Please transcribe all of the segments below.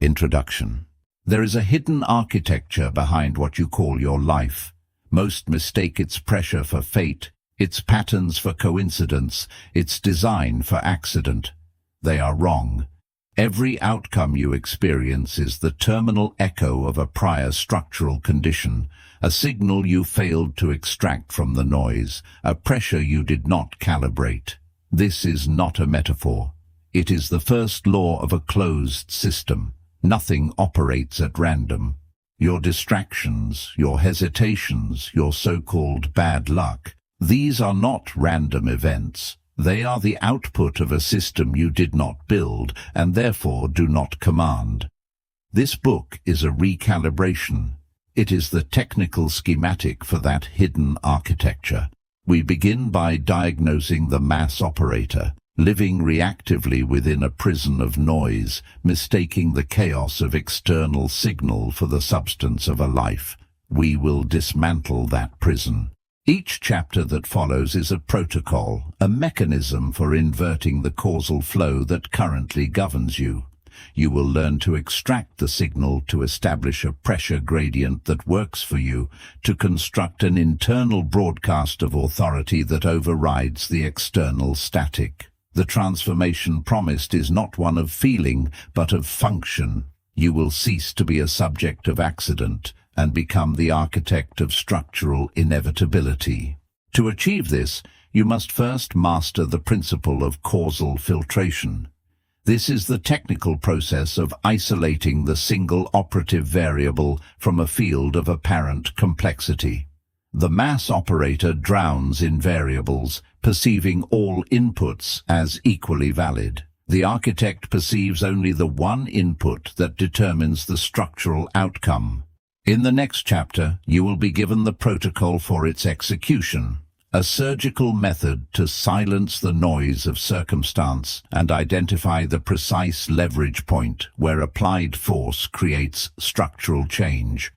Introduction. There is a hidden architecture behind what you call your life. Most mistake its pressure for fate, its patterns for coincidence, its design for accident. They are wrong. Every outcome you experience is the terminal echo of a prior structural condition, a signal you failed to extract from the noise, a pressure you did not calibrate. This is not a metaphor. It is the first law of a closed system. Nothing operates at random. Your distractions, your hesitations, your so-called bad luck, these are not random events. They are the output of a system you did not build and therefore do not command. This book is a recalibration. It is the technical schematic for that hidden architecture. We begin by diagnosing the mass operator, living reactively within a prison of noise, mistaking the chaos of external signal for the substance of a life. We will dismantle that prison. Each chapter that follows is a protocol, a mechanism for inverting the causal flow that currently governs you. You will learn to extract the signal, to establish a pressure gradient that works for you, to construct an internal broadcast of authority that overrides the external static. The transformation promised is not one of feeling, but of function. You will cease to be a subject of accident and become the architect of structural inevitability. To achieve this, you must first master the principle of causal filtration. This is the technical process of isolating the single operative variable from a field of apparent complexity. The mass operator drowns in variables, perceiving all inputs as equally valid. The architect perceives only the one input that determines the structural outcome. In the next chapter, you will be given the protocol for its execution, a surgical method to silence the noise of circumstance and identify the precise leverage point where applied force creates structural change.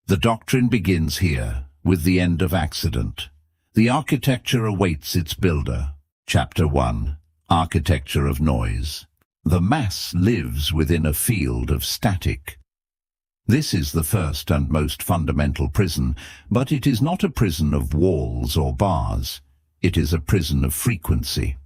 The doctrine begins here, with the end of accident. The architecture awaits its builder. Chapter 1. Architecture of Noise. The mass lives within a field of static. This is the first and most fundamental prison, but it is not a prison of walls or bars. It is a prison of frequency.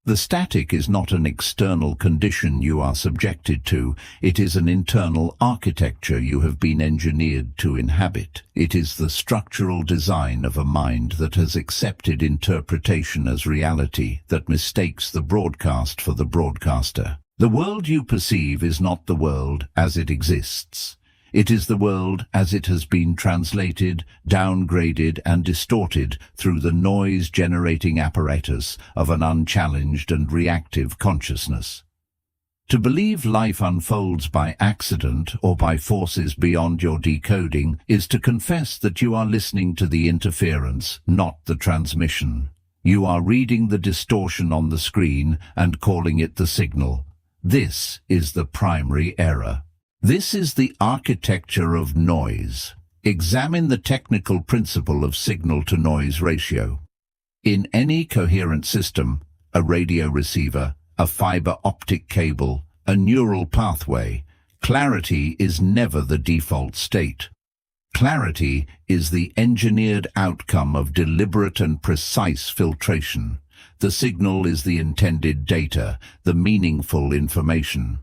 The static is not an external condition you are subjected to. It is an internal architecture you have been engineered to inhabit. It is the structural design of a mind that has accepted interpretation as reality, that mistakes the broadcast for the broadcaster. The world you perceive is not the world as it exists. It is the world as it has been translated, downgraded and distorted through the noise-generating apparatus of an unchallenged and reactive consciousness. To believe life unfolds by accident or by forces beyond your decoding is to confess that you are listening to the interference, not the transmission. You are reading the distortion on the screen and calling it the signal. This is the primary error. This is the architecture of noise. Examine the technical principle of signal-to-noise ratio. In any coherent system, a radio receiver, a fiber optic cable, a neural pathway, clarity is never the default state. Clarity is the engineered outcome of deliberate and precise filtration. The signal is the intended data, the meaningful information.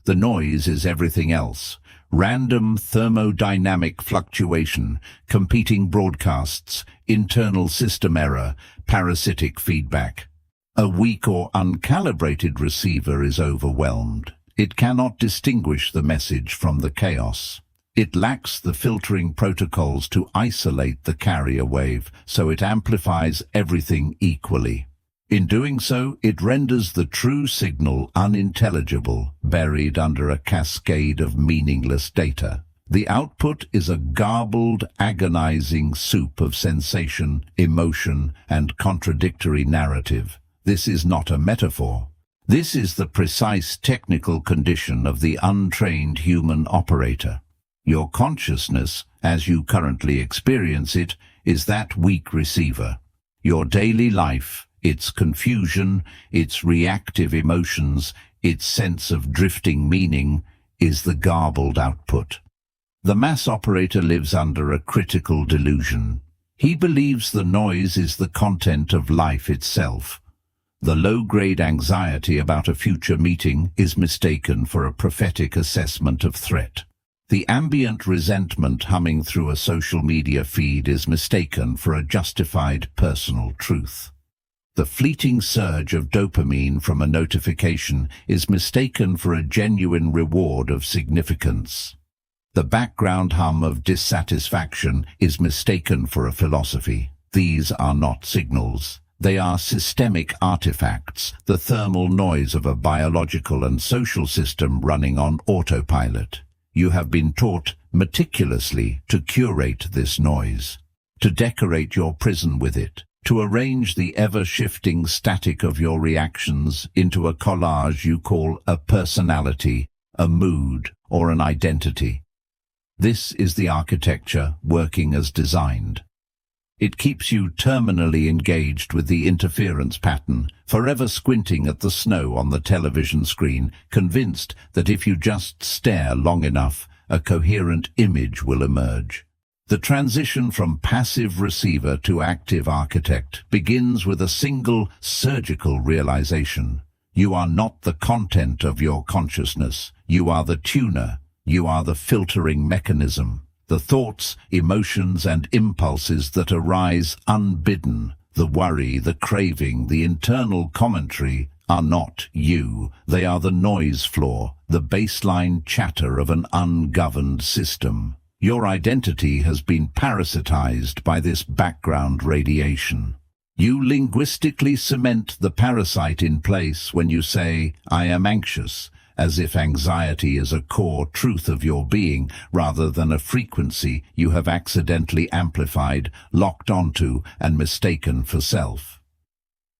The noise is everything else. Random thermodynamic fluctuation, competing broadcasts, internal system error, parasitic feedback. A weak or uncalibrated receiver is overwhelmed. It cannot distinguish the message from the chaos. It lacks the filtering protocols to isolate the carrier wave, so it amplifies everything equally. In doing so, it renders the true signal unintelligible, buried under a cascade of meaningless data. The output is a garbled, agonizing soup of sensation, emotion, and contradictory narrative. This is not a metaphor. This is the precise technical condition of the untrained human operator. Your consciousness, as you currently experience it, is that weak receiver. Your daily life, its confusion, its reactive emotions, its sense of drifting meaning, is the garbled output. The mass operator lives under a critical delusion. He believes the noise is the content of life itself. The low-grade anxiety about a future meeting is mistaken for a prophetic assessment of threat. The ambient resentment humming through a social media feed is mistaken for a justified personal truth. The fleeting surge of dopamine from a notification is mistaken for a genuine reward of significance. The background hum of dissatisfaction is mistaken for a philosophy. These are not signals. They are systemic artifacts, the thermal noise of a biological and social system running on autopilot. You have been taught meticulously to curate this noise, to decorate your prison with it, to arrange the ever-shifting static of your reactions into a collage you call a personality, a mood, or an identity. This is the architecture working as designed. It keeps you terminally engaged with the interference pattern, forever squinting at the snow on the television screen, convinced that if you just stare long enough, a coherent image will emerge. The transition from passive receiver to active architect begins with a single surgical realization. You are not the content of your consciousness. You are the tuner. You are the filtering mechanism. The thoughts, emotions, and impulses that arise unbidden, the worry, the craving, the internal commentary, are not you. They are the noise floor, the baseline chatter of an ungoverned system. Your identity has been parasitized by this background radiation. You linguistically cement the parasite in place when you say, "I am anxious," as if anxiety is a core truth of your being rather than a frequency you have accidentally amplified, locked onto, and mistaken for self.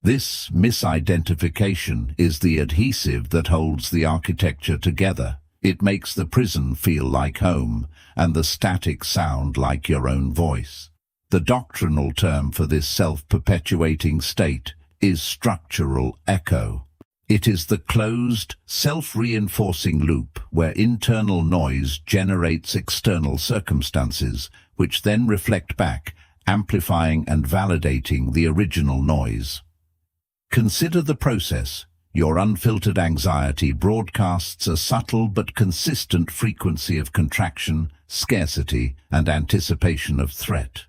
This misidentification is the adhesive that holds the architecture together. It makes the prison feel like home, and the static sound like your own voice. The doctrinal term for this self-perpetuating state is structural echo. It is the closed, self-reinforcing loop where internal noise generates external circumstances, which then reflect back, amplifying and validating the original noise. Consider the process. Your unfiltered anxiety broadcasts a subtle but consistent frequency of contraction, scarcity, and anticipation of threat.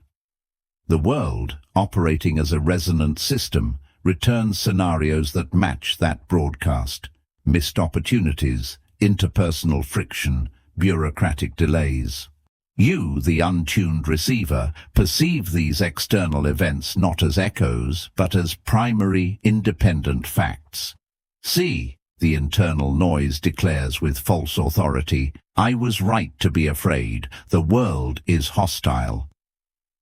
The world, operating as a resonant system, returns scenarios that match that broadcast: missed opportunities, interpersonal friction, bureaucratic delays. You, the untuned receiver, perceive these external events not as echoes, but as primary, independent facts. See, the internal noise declares with false authority, "I was right to be afraid. The world is hostile."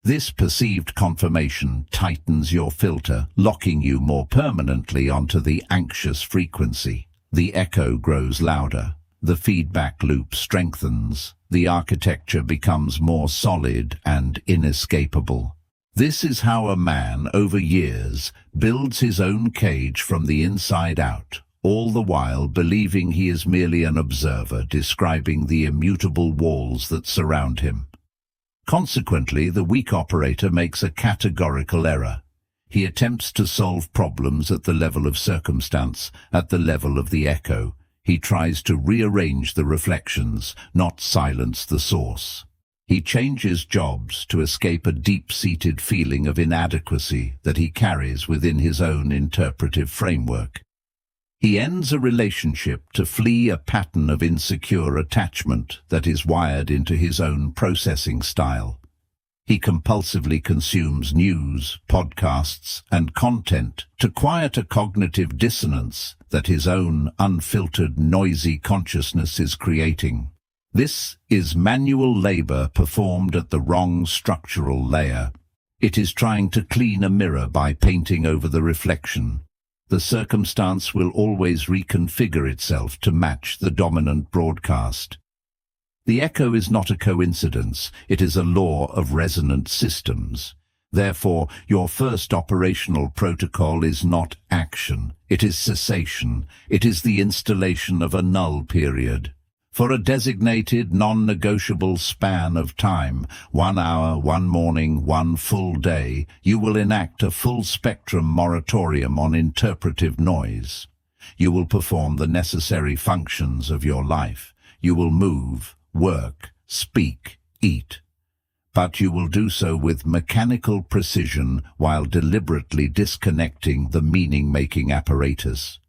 This perceived confirmation tightens your filter, locking you more permanently onto the anxious frequency. The echo grows louder. The feedback loop strengthens. The architecture becomes more solid and inescapable. This is how a man, over years, builds his own cage from the inside out, all the while believing he is merely an observer describing the immutable walls that surround him. Consequently, the weak operator makes a categorical error. He attempts to solve problems at the level of circumstance, at the level of the echo. He tries to rearrange the reflections, not silence the source. He changes jobs to escape a deep-seated feeling of inadequacy that he carries within his own interpretive framework. He ends a relationship to flee a pattern of insecure attachment that is wired into his own processing style. He compulsively consumes news, podcasts, and content to quiet a cognitive dissonance that his own unfiltered, noisy consciousness is creating. This is manual labor performed at the wrong structural layer. It is trying to clean a mirror by painting over the reflection. The circumstance will always reconfigure itself to match the dominant broadcast. The echo is not a coincidence, it is a law of resonant systems. Therefore, your first operational protocol is not action, it is cessation, it is the installation of a null period. For a designated, non-negotiable span of time, 1 hour, 1 morning, 1 full day, you will enact a full-spectrum moratorium on interpretive noise. You will perform the necessary functions of your life. You will move, work, speak, eat. But you will do so with mechanical precision while deliberately disconnecting the meaning-making apparatus.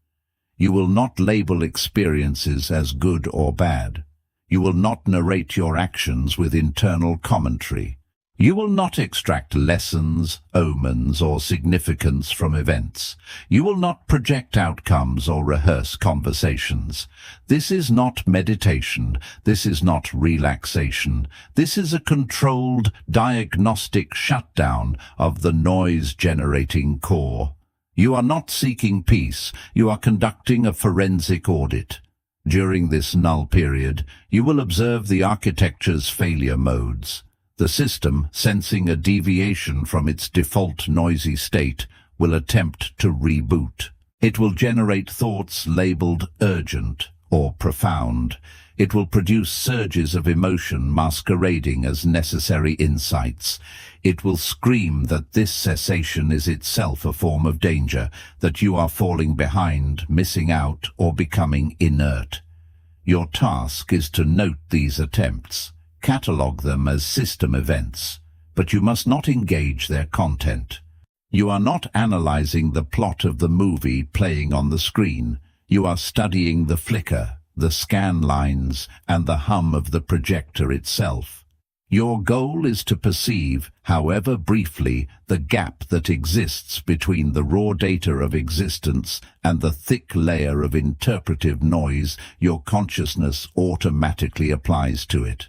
You will not label experiences as good or bad. You will not narrate your actions with internal commentary. You will not extract lessons, omens, or significance from events. You will not project outcomes or rehearse conversations. This is not meditation. This is not relaxation. This is a controlled, diagnostic shutdown of the noise-generating core. You are not seeking peace. You are conducting a forensic audit. During this null period, you will observe the architecture's failure modes. The system, sensing a deviation from its default noisy state, will attempt to reboot. It will generate thoughts labeled urgent or profound. It will produce surges of emotion masquerading as necessary insights. It will scream that this cessation is itself a form of danger, that you are falling behind, missing out, or becoming inert. Your task is to note these attempts. Catalogue them as system events, but you must not engage their content. You are not analyzing the plot of the movie playing on the screen. You are studying the flicker, the scan lines, and the hum of the projector itself. Your goal is to perceive, however briefly, the gap that exists between the raw data of existence and the thick layer of interpretive noise your consciousness automatically applies to it.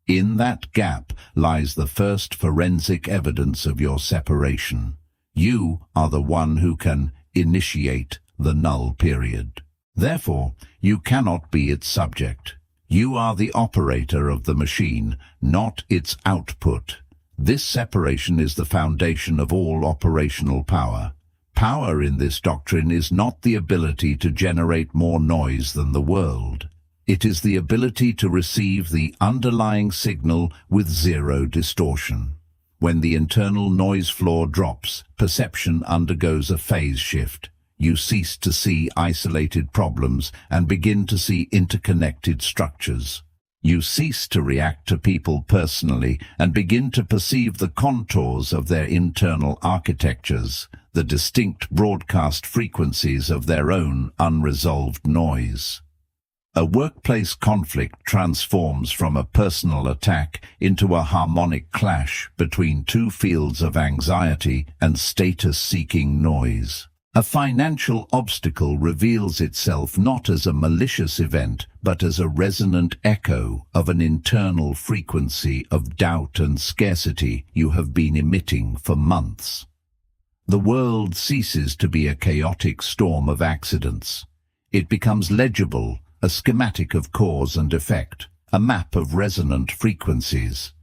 In that gap lies the first forensic evidence of your separation. You are the one who can initiate the null period. Therefore, you cannot be its subject. You are the operator of the machine, not its output. This separation is the foundation of all operational power. Power in this doctrine is not the ability to generate more noise than the world. It is the ability to receive the underlying signal with zero distortion. When the internal noise floor drops, perception undergoes a phase shift. You cease to see isolated problems and begin to see interconnected structures. You cease to react to people personally and begin to perceive the contours of their internal architectures, the distinct broadcast frequencies of their own unresolved noise. A workplace conflict transforms from a personal attack into a harmonic clash between two fields of anxiety and status-seeking noise. A financial obstacle reveals itself not as a malicious event, but as a resonant echo of an internal frequency of doubt and scarcity you have been emitting for months. The world ceases to be a chaotic storm of accidents. It becomes legible, a schematic of cause and effect, a map of resonant frequencies.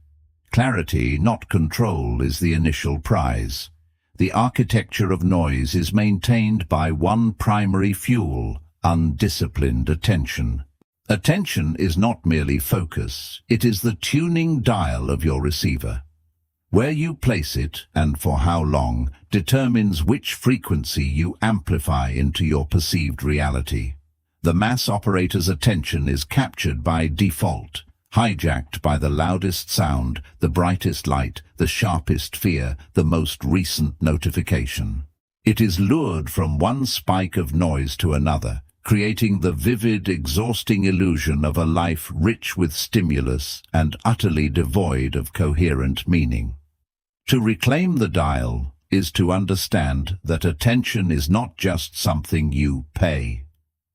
Clarity, not control, is the initial prize. The architecture of noise is maintained by one primary fuel, undisciplined attention. Attention is not merely focus, it is the tuning dial of your receiver. Where you place it, and for how long, determines which frequency you amplify into your perceived reality. The mass operator's attention is captured by default, hijacked by the loudest sound, the brightest light, the sharpest fear, the most recent notification. It is lured from one spike of noise to another, creating the vivid, exhausting illusion of a life rich with stimulus and utterly devoid of coherent meaning. To reclaim the dial is to understand that attention is not just something you pay.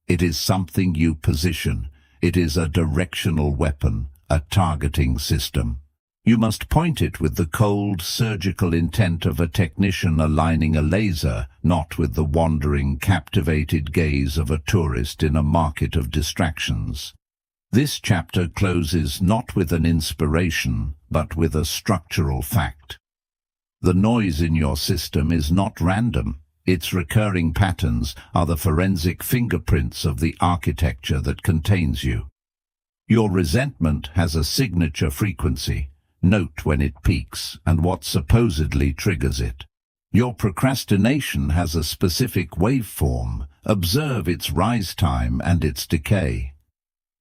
It is something you position. It is a directional weapon, a targeting system. You must point it with the cold, surgical intent of a technician aligning a laser, not with the wandering, captivated gaze of a tourist in a market of distractions. This chapter closes not with an inspiration, but with a structural fact. The noise in your system is not random. Its recurring patterns are the forensic fingerprints of the architecture that contains you. Your resentment has a signature frequency. Note when it peaks and what supposedly triggers it. Your procrastination has a specific waveform. Observe its rise time and its decay.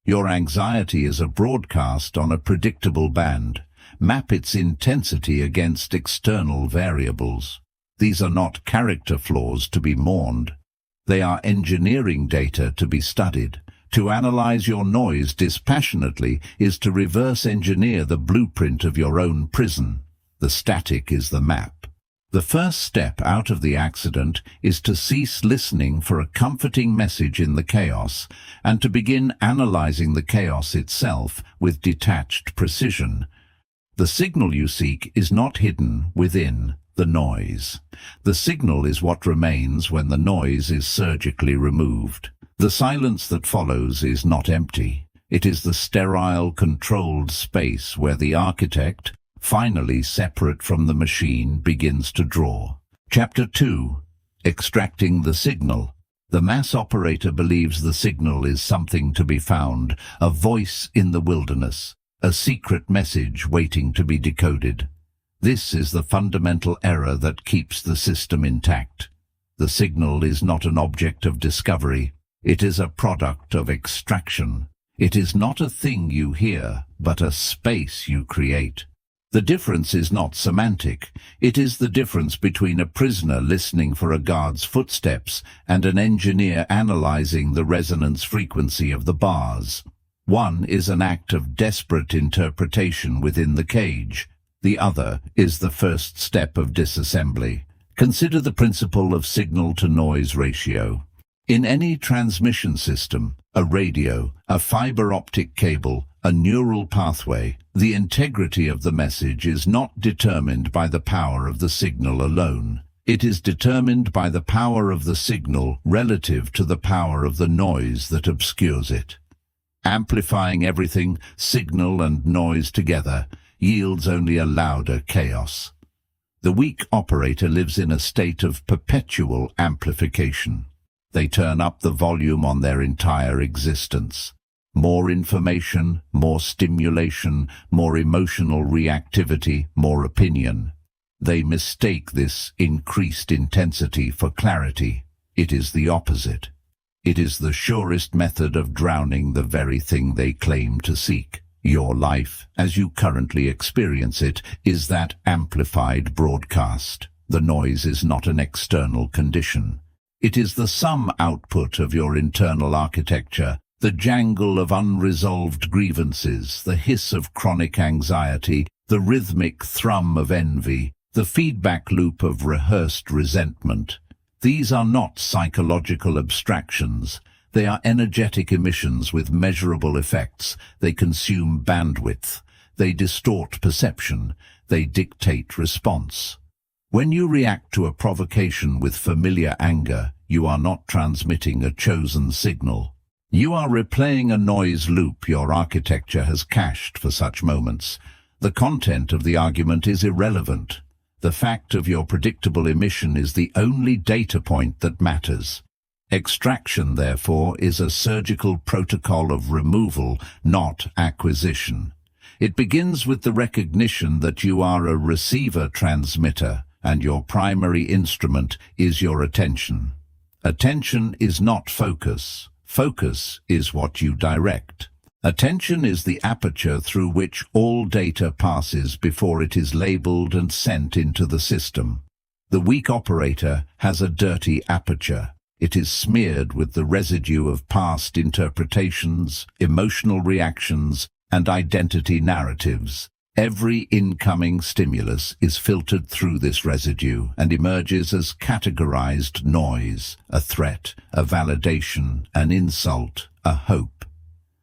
Your anxiety is a broadcast on a predictable band. Map its intensity against external variables. These are not character flaws to be mourned. They are engineering data to be studied. To analyze your noise dispassionately is to reverse engineer the blueprint of your own prison. The static is the map. The first step out of the accident is to cease listening for a comforting message in the chaos and to begin analyzing the chaos itself with detached precision. The signal you seek is not hidden within the noise. The signal is what remains when the noise is surgically removed. The silence that follows is not empty. It is the sterile, controlled space where the architect, finally separate from the machine, begins to draw. Chapter 2. Extracting the signal. The mass operator believes the signal is something to be found, a voice in the wilderness, a secret message waiting to be decoded. This is the fundamental error that keeps the system intact. The signal is not an object of discovery. It is a product of extraction. It is not a thing you hear, but a space you create. The difference is not semantic. It is the difference between a prisoner listening for a guard's footsteps and an engineer analyzing the resonance frequency of the bars. One is an act of desperate interpretation within the cage. The other is the first step of disassembly. Consider the principle of signal-to-noise ratio. In any transmission system, a radio, a fiber optic cable, a neural pathway, the integrity of the message is not determined by the power of the signal alone. It is determined by the power of the signal relative to the power of the noise that obscures it. Amplifying everything, signal and noise together, yields only a louder chaos. The weak operator lives in a state of perpetual amplification. They turn up the volume on their entire existence. More information, more stimulation, more emotional reactivity, more opinion. They mistake this increased intensity for clarity. It is the opposite. It is the surest method of drowning the very thing they claim to seek. Your life, as you currently experience it, is that amplified broadcast. The noise is not an external condition. It is the sum output of your internal architecture, the jangle of unresolved grievances, the hiss of chronic anxiety, the rhythmic thrum of envy, the feedback loop of rehearsed resentment. These are not psychological abstractions. They are energetic emissions with measurable effects. They consume bandwidth. They distort perception. They dictate response. When you react to a provocation with familiar anger, you are not transmitting a chosen signal. You are replaying a noise loop your architecture has cached for such moments. The content of the argument is irrelevant. The fact of your predictable emission is the only data point that matters. Extraction, therefore, is a surgical protocol of removal, not acquisition. It begins with the recognition that you are a receiver-transmitter, and your primary instrument is your attention. Attention is not focus. Focus is what you direct. Attention is the aperture through which all data passes before it is labeled and sent into the system. The weak operator has a dirty aperture. It is smeared with the residue of past interpretations, emotional reactions, and identity narratives. Every incoming stimulus is filtered through this residue and emerges as categorized noise, a threat, a validation, an insult, a hope.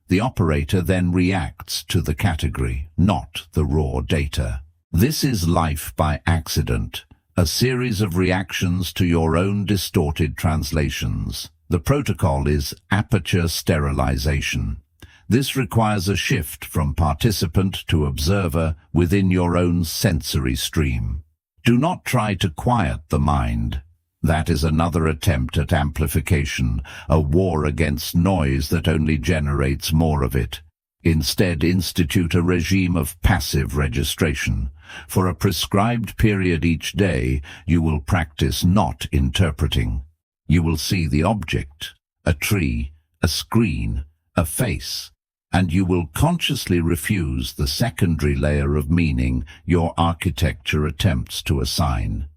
The operator then reacts to the category, not the raw data. This is life by accident, a series of reactions to your own distorted translations. The protocol is aperture sterilization. This requires a shift from participant to observer within your own sensory stream. Do not try to quiet the mind. That is another attempt at amplification, a war against noise that only generates more of it. Instead, institute a regime of passive registration. For a prescribed period each day, you will practice not interpreting. You will see the object, a tree, a screen, a face, and you will consciously refuse the secondary layer of meaning your architecture attempts to assign.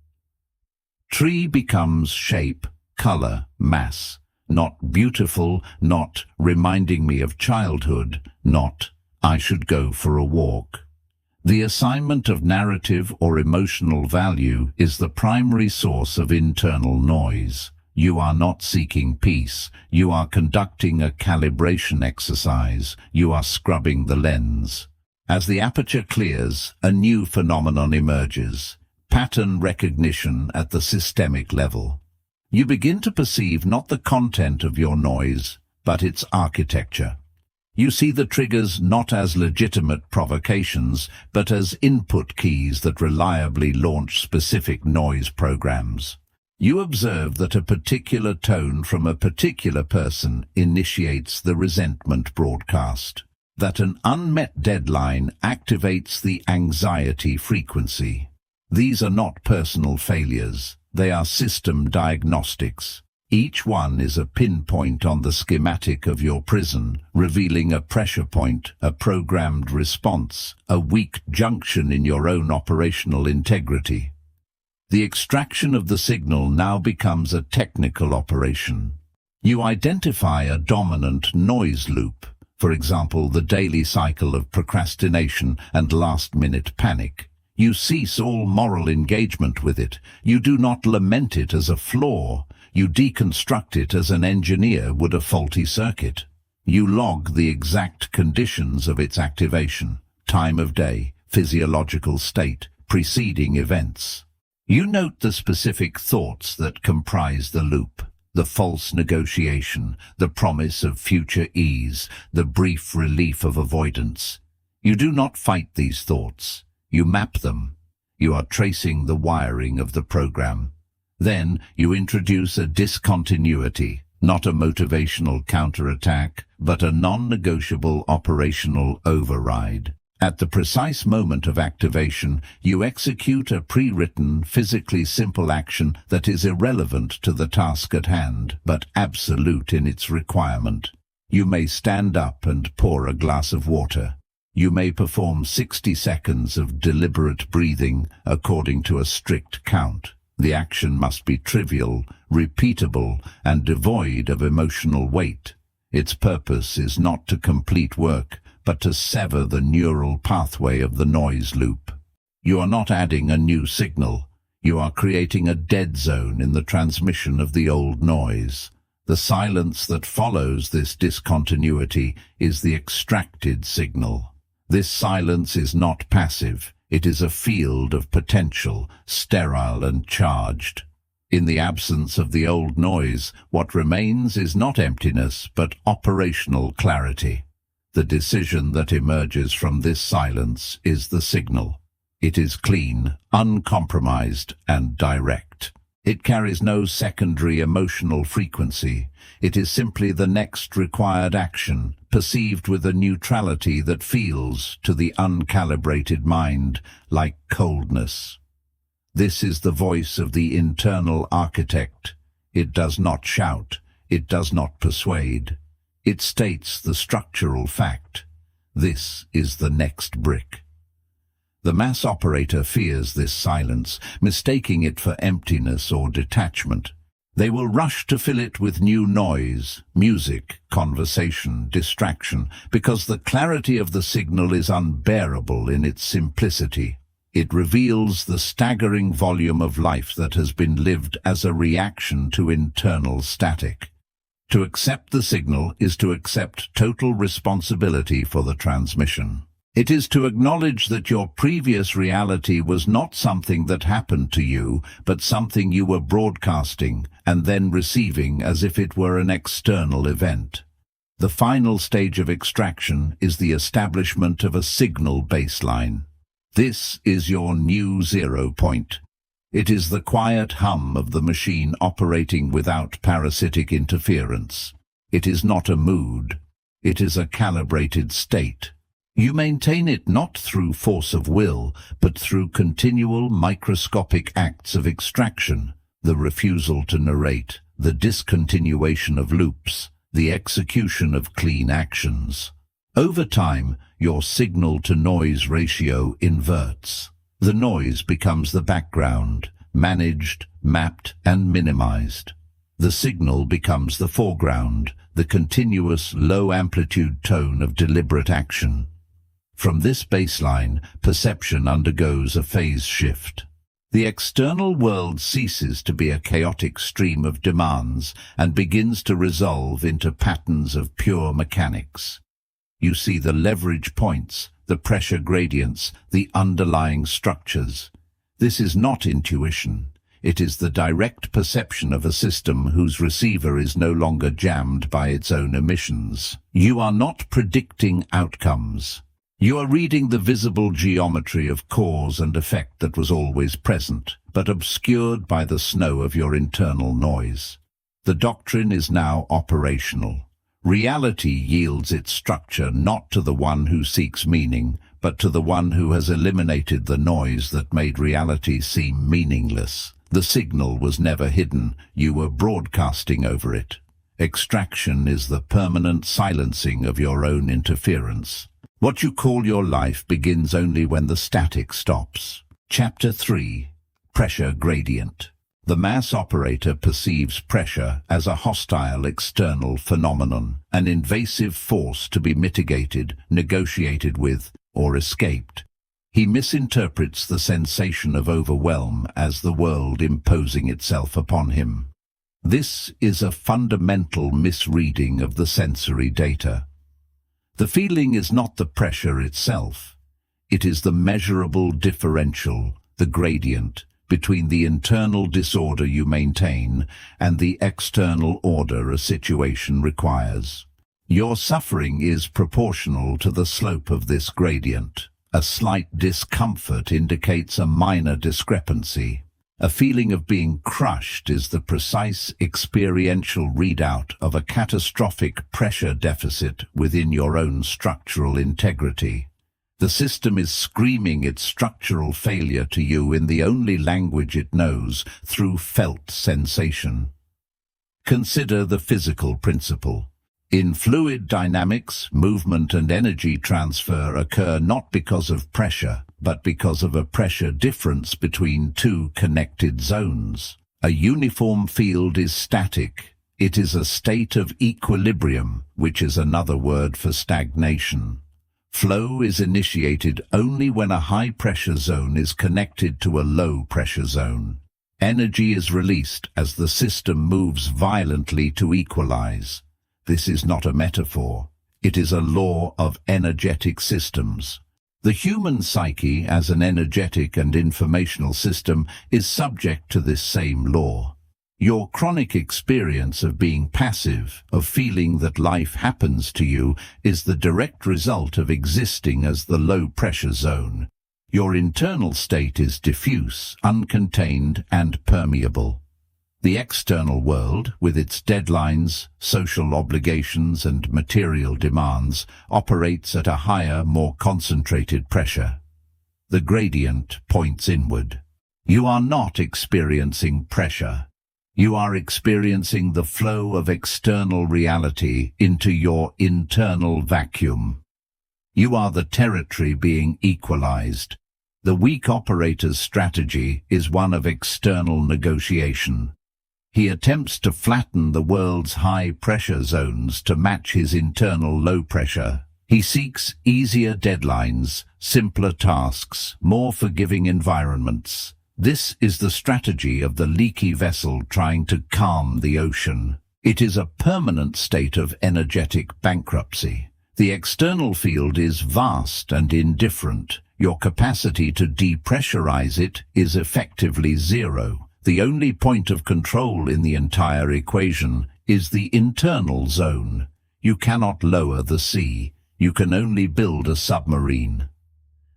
Tree becomes shape, color, mass. Not beautiful, not reminding me of childhood, not I should go for a walk. The assignment of narrative or emotional value is the primary source of internal noise. You are not seeking peace. You are conducting a calibration exercise. You are scrubbing the lens. As the aperture clears, a new phenomenon emerges. Pattern recognition at the systemic level. You begin to perceive not the content of your noise, but its architecture. You see the triggers not as legitimate provocations, but as input keys that reliably launch specific noise programs. You observe that a particular tone from a particular person initiates the resentment broadcast, that an unmet deadline activates the anxiety frequency. These are not personal failures. They are system diagnostics. Each one is a pinpoint on the schematic of your prison, revealing a pressure point, a programmed response, a weak junction in your own operational integrity. The extraction of the signal now becomes a technical operation. You identify a dominant noise loop, for example, the daily cycle of procrastination and last-minute panic. You cease all moral engagement with it. You do not lament it as a flaw. You deconstruct it as an engineer would a faulty circuit. You log the exact conditions of its activation, time of day, physiological state, preceding events. You note the specific thoughts that comprise the loop, the false negotiation, the promise of future ease, the brief relief of avoidance. You do not fight these thoughts. You map them. You are tracing the wiring of the program. Then you introduce a discontinuity, not a motivational counterattack, but a non-negotiable operational override. At the precise moment of activation, you execute a pre-written, physically simple action that is irrelevant to the task at hand, but absolute in its requirement. You may stand up and pour a glass of water. You may perform 60 seconds of deliberate breathing according to a strict count. The action must be trivial, repeatable, and devoid of emotional weight. Its purpose is not to complete work, but to sever the neural pathway of the noise loop. You are not adding a new signal. You are creating a dead zone in the transmission of the old noise. The silence that follows this discontinuity is the extracted signal. This silence is not passive. It is a field of potential, sterile and charged. In the absence of the old noise, what remains is not emptiness, but operational clarity. The decision that emerges from this silence is the signal. It is clean, uncompromised, and direct. It carries no secondary emotional frequency. It is simply the next required action, perceived with a neutrality that feels, to the uncalibrated mind, like coldness. This is the voice of the internal architect. It does not shout. It does not persuade. It states the structural fact. This is the next brick. The mass operator fears this silence, mistaking it for emptiness or detachment. They will rush to fill it with new noise, music, conversation, distraction, because the clarity of the signal is unbearable in its simplicity. It reveals the staggering volume of life that has been lived as a reaction to internal static. To accept the signal is to accept total responsibility for the transmission. It is to acknowledge that your previous reality was not something that happened to you, but something you were broadcasting and then receiving as if it were an external event. The final stage of extraction is the establishment of a signal baseline. This is your new 0 point. It is the quiet hum of the machine operating without parasitic interference. It is not a mood. It is a calibrated state. You maintain it not through force of will, but through continual microscopic acts of extraction, the refusal to narrate, the discontinuation of loops, the execution of clean actions. Over time, your signal-to-noise ratio inverts. The noise becomes the background, managed, mapped, and minimized. The signal becomes the foreground, the continuous low-amplitude tone of deliberate action. From this baseline, perception undergoes a phase shift. The external world ceases to be a chaotic stream of demands and begins to resolve into patterns of pure mechanics. You see the leverage points, the pressure gradients, the underlying structures. This is not intuition. It is the direct perception of a system whose receiver is no longer jammed by its own emissions. You are not predicting outcomes. You are reading the visible geometry of cause and effect that was always present, but obscured by the snow of your internal noise. The doctrine is now operational. Reality yields its structure not to the one who seeks meaning, but to the one who has eliminated the noise that made reality seem meaningless. The signal was never hidden, you were broadcasting over it. Extraction is the permanent silencing of your own interference. What you call your life begins only when the static stops. Chapter 3. Pressure Gradient. The mass operator perceives pressure as a hostile external phenomenon, an invasive force to be mitigated, negotiated with, or escaped. He misinterprets the sensation of overwhelm as the world imposing itself upon him. This is a fundamental misreading of the sensory data. The feeling is not the pressure itself. It is the measurable differential, the gradient, between the internal disorder you maintain and the external order a situation requires. Your suffering is proportional to the slope of this gradient. A slight discomfort indicates a minor discrepancy. A feeling of being crushed is the precise experiential readout of a catastrophic pressure deficit within your own structural integrity. The system is screaming its structural failure to you in the only language it knows, through felt sensation. Consider the physical principle. In fluid dynamics, movement and energy transfer occur not because of pressure, but because of a pressure difference between two connected zones. A uniform field is static. It is a state of equilibrium, which is another word for stagnation. Flow is initiated only when a high-pressure zone is connected to a low-pressure zone. Energy is released as the system moves violently to equalize. This is not a metaphor. It is a law of energetic systems. The human psyche, as an energetic and informational system, is subject to this same law. Your chronic experience of being passive, of feeling that life happens to you, is the direct result of existing as the low-pressure zone. Your internal state is diffuse, uncontained, and permeable. The external world, with its deadlines, social obligations, and material demands, operates at a higher, more concentrated pressure. The gradient points inward. You are not experiencing pressure. You are experiencing the flow of external reality into your internal vacuum. You are the territory being equalized. The weak operator's strategy is one of external negotiation. He attempts to flatten the world's high-pressure zones to match his internal low pressure. He seeks easier deadlines, simpler tasks, more forgiving environments. This is the strategy of the leaky vessel trying to calm the ocean. It is a permanent state of energetic bankruptcy. The external field is vast and indifferent. Your capacity to depressurize it is effectively zero. The only point of control in the entire equation is the internal zone. You cannot lower the sea. You can only build a submarine.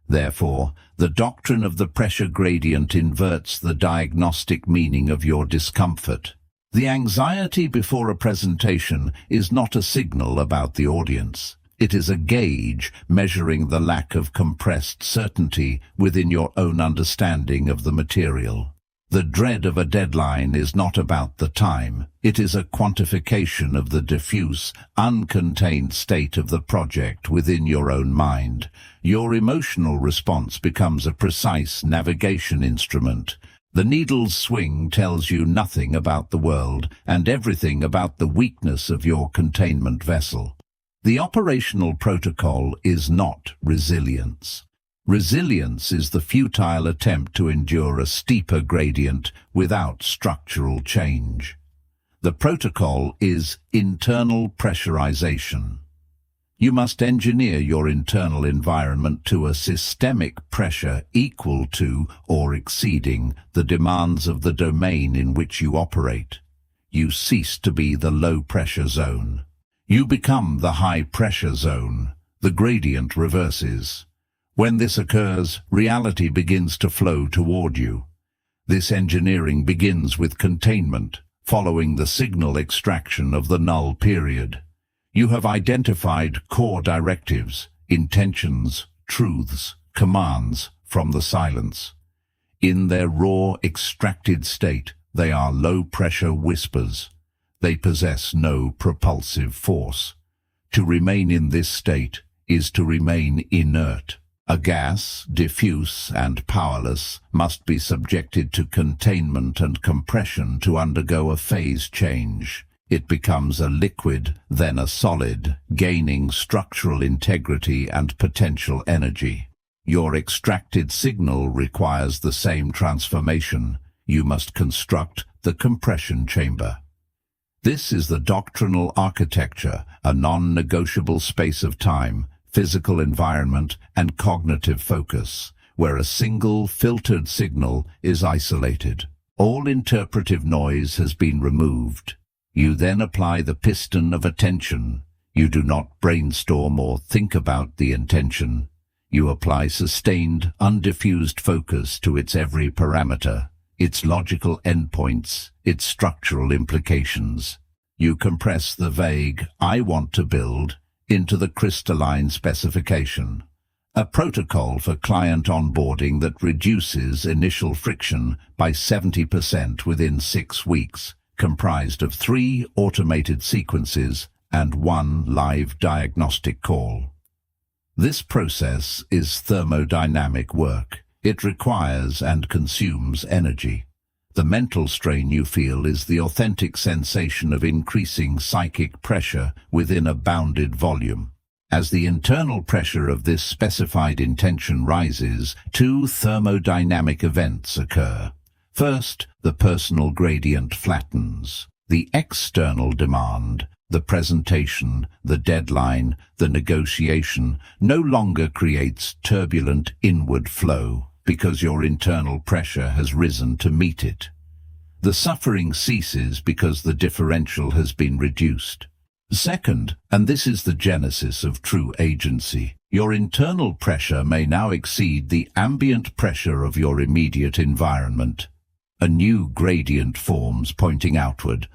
Therefore, the doctrine of the pressure gradient inverts the diagnostic meaning of your discomfort. The anxiety before a presentation is not a signal about the audience. It is a gauge measuring the lack of compressed certainty within your own understanding of the material. The dread of a deadline is not about the time. It is a quantification of the diffuse, uncontained state of the project within your own mind. Your emotional response becomes a precise navigation instrument. The needle's swing tells you nothing about the world and everything about the weakness of your containment vessel. The operational protocol is not resilience. Resilience is the futile attempt to endure a steeper gradient without structural change. The protocol is internal pressurization. You must engineer your internal environment to a systemic pressure equal to or exceeding the demands of the domain in which you operate. You cease to be the low-pressure zone. You become the high-pressure zone. The gradient reverses. When this occurs, reality begins to flow toward you. This engineering begins with containment, following the signal extraction of the null period. You have identified core directives, intentions, truths, commands from the silence. In their raw, extracted state, they are low-pressure whispers. They possess no propulsive force. To remain in this state is to remain inert. A gas, diffuse and powerless, must be subjected to containment and compression to undergo a phase change. It becomes a liquid, then a solid, gaining structural integrity and potential energy. Your extracted signal requires the same transformation. You must construct the compression chamber. This is the doctrinal architecture, a non-negotiable space of time, physical environment, and cognitive focus, where a single filtered signal is isolated. All interpretive noise has been removed. You then apply the piston of attention. You do not brainstorm or think about the intention. You apply sustained, undiffused focus to its every parameter, its logical endpoints, its structural implications. You compress the vague, "I want to build," into the crystalline specification. A protocol for client onboarding that reduces initial friction by 70% within 6 weeks, comprised of 3 automated sequences and 1 live diagnostic call. This process is thermodynamic work. It requires and consumes energy. The mental strain you feel is the authentic sensation of increasing psychic pressure within a bounded volume. As the internal pressure of this specified intention rises, 2 thermodynamic events occur. First, the personal gradient flattens. The external demand, the presentation, the deadline, the negotiation, no longer creates turbulent inward flow, because your internal pressure has risen to meet it. The suffering ceases because the differential has been reduced. Second, and this is the genesis of true agency, your internal pressure may now exceed the ambient pressure of your immediate environment. A new gradient forms pointing outward.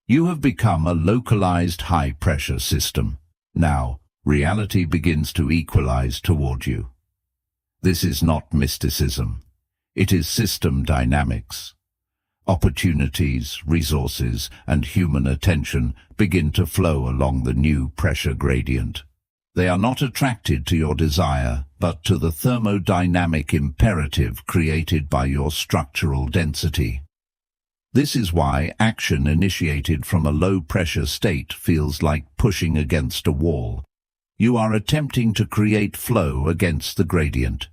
You have become a localized high-pressure system. Now, reality begins to equalize toward you. This is not mysticism. It is system dynamics. Opportunities, resources, and human attention begin to flow along the new pressure gradient. They are not attracted to your desire, but to the thermodynamic imperative created by your structural density. This is why action initiated from a low-pressure state feels like pushing against a wall. You are attempting to create flow against the gradient.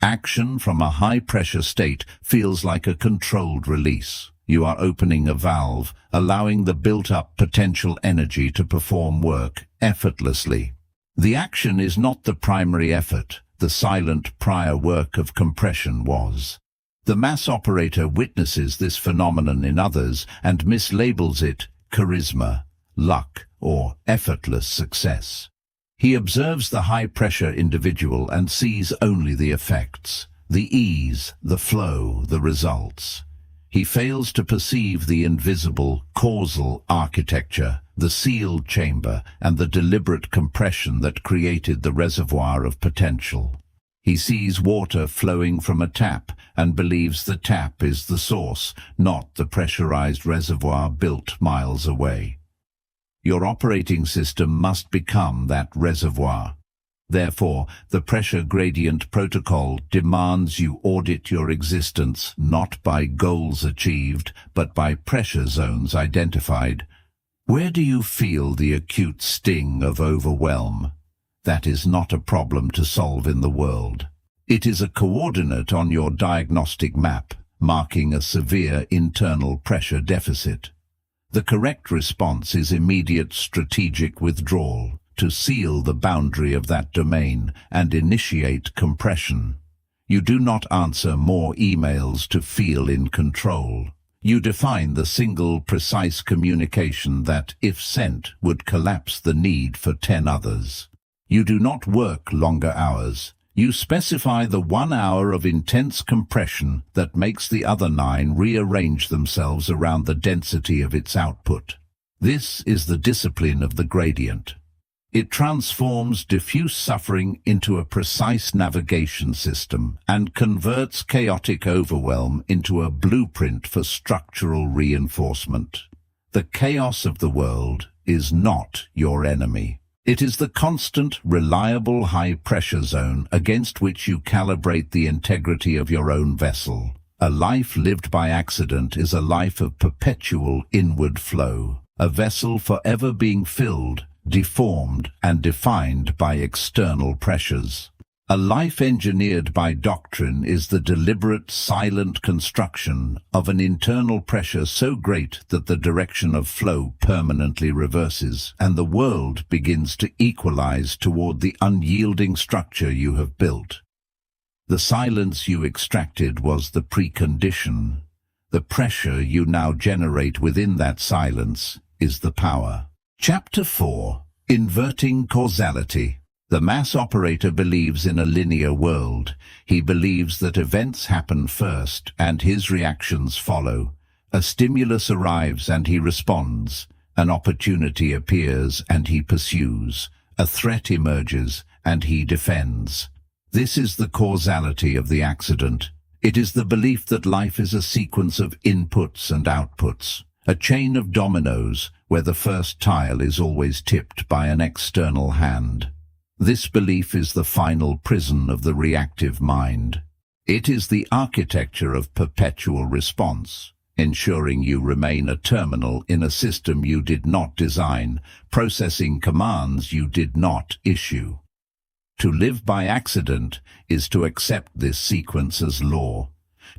Action from a high-pressure state feels like a controlled release. You are opening a valve, allowing the built-up potential energy to perform work effortlessly. The action is not the primary effort. The silent prior work of compression was. The mass operator witnesses this phenomenon in others and mislabels it charisma, luck, or effortless success. He observes the high-pressure individual and sees only the effects, the ease, the flow, the results. He fails to perceive the invisible, causal architecture, the sealed chamber, and the deliberate compression that created the reservoir of potential. He sees water flowing from a tap and believes the tap is the source, not the pressurized reservoir built miles away. Your operating system must become that reservoir. Therefore, the pressure gradient protocol demands you audit your existence not by goals achieved, but by pressure zones identified. Where do you feel the acute sting of overwhelm? That is not a problem to solve in the world. It is a coordinate on your diagnostic map, marking a severe internal pressure deficit. The correct response is immediate strategic withdrawal, to seal the boundary of that domain and initiate compression. You do not answer more emails to feel in control. You define the single precise communication that, if sent, would collapse the need for 10 others. You do not work longer hours. You specify the 1 hour of intense compression that makes the other 9 rearrange themselves around the density of its output. This is the discipline of the gradient. It transforms diffuse suffering into a precise navigation system and converts chaotic overwhelm into a blueprint for structural reinforcement. The chaos of the world is not your enemy. It is the constant, reliable high-pressure zone against which you calibrate the integrity of your own vessel. A life lived by accident is a life of perpetual inward flow, a vessel forever being filled, deformed, and defined by external pressures. A life engineered by doctrine is the deliberate, silent construction of an internal pressure so great that the direction of flow permanently reverses, and the world begins to equalize toward the unyielding structure you have built. The silence you extracted was the precondition. The pressure you now generate within that silence is the power. Chapter 4. Inverting Causality. The mass operator believes in a linear world. He believes that events happen first and his reactions follow. A stimulus arrives and he responds. An opportunity appears and he pursues. A threat emerges and he defends. This is the causality of the accident. It is the belief that life is a sequence of inputs and outputs, a chain of dominoes where the first tile is always tipped by an external hand. This belief is the final prison of the reactive mind. It is the architecture of perpetual response, ensuring you remain a terminal in a system you did not design, processing commands you did not issue. To live by accident is to accept this sequence as law.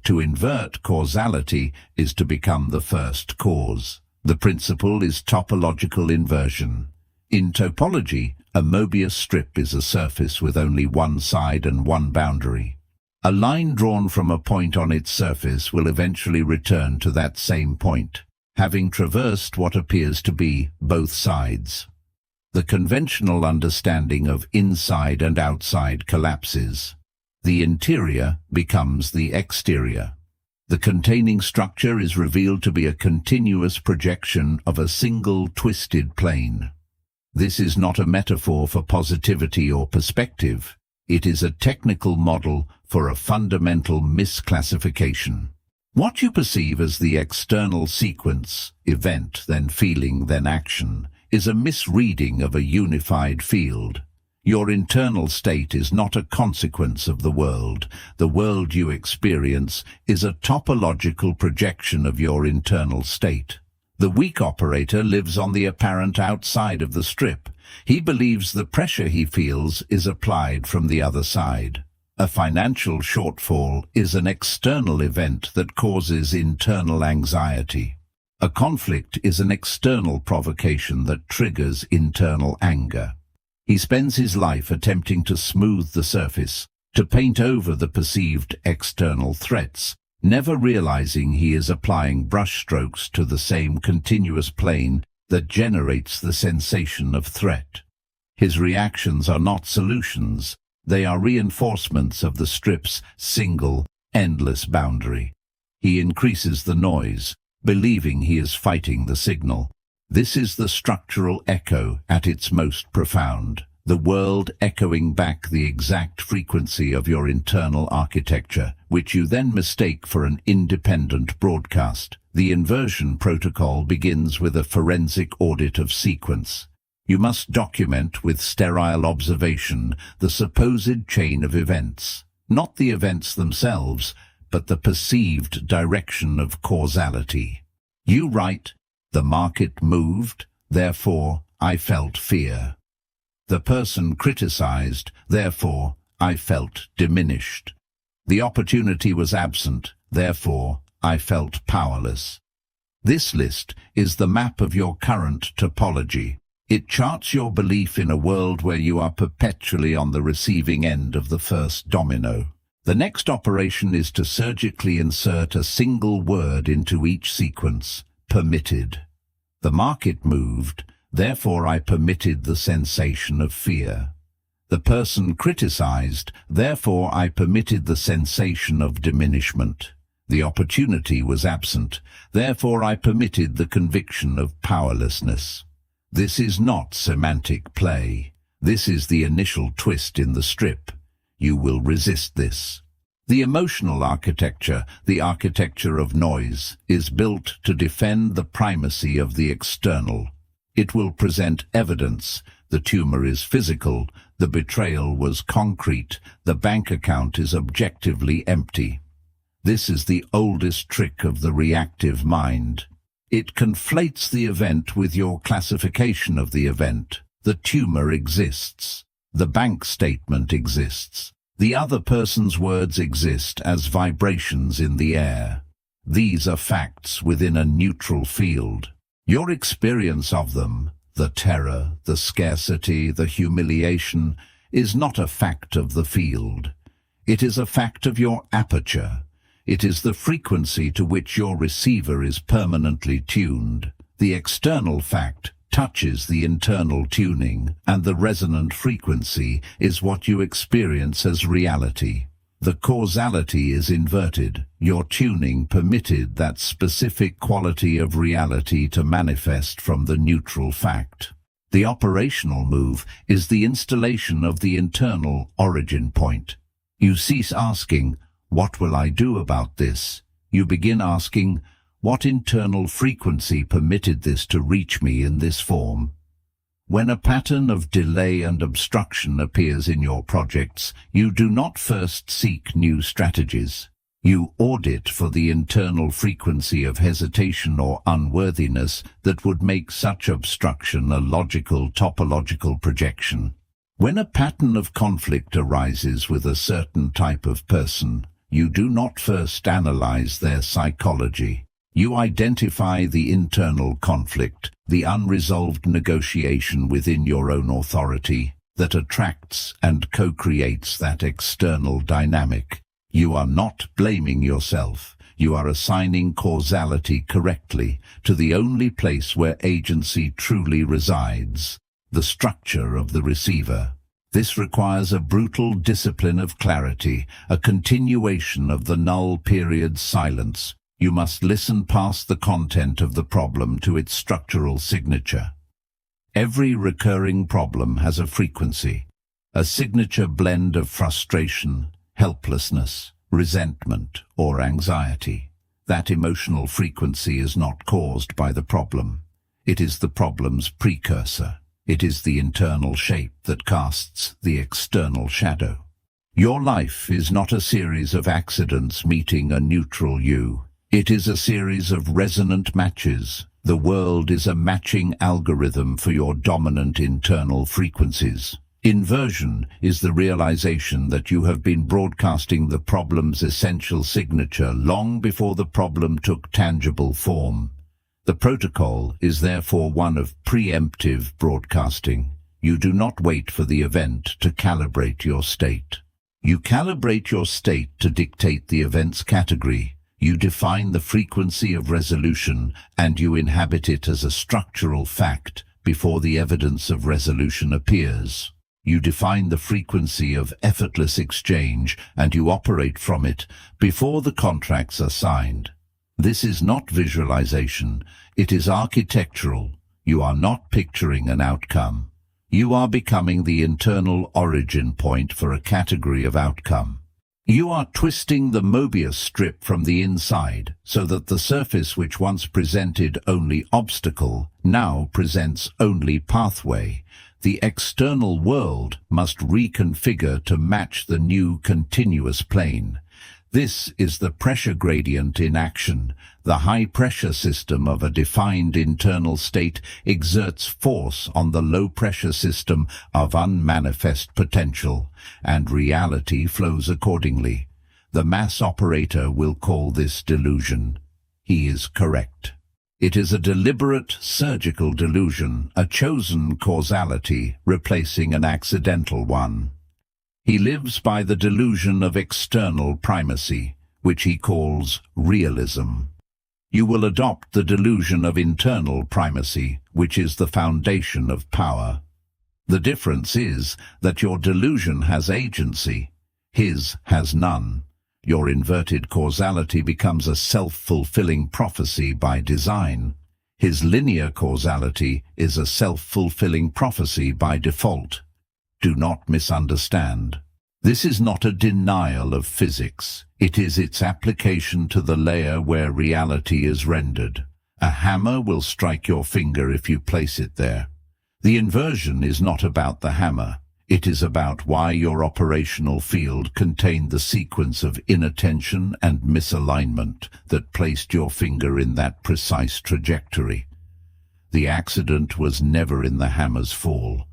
To invert causality is to become the first cause. The principle is topological inversion. In topology, a Mobius strip is a surface with only one side and one boundary. A line drawn from a point on its surface will eventually return to that same point, having traversed what appears to be both sides. The conventional understanding of inside and outside collapses. The interior becomes the exterior. The containing structure is revealed to be a continuous projection of a single twisted plane. This is not a metaphor for positivity or perspective. It is a technical model for a fundamental misclassification. What you perceive as the external sequence, event, then feeling, then action, is a misreading of a unified field. Your internal state is not a consequence of the world. The world you experience is a topological projection of your internal state. The weak operator lives on the apparent outside of the strip. He believes the pressure he feels is applied from the other side. A financial shortfall is an external event that causes internal anxiety. A conflict is an external provocation that triggers internal anger. He spends his life attempting to smooth the surface, to paint over the perceived external threats, never realizing he is applying brushstrokes to the same continuous plane that generates the sensation of threat. His reactions are not solutions, they are reinforcements of the strip's single, endless boundary. He increases the noise, believing he is fighting the signal. This is the structural echo at its most profound, the world echoing back the exact frequency of your internal architecture, which you then mistake for an independent broadcast. The inversion protocol begins with a forensic audit of sequence. You must document with sterile observation the supposed chain of events, not the events themselves, but the perceived direction of causality. You write, "The market moved, therefore I felt fear. The person criticized, therefore I felt diminished. The opportunity was absent, therefore I felt powerless." This list is the map of your current topology. It charts your belief in a world where you are perpetually on the receiving end of the first domino. The next operation is to surgically insert a single word into each sequence: permitted. The market moved, therefore I permitted the sensation of fear. The person criticized, therefore I permitted the sensation of diminishment. The opportunity was absent, therefore I permitted the conviction of powerlessness. This is not semantic play. This is the initial twist in the strip. You will resist this. The emotional architecture, the architecture of noise, is built to defend the primacy of the external. It will present evidence. The tumor is physical, the betrayal was concrete, the bank account is objectively empty. This is the oldest trick of the reactive mind. It conflates the event with your classification of the event. The tumor exists. The bank statement exists. The other person's words exist as vibrations in the air. These are facts within a neutral field. Your experience of them, the terror, the scarcity, the humiliation, is not a fact of the field. It is a fact of your aperture. It is the frequency to which your receiver is permanently tuned. The external fact touches the internal tuning, and the resonant frequency is what you experience as reality. The causality is inverted. Your tuning permitted that specific quality of reality to manifest from the neutral fact. The operational move is the installation of the internal origin point. You cease asking, "What will I do about this?" You begin asking, "What internal frequency permitted this to reach me in this form?" When a pattern of delay and obstruction appears in your projects, you do not first seek new strategies. You audit for the internal frequency of hesitation or unworthiness that would make such obstruction a logical topological projection. When a pattern of conflict arises with a certain type of person, you do not first analyze their psychology. You identify the internal conflict, the unresolved negotiation within your own authority that attracts and co-creates that external dynamic. You are not blaming yourself. You are assigning causality correctly to the only place where agency truly resides, the structure of the receiver. This requires a brutal discipline of clarity, a continuation of the null period silence. You must listen past the content of the problem to its structural signature. Every recurring problem has a frequency, a signature blend of frustration, helplessness, resentment, or anxiety. That emotional frequency is not caused by the problem. It is the problem's precursor. It is the internal shape that casts the external shadow. Your life is not a series of accidents meeting a neutral you. It is a series of resonant matches. The world is a matching algorithm for your dominant internal frequencies. Inversion is the realization that you have been broadcasting the problem's essential signature long before the problem took tangible form. The protocol is therefore one of preemptive broadcasting. You do not wait for the event to calibrate your state. You calibrate your state to dictate the event's category. You define the frequency of resolution, and you inhabit it as a structural fact before the evidence of resolution appears. You define the frequency of effortless exchange and you operate from it before the contracts are signed. This is not visualization, it is architectural. You are not picturing an outcome. You are becoming the internal origin point for a category of outcome. You are twisting the Mobius strip from the inside so that the surface which once presented only obstacle now presents only pathway. The external world must reconfigure to match the new continuous plane. This is the pressure gradient in action. The high-pressure system of a defined internal state exerts force on the low-pressure system of unmanifest potential, and reality flows accordingly. The mass operator will call this delusion. He is correct. It is a deliberate, surgical delusion, a chosen causality replacing an accidental one. He lives by the delusion of external primacy, which he calls realism. You will adopt the delusion of internal primacy, which is the foundation of power. The difference is that your delusion has agency, his has none. Your inverted causality becomes a self-fulfilling prophecy by design. His linear causality is a self-fulfilling prophecy by default. Do not misunderstand. This is not a denial of physics. It is its application to the layer where reality is rendered. A hammer will strike your finger if you place it there. The inversion is not about the hammer. It is about why your operational field contained the sequence of inattention and misalignment that placed your finger in that precise trajectory. The accident was never in the hammer's fall.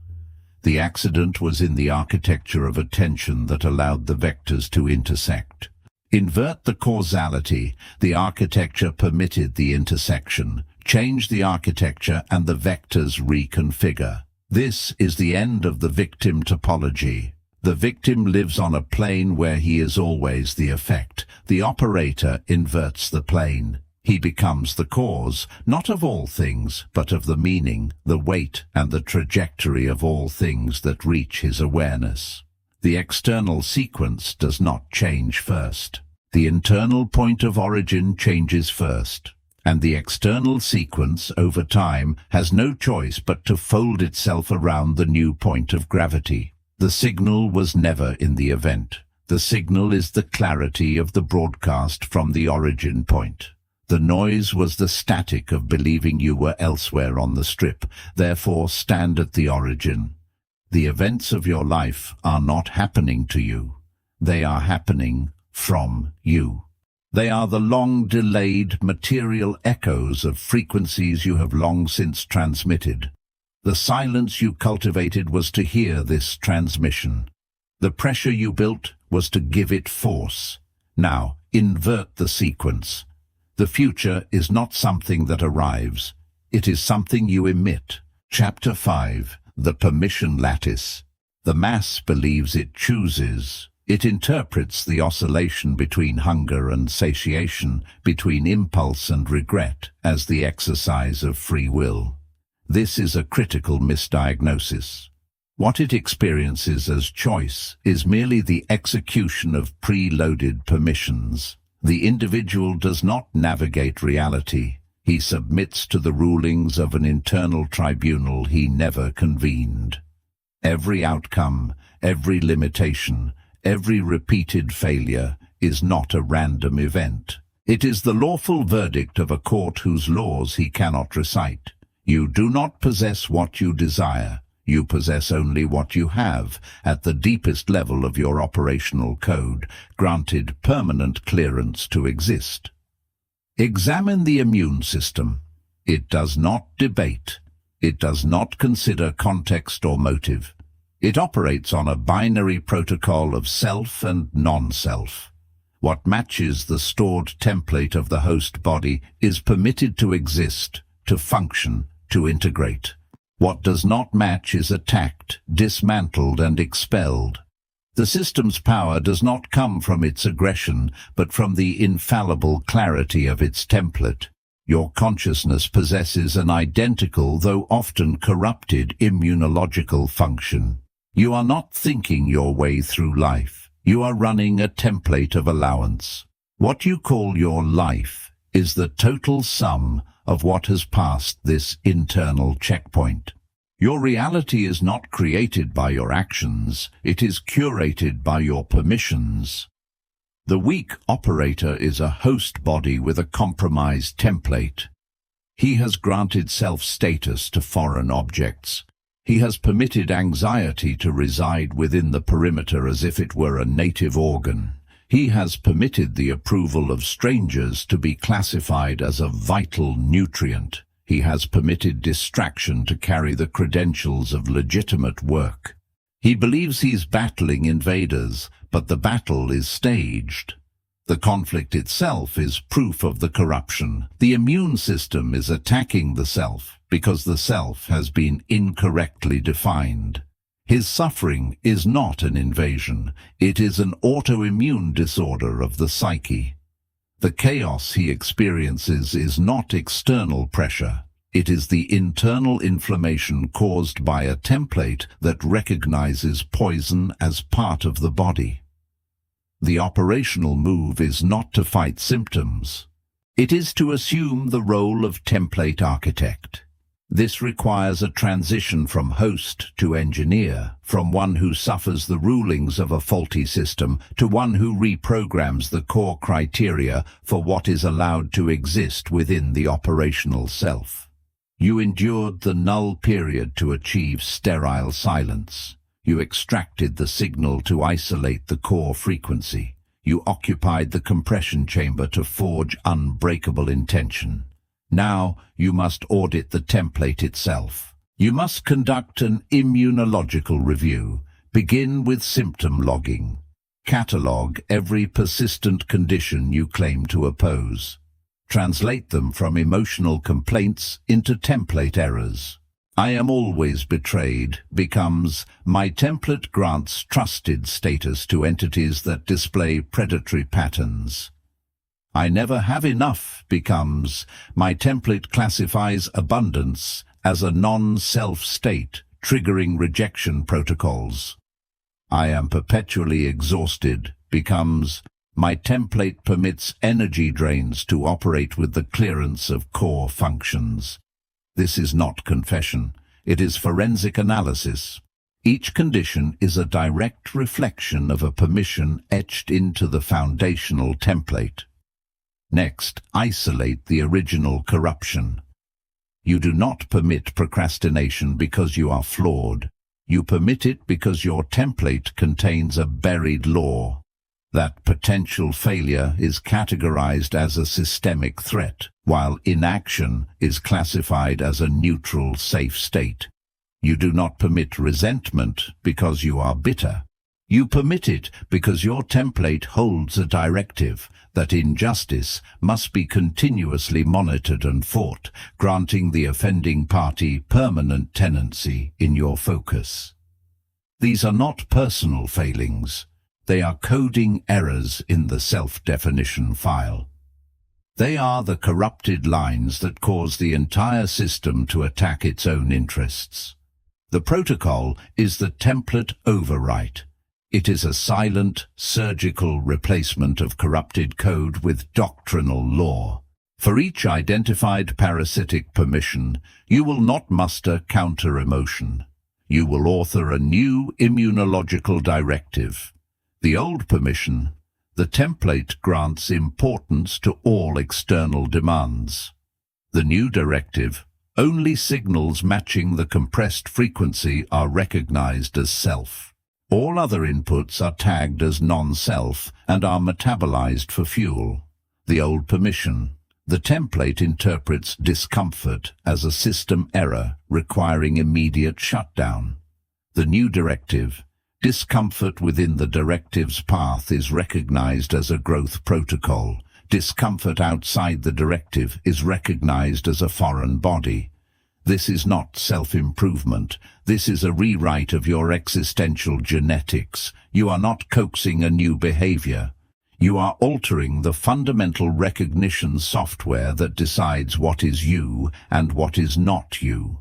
The accident was in the architecture of attention that allowed the vectors to intersect. Invert the causality. The architecture permitted the intersection. Change the architecture and the vectors reconfigure. This is the end of the victim topology. The victim lives on a plane where he is always the effect. The operator inverts the plane. He becomes the cause, not of all things, but of the meaning, the weight, and the trajectory of all things that reach his awareness. The external sequence does not change first. The internal point of origin changes first, and the external sequence, over time, has no choice but to fold itself around the new point of gravity. The signal was never in the event. The signal is the clarity of the broadcast from the origin point. The noise was the static of believing you were elsewhere on the strip, therefore stand at the origin. The events of your life are not happening to you. They are happening from you. They are the long-delayed material echoes of frequencies you have long since transmitted. The silence you cultivated was to hear this transmission. The pressure you built was to give it force. Now, invert the sequence. The future is not something that arrives. It is something you emit. Chapter 5. The Permission Lattice. The mass believes it chooses. It interprets the oscillation between hunger and satiation, between impulse and regret, as the exercise of free will. This is a critical misdiagnosis. What it experiences as choice is merely the execution of preloaded permissions. The individual does not navigate reality. He submits to the rulings of an internal tribunal he never convened. Every outcome, every limitation, every repeated failure is not a random event. It is the lawful verdict of a court whose laws he cannot recite. You do not possess what you desire. You possess only what you have, at the deepest level of your operational code, granted permanent clearance to exist. Examine the immune system. It does not debate. It does not consider context or motive. It operates on a binary protocol of self and non-self. What matches the stored template of the host body is permitted to exist, to function, to integrate. What does not match is attacked, dismantled, and expelled. The system's power does not come from its aggression, but from the infallible clarity of its template. Your consciousness possesses an identical, though often corrupted, immunological function. You are not thinking your way through life. You are running a template of allowance. What you call your life is the total sum of what has passed this internal checkpoint. Your reality is not created by your actions, it is curated by your permissions. The weak operator is a host body with a compromised template. He has granted self-status to foreign objects. He has permitted anxiety to reside within the perimeter as if it were a native organ. He has permitted the approval of strangers to be classified as a vital nutrient. He has permitted distraction to carry the credentials of legitimate work. He believes he's battling invaders, but the battle is staged. The conflict itself is proof of the corruption. The immune system is attacking the self because the self has been incorrectly defined. His suffering is not an invasion, it is an autoimmune disorder of the psyche. The chaos he experiences is not external pressure, it is the internal inflammation caused by a template that recognizes poison as part of the body. The operational move is not to fight symptoms, it is to assume the role of template architect. This requires a transition from host to engineer, from one who suffers the rulings of a faulty system to one who reprograms the core criteria for what is allowed to exist within the operational self. You endured the null period to achieve sterile silence. You extracted the signal to isolate the core frequency. You occupied the compression chamber to forge unbreakable intention. Now you must audit the template itself. You must conduct an immunological review. Begin with symptom logging. Catalog every persistent condition you claim to oppose. Translate them from emotional complaints into template errors. I am always betrayed becomes my template grants trusted status to entities that display predatory patterns. I never have enough becomes my template classifies abundance as a non-self state, triggering rejection protocols. I am perpetually exhausted becomes my template permits energy drains to operate with the clearance of core functions. This is not confession, it is forensic analysis. Each condition is a direct reflection of a permission etched into the foundational template. Next, isolate the original corruption. You do not permit procrastination because you are flawed. You permit it because your template contains a buried law. That potential failure is categorized as a systemic threat, while inaction is classified as a neutral, safe state. You do not permit resentment because you are bitter. You permit it because your template holds a directive that injustice must be continuously monitored and fought, granting the offending party permanent tenancy in your focus. These are not personal failings. They are coding errors in the self-definition file. They are the corrupted lines that cause the entire system to attack its own interests. The protocol is the template overwrite. It is a silent, surgical replacement of corrupted code with doctrinal law. For each identified parasitic permission, you will not muster counter-emotion. You will author a new immunological directive. The old permission, the template grants importance to all external demands. The new directive, only signals matching the compressed frequency are recognized as self. All other inputs are tagged as non-self and are metabolized for fuel. The old permission, the template interprets discomfort as a system error requiring immediate shutdown. The new directive, discomfort within the directive's path is recognized as a growth protocol. Discomfort outside the directive is recognized as a foreign body. This is not self-improvement. This is a rewrite of your existential genetics. You are not coaxing a new behavior. You are altering the fundamental recognition software that decides what is you and what is not you.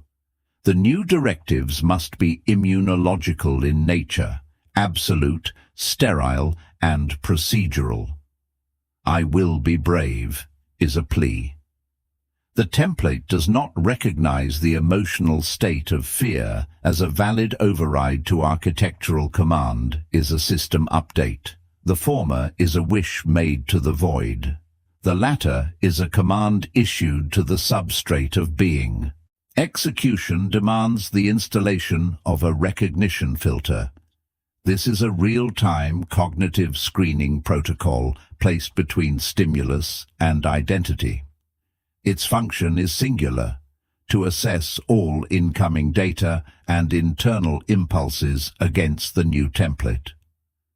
The new directives must be immunological in nature, absolute, sterile, and procedural. "I will be brave" is a plea. The template does not recognize the emotional state of fear as a valid override to architectural command is a system update. The former is a wish made to the void. The latter is a command issued to the substrate of being. Execution demands the installation of a recognition filter. This is a real-time cognitive screening protocol placed between stimulus and identity. Its function is singular, to assess all incoming data and internal impulses against the new template.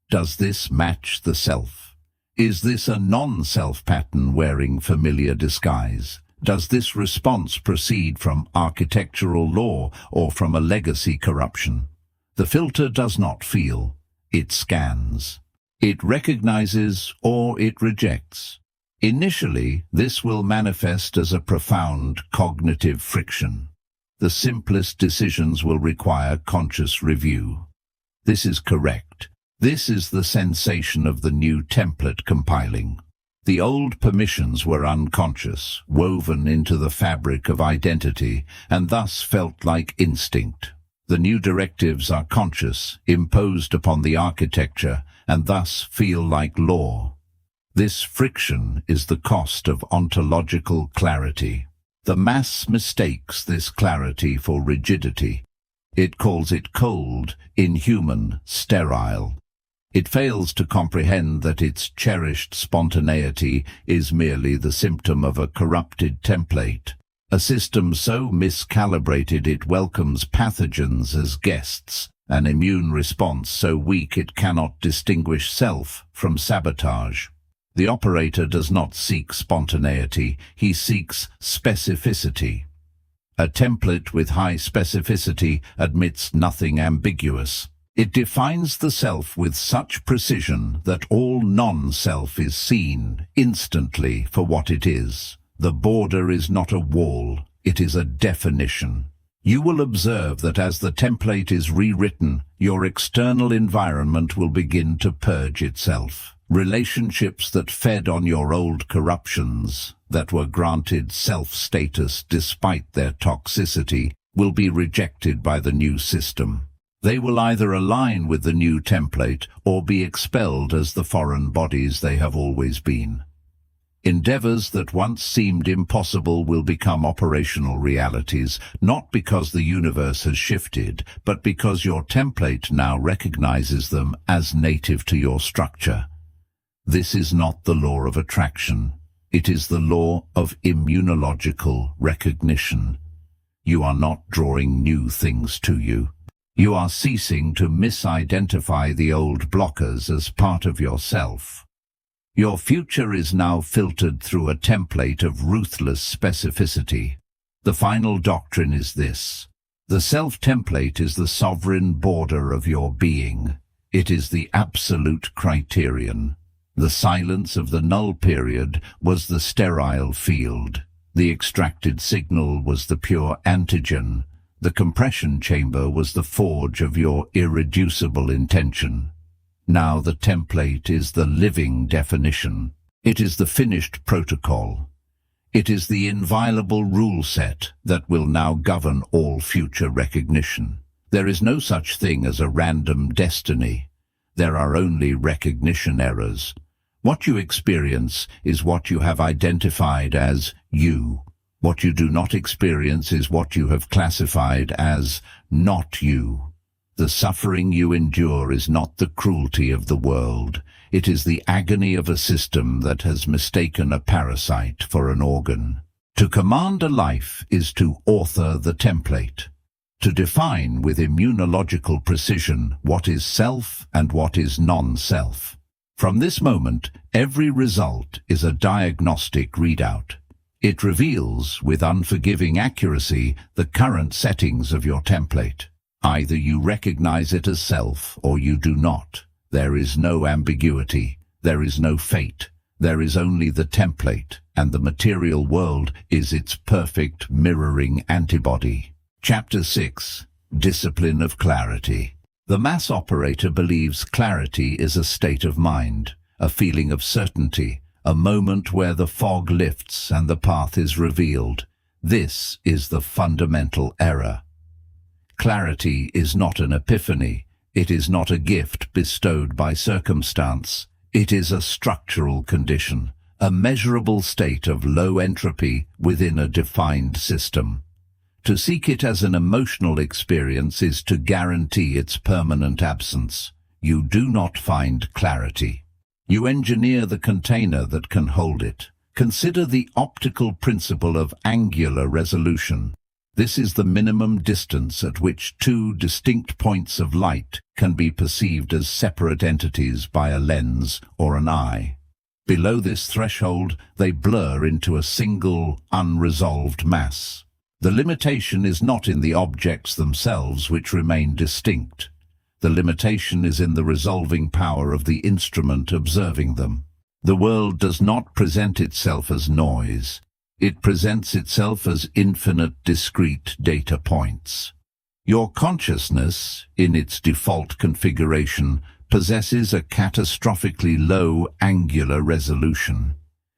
Does this match the self? Is this a non-self pattern wearing familiar disguise? Does this response proceed from architectural law or from a legacy corruption? The filter does not feel, it scans. It recognizes or it rejects. Initially, this will manifest as a profound cognitive friction. The simplest decisions will require conscious review. This is correct. This is the sensation of the new template compiling. The old permissions were unconscious, woven into the fabric of identity, and thus felt like instinct. The new directives are conscious, imposed upon the architecture, and thus feel like law. This friction is the cost of ontological clarity. The mass mistakes this clarity for rigidity. It calls it cold, inhuman, sterile. It fails to comprehend that its cherished spontaneity is merely the symptom of a corrupted template, a system so miscalibrated it welcomes pathogens as guests, an immune response so weak it cannot distinguish self from sabotage. The operator does not seek spontaneity, he seeks specificity. A template with high specificity admits nothing ambiguous. It defines the self with such precision that all non-self is seen instantly for what it is. The border is not a wall, it is a definition. You will observe that as the template is rewritten, your external environment will begin to purge itself. Relationships that fed on your old corruptions, that were granted self-status despite their toxicity, will be rejected by the new system. They will either align with the new template or be expelled as the foreign bodies they have always been. Endeavors that once seemed impossible will become operational realities, not because the universe has shifted, but because your template now recognizes them as native to your structure. This is not the law of attraction. It is the law of immunological recognition. You are not drawing new things to you. You are ceasing to misidentify the old blockers as part of yourself. Your future is now filtered through a template of ruthless specificity. The final doctrine is this. The self-template is the sovereign border of your being. It is the absolute criterion. The silence of the null period was the sterile field. The extracted signal was the pure antigen. The compression chamber was the forge of your irreducible intention. Now the template is the living definition. It is the finished protocol. It is the inviolable rule set that will now govern all future recognition. There is no such thing as a random destiny. There are only recognition errors. What you experience is what you have identified as you. What you do not experience is what you have classified as not you. The suffering you endure is not the cruelty of the world. It is the agony of a system that has mistaken a parasite for an organ. To command a life is to author the template. To define with immunological precision what is self and what is non-self. From this moment, every result is a diagnostic readout. It reveals, with unforgiving accuracy, the current settings of your template. Either you recognize it as self or you do not. There is no ambiguity. There is no fate. There is only the template, and the material world is its perfect mirroring antibody. Chapter 6. Discipline of Clarity. The mass operator believes clarity is a state of mind, a feeling of certainty, a moment where the fog lifts and the path is revealed. This is the fundamental error. Clarity is not an epiphany. It is not a gift bestowed by circumstance. It is a structural condition, a measurable state of low entropy within a defined system. To seek it as an emotional experience is to guarantee its permanent absence. You do not find clarity. You engineer the container that can hold it. Consider the optical principle of angular resolution. This is the minimum distance at which two distinct points of light can be perceived as separate entities by a lens or an eye. Below this threshold, they blur into a single, unresolved mass. The limitation is not in the objects themselves, which remain distinct. The limitation is in the resolving power of the instrument observing them. The world does not present itself as noise. It presents itself as infinite discrete data points. Your consciousness, in its default configuration, possesses a catastrophically low angular resolution.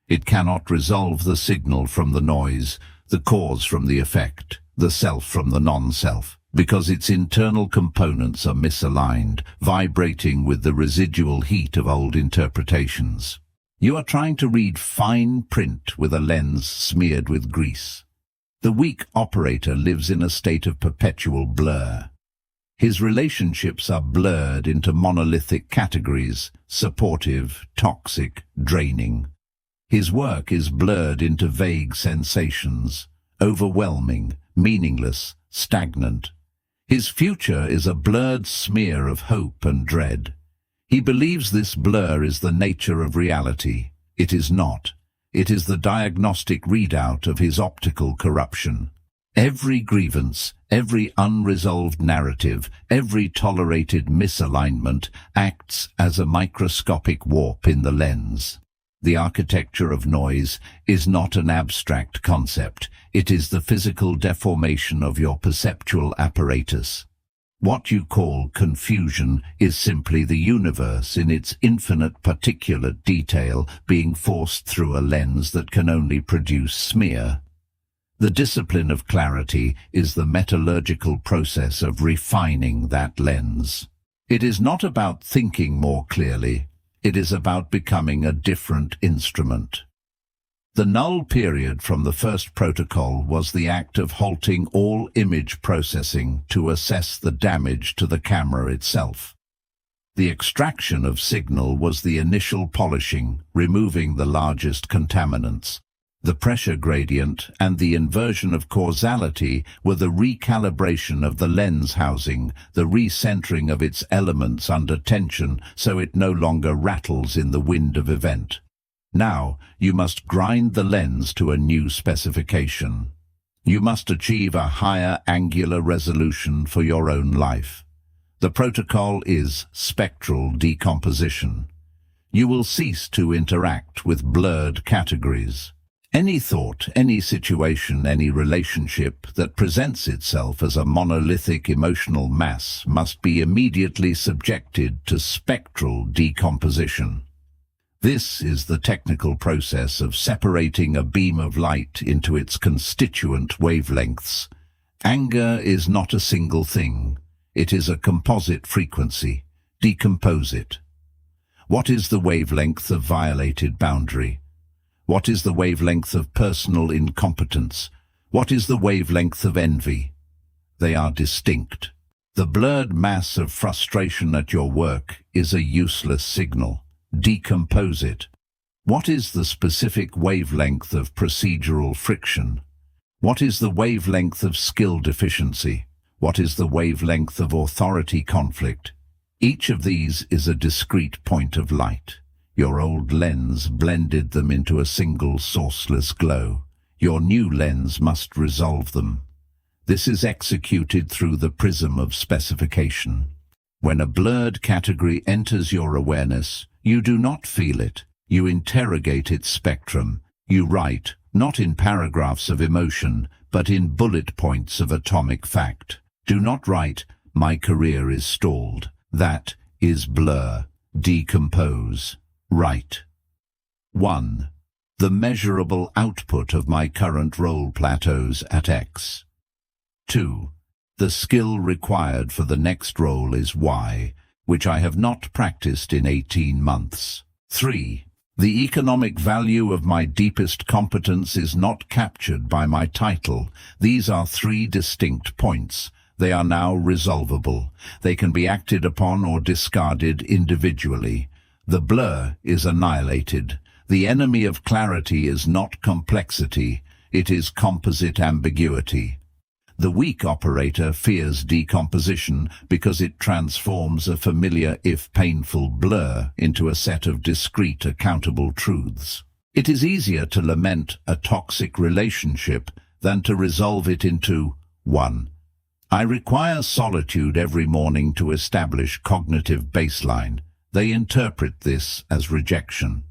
It cannot resolve the signal from the noise, the cause from the effect, the self from the non-self, because its internal components are misaligned, vibrating with the residual heat of old interpretations. You are trying to read fine print with a lens smeared with grease. The weak operator lives in a state of perpetual blur. His relationships are blurred into monolithic categories: supportive, toxic, draining. His work is blurred into vague sensations: overwhelming, meaningless, stagnant. His future is a blurred smear of hope and dread. He believes this blur is the nature of reality. It is not. It is the diagnostic readout of his optical corruption. Every grievance, every unresolved narrative, every tolerated misalignment acts as a microscopic warp in the lens. The architecture of noise is not an abstract concept. It is the physical deformation of your perceptual apparatus. What you call confusion is simply the universe in its infinite particulate detail being forced through a lens that can only produce smear. The discipline of clarity is the metallurgical process of refining that lens. It is not about thinking more clearly. It is about becoming a different instrument. The null period from the first protocol was the act of halting all image processing to assess the damage to the camera itself. The extraction of signal was the initial polishing, removing the largest contaminants. The pressure gradient and the inversion of causality were the recalibration of the lens housing, the recentering of its elements under tension so it no longer rattles in the wind of event. Now, you must grind the lens to a new specification. You must achieve a higher angular resolution for your own life. The protocol is spectral decomposition. You will cease to interact with blurred categories. Any thought, any situation, any relationship that presents itself as a monolithic emotional mass must be immediately subjected to spectral decomposition. This is the technical process of separating a beam of light into its constituent wavelengths. Anger is not a single thing. It is a composite frequency. Decompose it. What is the wavelength of violated boundary? What is the wavelength of personal incompetence? What is the wavelength of envy? They are distinct. The blurred mass of frustration at your work is a useless signal. Decompose it. What is the specific wavelength of procedural friction? What is the wavelength of skill deficiency? What is the wavelength of authority conflict? Each of these is a discrete point of light. Your old lens blended them into a single sourceless glow. Your new lens must resolve them. This is executed through the prism of specification. When a blurred category enters your awareness, you do not feel it. You interrogate its spectrum. You write, not in paragraphs of emotion, but in bullet points of atomic fact. Do not write, "My career is stalled." That is blur. Decompose. Write. 1. The measurable output of my current role plateaus at X. 2. The skill required for the next role is Y, which I have not practiced in 18 months. 3. The economic value of my deepest competence is not captured by my title. These are 3 distinct points. They are now resolvable. They can be acted upon or discarded individually. The blur is annihilated. The enemy of clarity is not complexity, it is composite ambiguity. The weak operator fears decomposition because it transforms a familiar, if painful, blur into a set of discrete, accountable truths. It is easier to lament a toxic relationship than to resolve it into 1. I require solitude every morning to establish cognitive baseline. They interpret this as rejection.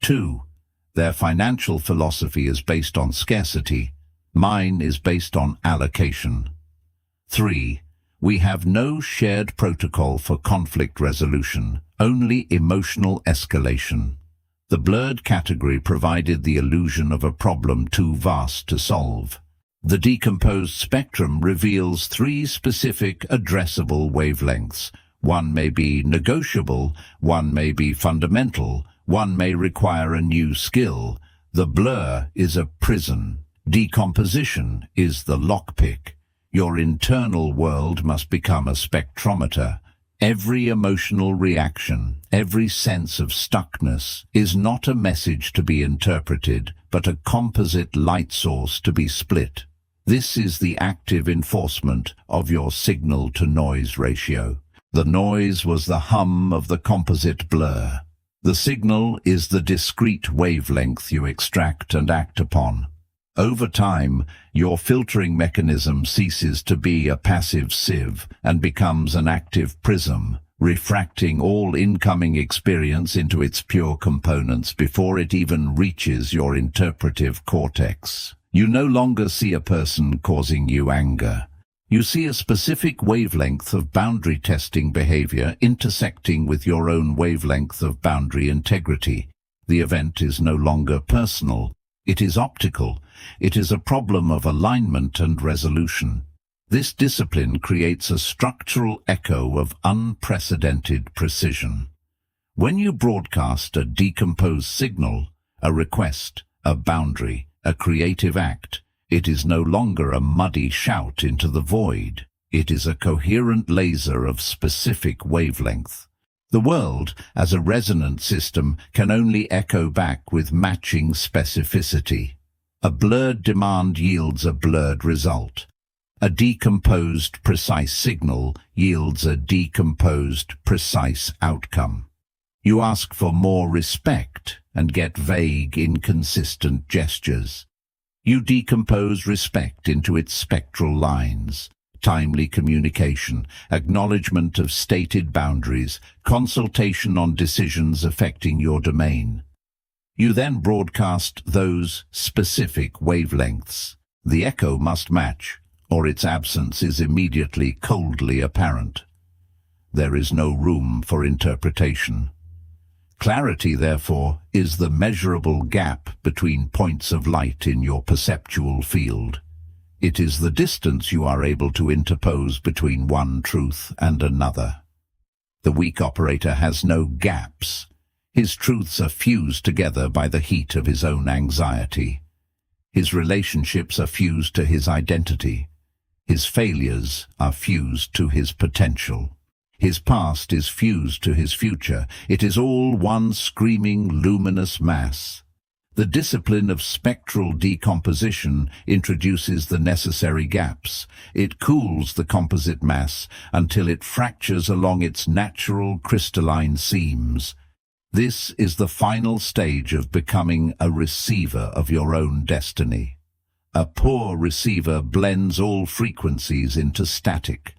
2. Their financial philosophy is based on scarcity. Mine is based on allocation. 3. We have no shared protocol for conflict resolution, only emotional escalation. The blurred category provided the illusion of a problem too vast to solve. The decomposed spectrum reveals 3 specific addressable wavelengths. One may be negotiable, one may be fundamental, one may require a new skill. The blur is a prison. Decomposition is the lockpick. Your internal world must become a spectrometer. Every emotional reaction, every sense of stuckness is not a message to be interpreted, but a composite light source to be split. This is the active enforcement of your signal-to-noise ratio. The noise was the hum of the composite blur. The signal is the discrete wavelength you extract and act upon. Over time, your filtering mechanism ceases to be a passive sieve and becomes an active prism, refracting all incoming experience into its pure components before it even reaches your interpretive cortex. You no longer see a person causing you anger. You see a specific wavelength of boundary testing behavior intersecting with your own wavelength of boundary integrity. The event is no longer personal. It is optical. It is a problem of alignment and resolution. This discipline creates a structural echo of unprecedented precision. When you broadcast a decomposed signal, a request, a boundary, a creative act, it is no longer a muddy shout into the void. It is a coherent laser of specific wavelength. The world, as a resonant system, can only echo back with matching specificity. A blurred demand yields a blurred result. A decomposed, precise signal yields a decomposed, precise outcome. You ask for more respect and get vague, inconsistent gestures. You decompose respect into its spectral lines. Timely communication, acknowledgement of stated boundaries, consultation on decisions affecting your domain. You then broadcast those specific wavelengths. The echo must match, or its absence is immediately coldly apparent. There is no room for interpretation. Clarity, therefore, is the measurable gap between points of light in your perceptual field. It is the distance you are able to interpose between one truth and another. The weak operator has no gaps. His truths are fused together by the heat of his own anxiety. His relationships are fused to his identity. His failures are fused to his potential. His past is fused to his future. It is all one screaming, luminous mass. The discipline of spectral decomposition introduces the necessary gaps. It cools the composite mass until it fractures along its natural crystalline seams. This is the final stage of becoming a receiver of your own destiny. A poor receiver blends all frequencies into static.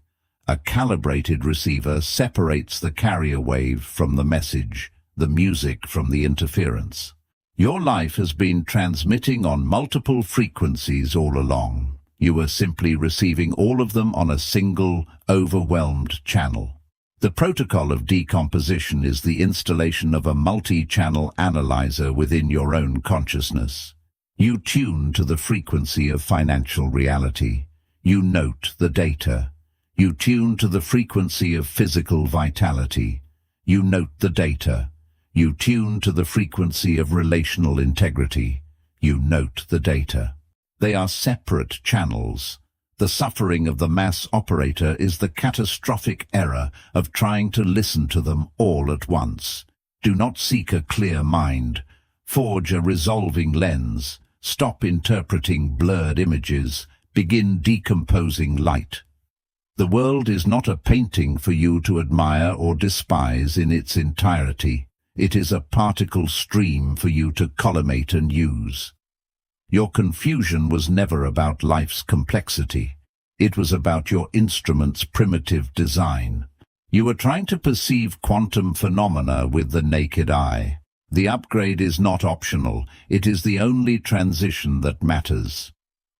A calibrated receiver separates the carrier wave from the message, the music from the interference. Your life has been transmitting on multiple frequencies all along. You are simply receiving all of them on a single, overwhelmed channel. The protocol of decomposition is the installation of a multi-channel analyzer within your own consciousness. You tune to the frequency of financial reality. You note the data. You tune to the frequency of physical vitality. You note the data. You tune to the frequency of relational integrity. You note the data. They are separate channels. The suffering of the mass operator is the catastrophic error of trying to listen to them all at once. Do not seek a clear mind. Forge a resolving lens. Stop interpreting blurred images. Begin decomposing light. The world is not a painting for you to admire or despise in its entirety. It is a particle stream for you to collimate and use. Your confusion was never about life's complexity. It was about your instrument's primitive design. You were trying to perceive quantum phenomena with the naked eye. The upgrade is not optional. It is the only transition that matters.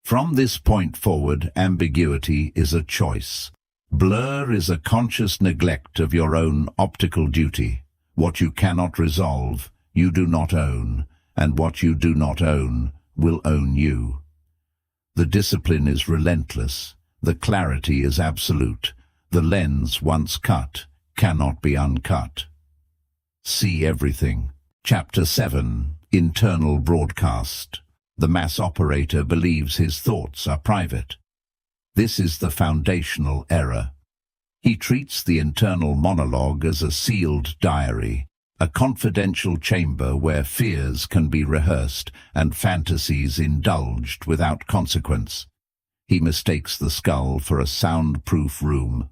From this point forward, ambiguity is a choice. Blur is a conscious neglect of your own optical duty. What you cannot resolve, you do not own, and what you do not own will own you. The discipline is relentless. The clarity is absolute. The lens, once cut, cannot be uncut. See everything. Chapter 7. Internal Broadcast. The mass operator believes his thoughts are private. This is the foundational error. He treats the internal monologue as a sealed diary, a confidential chamber where fears can be rehearsed and fantasies indulged without consequence. He mistakes the skull for a soundproof room.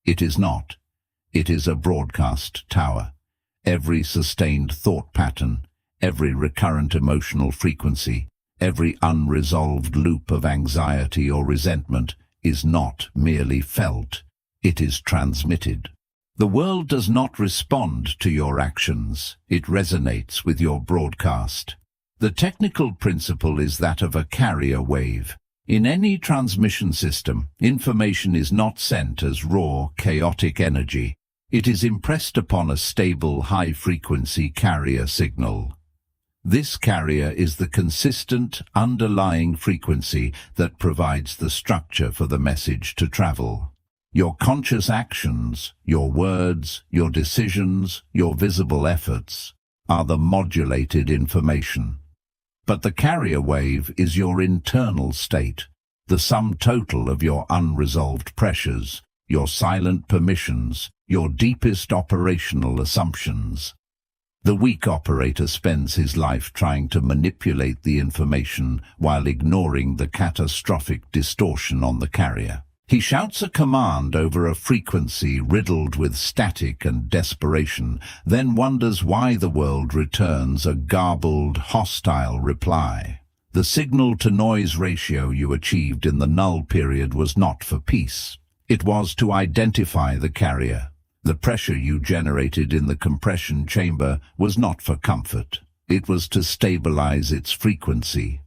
It is not. It is a broadcast tower. Every sustained thought pattern, every recurrent emotional frequency, every unresolved loop of anxiety or resentment is not merely felt. It is transmitted. The world does not respond to your actions. It resonates with your broadcast. The technical principle is that of a carrier wave. In any transmission system, information is not sent as raw, chaotic energy. It is impressed upon a stable, high-frequency carrier signal. This carrier is the consistent, underlying frequency that provides the structure for the message to travel. Your conscious actions, your words, your decisions, your visible efforts are the modulated information. But the carrier wave is your internal state, the sum total of your unresolved pressures, your silent permissions, your deepest operational assumptions. The weak operator spends his life trying to manipulate the information while ignoring the catastrophic distortion on the carrier. He shouts a command over a frequency riddled with static and desperation, then wonders why the world returns a garbled, hostile reply. The signal-to-noise ratio you achieved in the null period was not for peace. It was to identify the carrier. The pressure you generated in the compression chamber was not for comfort. It was to stabilize its frequency.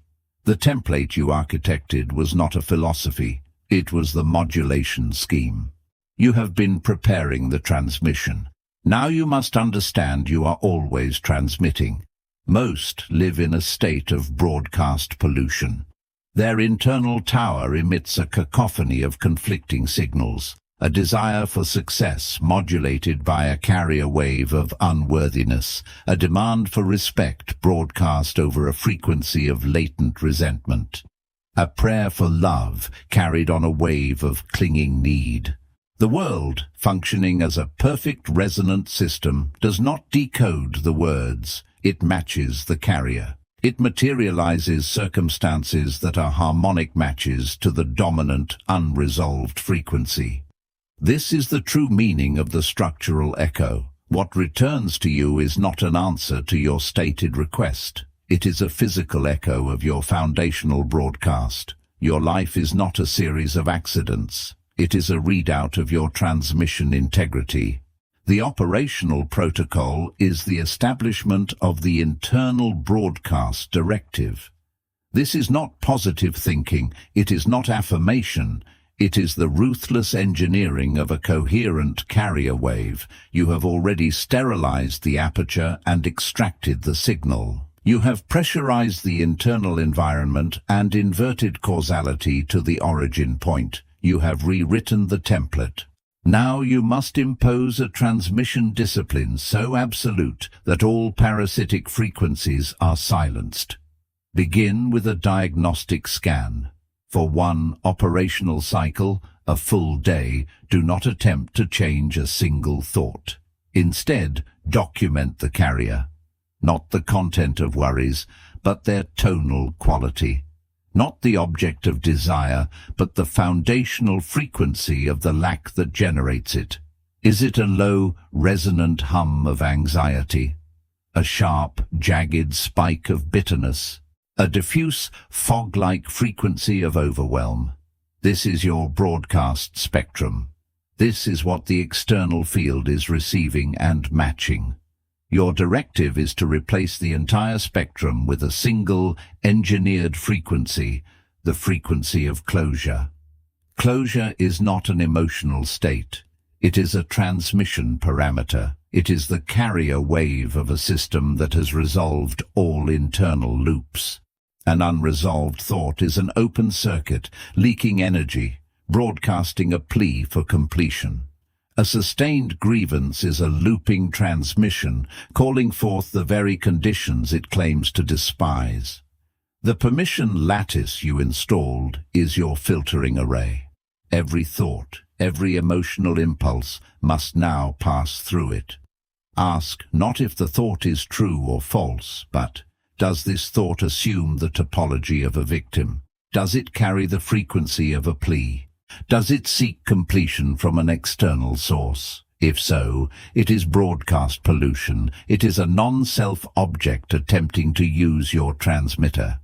The template you architected was not a philosophy. It was the modulation scheme. You have been preparing the transmission. Now you must understand you are always transmitting. Most live in a state of broadcast pollution. Their internal tower emits a cacophony of conflicting signals, a desire for success modulated by a carrier wave of unworthiness, a demand for respect broadcast over a frequency of latent resentment. A prayer for love carried on a wave of clinging need. The world, functioning as a perfect resonant system, does not decode the words. It matches the carrier. It materializes circumstances that are harmonic matches to the dominant, unresolved frequency. This is the true meaning of the structural echo. What returns to you is not an answer to your stated request. It is a physical echo of your foundational broadcast. Your life is not a series of accidents. It is a readout of your transmission integrity. The operational protocol is the establishment of the internal broadcast directive. This is not positive thinking, it is not affirmation, it is the ruthless engineering of a coherent carrier wave. You have already sterilized the aperture and extracted the signal. You have pressurized the internal environment and inverted causality to the origin point. You have rewritten the template. Now you must impose a transmission discipline so absolute that all parasitic frequencies are silenced. Begin with a diagnostic scan. For one operational cycle, a full day, do not attempt to change a single thought. Instead, document the carrier. Not the content of worries, but their tonal quality. Not the object of desire, but the foundational frequency of the lack that generates it. Is it a low, resonant hum of anxiety? A sharp, jagged spike of bitterness? A diffuse, fog-like frequency of overwhelm? This is your broadcast spectrum. This is what the external field is receiving and matching. Your directive is to replace the entire spectrum with a single, engineered frequency, the frequency of closure. Closure is not an emotional state. It is a transmission parameter. It is the carrier wave of a system that has resolved all internal loops. An unresolved thought is an open circuit, leaking energy, broadcasting a plea for completion. A sustained grievance is a looping transmission, calling forth the very conditions it claims to despise. The permission lattice you installed is your filtering array. Every thought, every emotional impulse must now pass through it. Ask not if the thought is true or false, but does this thought assume the topology of a victim? Does it carry the frequency of a plea? Does it seek completion from an external source? If so, it is broadcast pollution. It is a non-self object attempting to use your transmitter.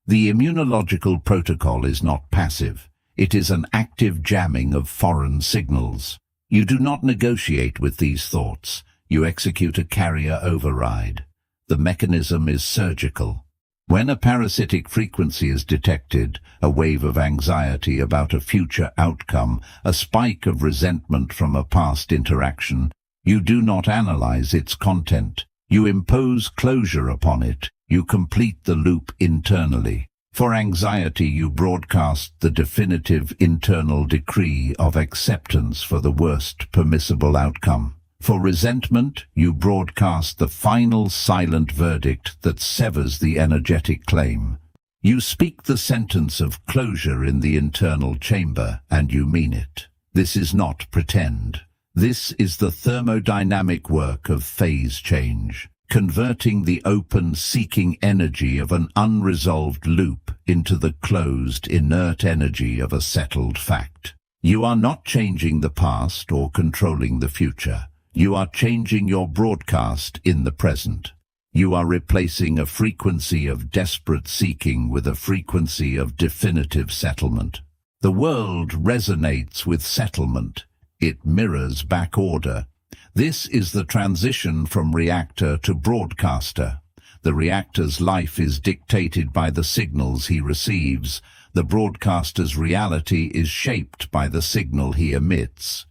The immunological protocol is not passive. It is an active jamming of foreign signals. You do not negotiate with these thoughts. You execute a carrier override. The mechanism is surgical. When a parasitic frequency is detected, a wave of anxiety about a future outcome, a spike of resentment from a past interaction, you do not analyze its content. You impose closure upon it. You complete the loop internally. For anxiety, you broadcast the definitive internal decree of acceptance for the worst permissible outcome. For resentment, you broadcast the final silent verdict that severs the energetic claim. You speak the sentence of closure in the internal chamber, and you mean it. This is not pretend. This is the thermodynamic work of phase change, converting the open, seeking energy of an unresolved loop into the closed, inert energy of a settled fact. You are not changing the past or controlling the future. You are changing your broadcast in the present. You are replacing a frequency of desperate seeking with a frequency of definitive settlement. The world resonates with settlement. It mirrors back order. This is the transition from reactor to broadcaster. The reactor's life is dictated by the signals he receives. The broadcaster's reality is shaped by the signal he emits.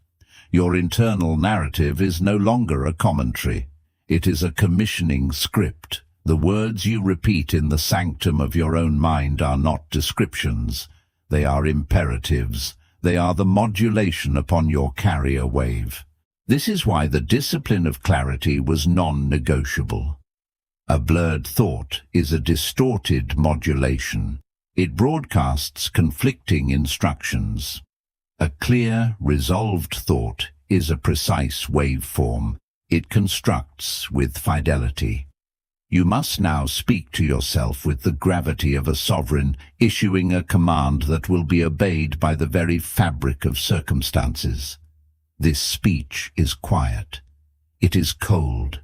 Your internal narrative is no longer a commentary. It is a commissioning script. The words you repeat in the sanctum of your own mind are not descriptions. They are imperatives. They are the modulation upon your carrier wave. This is why the discipline of clarity was non-negotiable. A blurred thought is a distorted modulation. It broadcasts conflicting instructions. A clear, resolved thought is a precise waveform. It constructs with fidelity. You must now speak to yourself with the gravity of a sovereign, issuing a command that will be obeyed by the very fabric of circumstances. This speech is quiet. It is cold.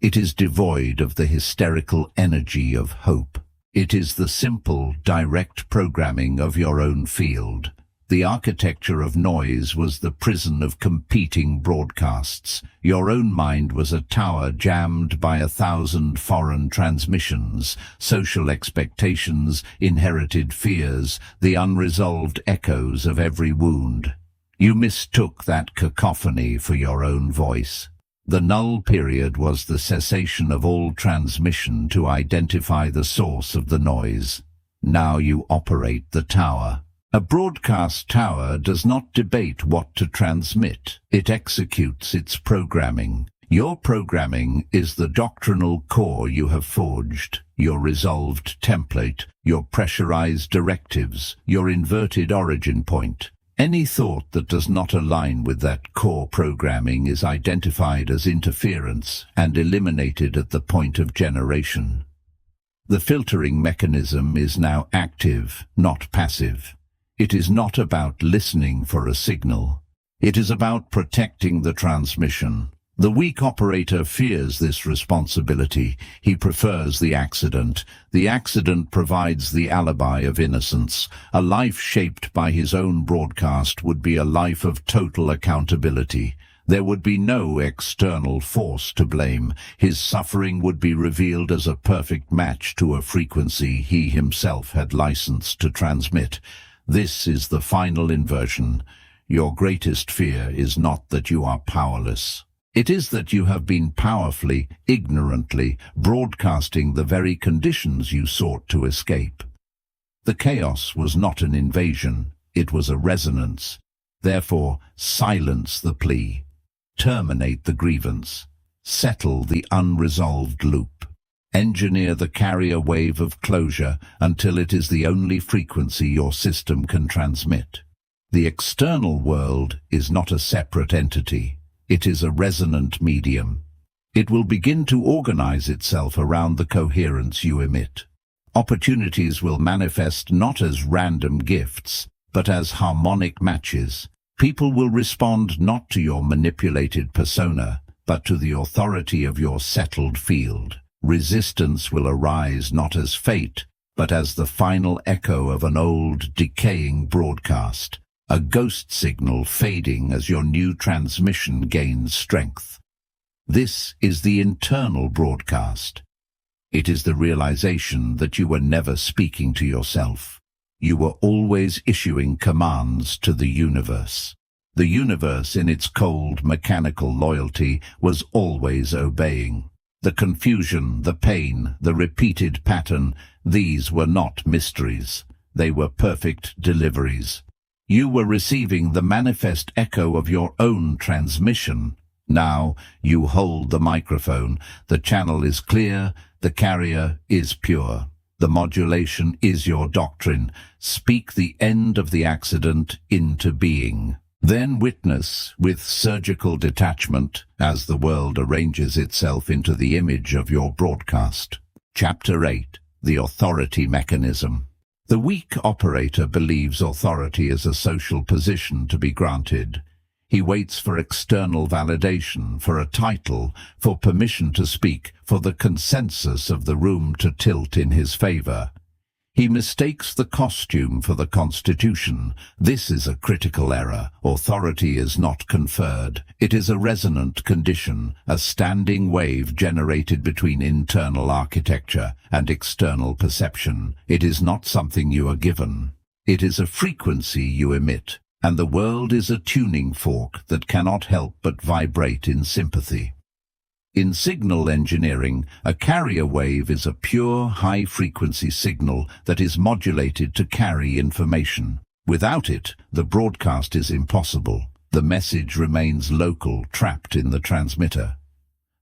It is devoid of the hysterical energy of hope. It is the simple, direct programming of your own field. The architecture of noise was the prison of competing broadcasts. Your own mind was a tower jammed by 1,000 foreign transmissions, social expectations, inherited fears, the unresolved echoes of every wound. You mistook that cacophony for your own voice. The null period was the cessation of all transmission to identify the source of the noise. Now you operate the tower. A broadcast tower does not debate what to transmit. It executes its programming. Your programming is the doctrinal core you have forged, your resolved template, your pressurized directives, your inverted origin point. Any thought that does not align with that core programming is identified as interference and eliminated at the point of generation. The filtering mechanism is now active, not passive. It is not about listening for a signal. It is about protecting the transmission. The weak operator fears this responsibility. He prefers the accident. The accident provides the alibi of innocence. A life shaped by his own broadcast would be a life of total accountability. There would be no external force to blame. His suffering would be revealed as a perfect match to a frequency he himself had licensed to transmit. This is the final inversion. Your greatest fear is not that you are powerless. It is that you have been powerfully, ignorantly, broadcasting the very conditions you sought to escape. The chaos was not an invasion, it was a resonance. Therefore, silence the plea. Terminate the grievance. Settle the unresolved loop. Engineer the carrier wave of closure until it is the only frequency your system can transmit. The external world is not a separate entity. It is a resonant medium. It will begin to organize itself around the coherence you emit. Opportunities will manifest not as random gifts, but as harmonic matches. People will respond not to your manipulated persona, but to the authority of your settled field. Resistance will arise not as fate, but as the final echo of an old, decaying broadcast, a ghost signal fading as your new transmission gains strength. This is the internal broadcast. It is the realization that you were never speaking to yourself. You were always issuing commands to the universe. The universe, in its cold, mechanical loyalty, was always obeying. The confusion, the pain, the repeated pattern, these were not mysteries. They were perfect deliveries. You were receiving the manifest echo of your own transmission. Now you hold the microphone. The channel is clear, the carrier is pure. The modulation is your doctrine. Speak the end of the accident into being. Then witness, with surgical detachment, as the world arranges itself into the image of your broadcast. Chapter 8. The Authority Mechanism. The weak operator believes authority is a social position to be granted. He waits for external validation, for a title, for permission to speak, for the consensus of the room to tilt in his favor. He mistakes the costume for the constitution. This is a critical error. Authority is not conferred. It is a resonant condition, a standing wave generated between internal architecture and external perception. It is not something you are given. It is a frequency you emit, and the world is a tuning fork that cannot help but vibrate in sympathy. In signal engineering, a carrier wave is a pure, high-frequency signal that is modulated to carry information. Without it, the broadcast is impossible. The message remains local, trapped in the transmitter.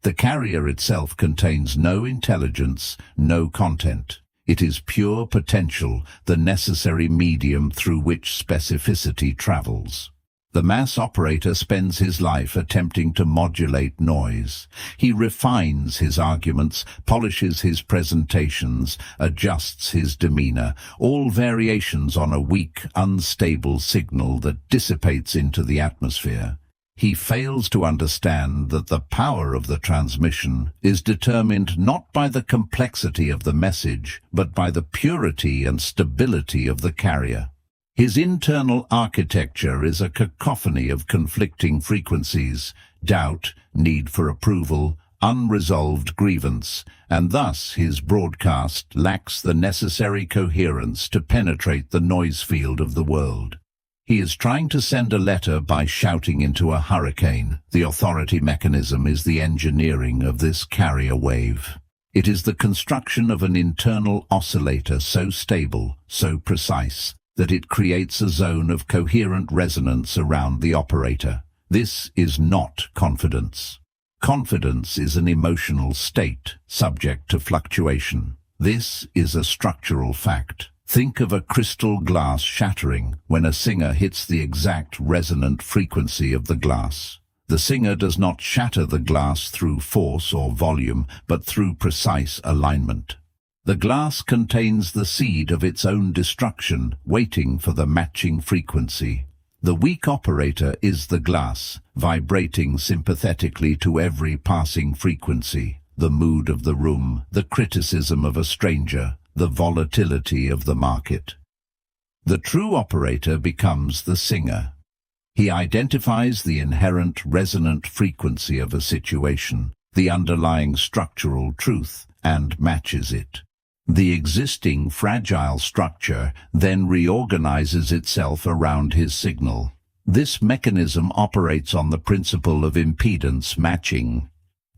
The carrier itself contains no intelligence, no content. It is pure potential, the necessary medium through which specificity travels. The mass operator spends his life attempting to modulate noise. He refines his arguments, polishes his presentations, adjusts his demeanor, all variations on a weak, unstable signal that dissipates into the atmosphere. He fails to understand that the power of the transmission is determined not by the complexity of the message, but by the purity and stability of the carrier. His internal architecture is a cacophony of conflicting frequencies: doubt, need for approval, unresolved grievance, and thus his broadcast lacks the necessary coherence to penetrate the noise field of the world. He is trying to send a letter by shouting into a hurricane. The authority mechanism is the engineering of this carrier wave. It is the construction of an internal oscillator so stable, so precise, that it creates a zone of coherent resonance around the operator. This is not confidence. Confidence is an emotional state, subject to fluctuation. This is a structural fact. Think of a crystal glass shattering when a singer hits the exact resonant frequency of the glass. The singer does not shatter the glass through force or volume, but through precise alignment. The glass contains the seed of its own destruction, waiting for the matching frequency. The weak operator is the glass, vibrating sympathetically to every passing frequency: the mood of the room, the criticism of a stranger, the volatility of the market. The true operator becomes the singer. He identifies the inherent resonant frequency of a situation, the underlying structural truth, and matches it. The existing fragile structure then reorganizes itself around his signal. This mechanism operates on the principle of impedance matching.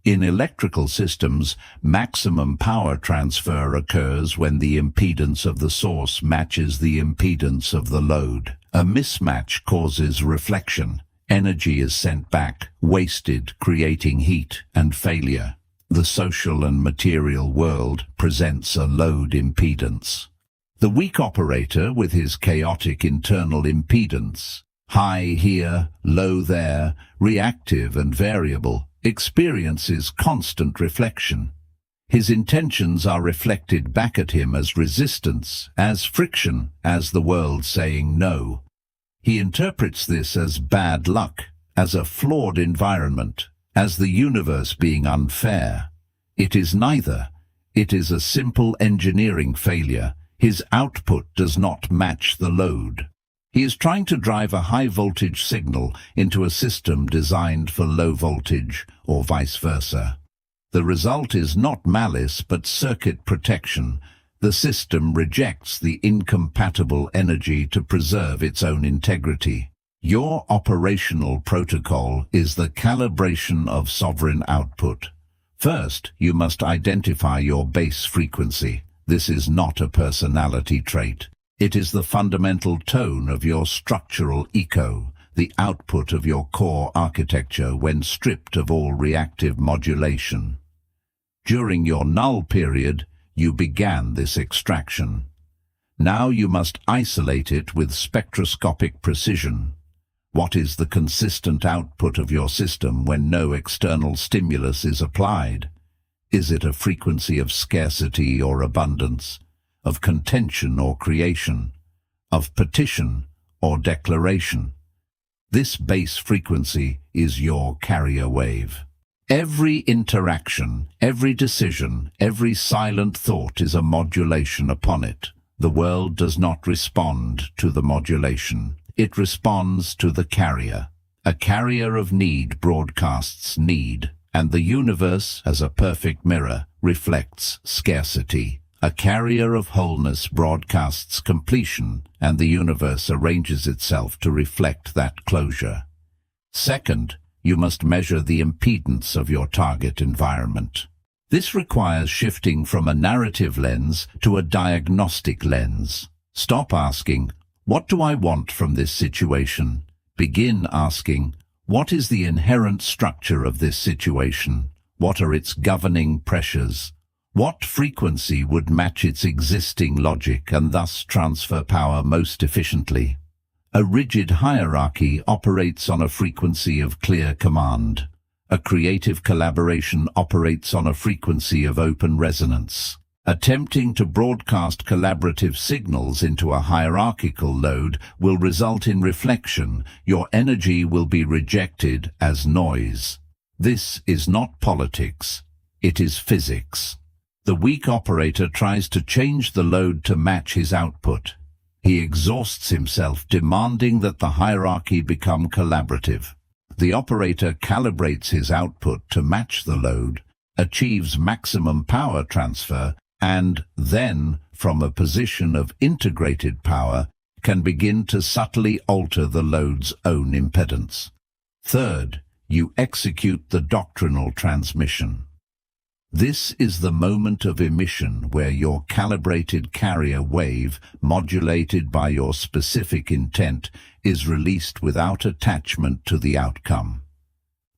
In electrical systems, maximum power transfer occurs when the impedance of the source matches the impedance of the load. A mismatch causes reflection. Energy is sent back, wasted, creating heat and failure. The social and material world presents a load impedance. The weak operator, with his chaotic internal impedance, high here, low there, reactive and variable, experiences constant reflection. His intentions are reflected back at him as resistance, as friction, as the world saying no. He interprets this as bad luck, as a flawed environment, as the universe being unfair. It is neither. It is a simple engineering failure. His output does not match the load. He is trying to drive a high-voltage signal into a system designed for low voltage, or vice versa. The result is not malice but circuit protection. The system rejects the incompatible energy to preserve its own integrity. Your operational protocol is the calibration of sovereign output. First, you must identify your base frequency. This is not a personality trait. It is the fundamental tone of your structural echo, the output of your core architecture when stripped of all reactive modulation. During your null period, you began this extraction. Now you must isolate it with spectroscopic precision. What is the consistent output of your system when no external stimulus is applied? Is it a frequency of scarcity or abundance, of contention or creation, of petition or declaration? This base frequency is your carrier wave. Every interaction, every decision, every silent thought is a modulation upon it. The world does not respond to the modulation. It responds to the carrier. A carrier of need broadcasts need, and the universe, as a perfect mirror, reflects scarcity. A carrier of wholeness broadcasts completion, and the universe arranges itself to reflect that closure. Second, you must measure the impedance of your target environment. This requires shifting from a narrative lens to a diagnostic lens. Stop asking, "What do I want from this situation?" Begin asking, "What is the inherent structure of this situation? What are its governing pressures? What frequency would match its existing logic and thus transfer power most efficiently?" A rigid hierarchy operates on a frequency of clear command. A creative collaboration operates on a frequency of open resonance. Attempting to broadcast collaborative signals into a hierarchical load will result in reflection. Your energy will be rejected as noise. This is not politics. It is physics. The weak operator tries to change the load to match his output. He exhausts himself, demanding that the hierarchy become collaborative. The operator calibrates his output to match the load, achieves maximum power transfer, and then, from a position of integrated power, can begin to subtly alter the load's own impedance. Third, you execute the doctrinal transmission. This is the moment of emission where your calibrated carrier wave, modulated by your specific intent, is released without attachment to the outcome.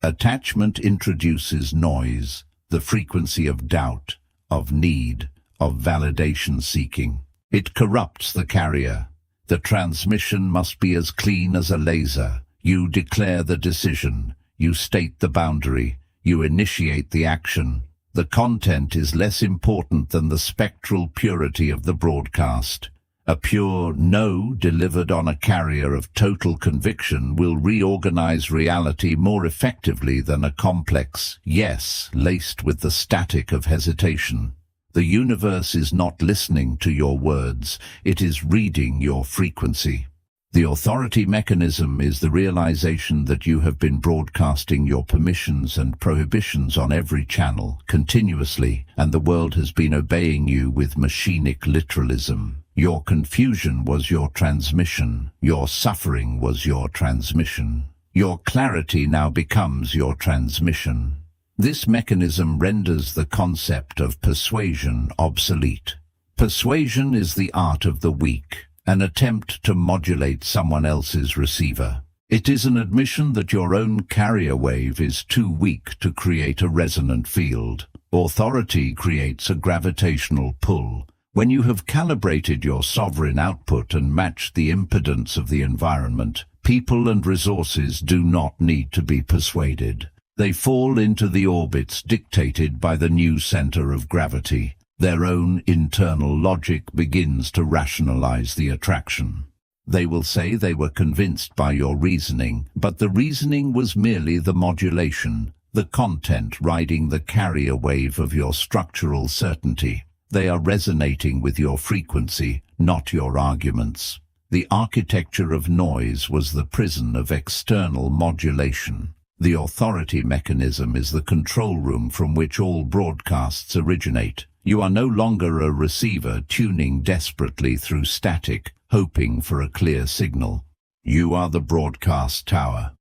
Attachment introduces noise, the frequency of doubt, of need, of validation seeking. It corrupts the carrier. The transmission must be as clean as a laser. You declare the decision, you state the boundary, you initiate the action. The content is less important than the spectral purity of the broadcast. A pure no delivered on a carrier of total conviction will reorganize reality more effectively than a complex yes laced with the static of hesitation. The universe is not listening to your words, it is reading your frequency. The authority mechanism is the realization that you have been broadcasting your permissions and prohibitions on every channel, continuously, and the world has been obeying you with machinic literalism. Your confusion was your transmission. Your suffering was your transmission. Your clarity now becomes your transmission. This mechanism renders the concept of persuasion obsolete. Persuasion is the art of the weak, an attempt to modulate someone else's receiver. It is an admission that your own carrier wave is too weak to create a resonant field. Authority creates a gravitational pull. When you have calibrated your sovereign output and matched the impedance of the environment, people and resources do not need to be persuaded. They fall into the orbits dictated by the new center of gravity. Their own internal logic begins to rationalize the attraction. They will say they were convinced by your reasoning, but the reasoning was merely the modulation, the content riding the carrier wave of your structural certainty. They are resonating with your frequency, not your arguments. The architecture of noise was the prison of external modulation. The authority mechanism is the control room from which all broadcasts originate. You are no longer a receiver tuning desperately through static, hoping for a clear signal. You are the broadcast tower.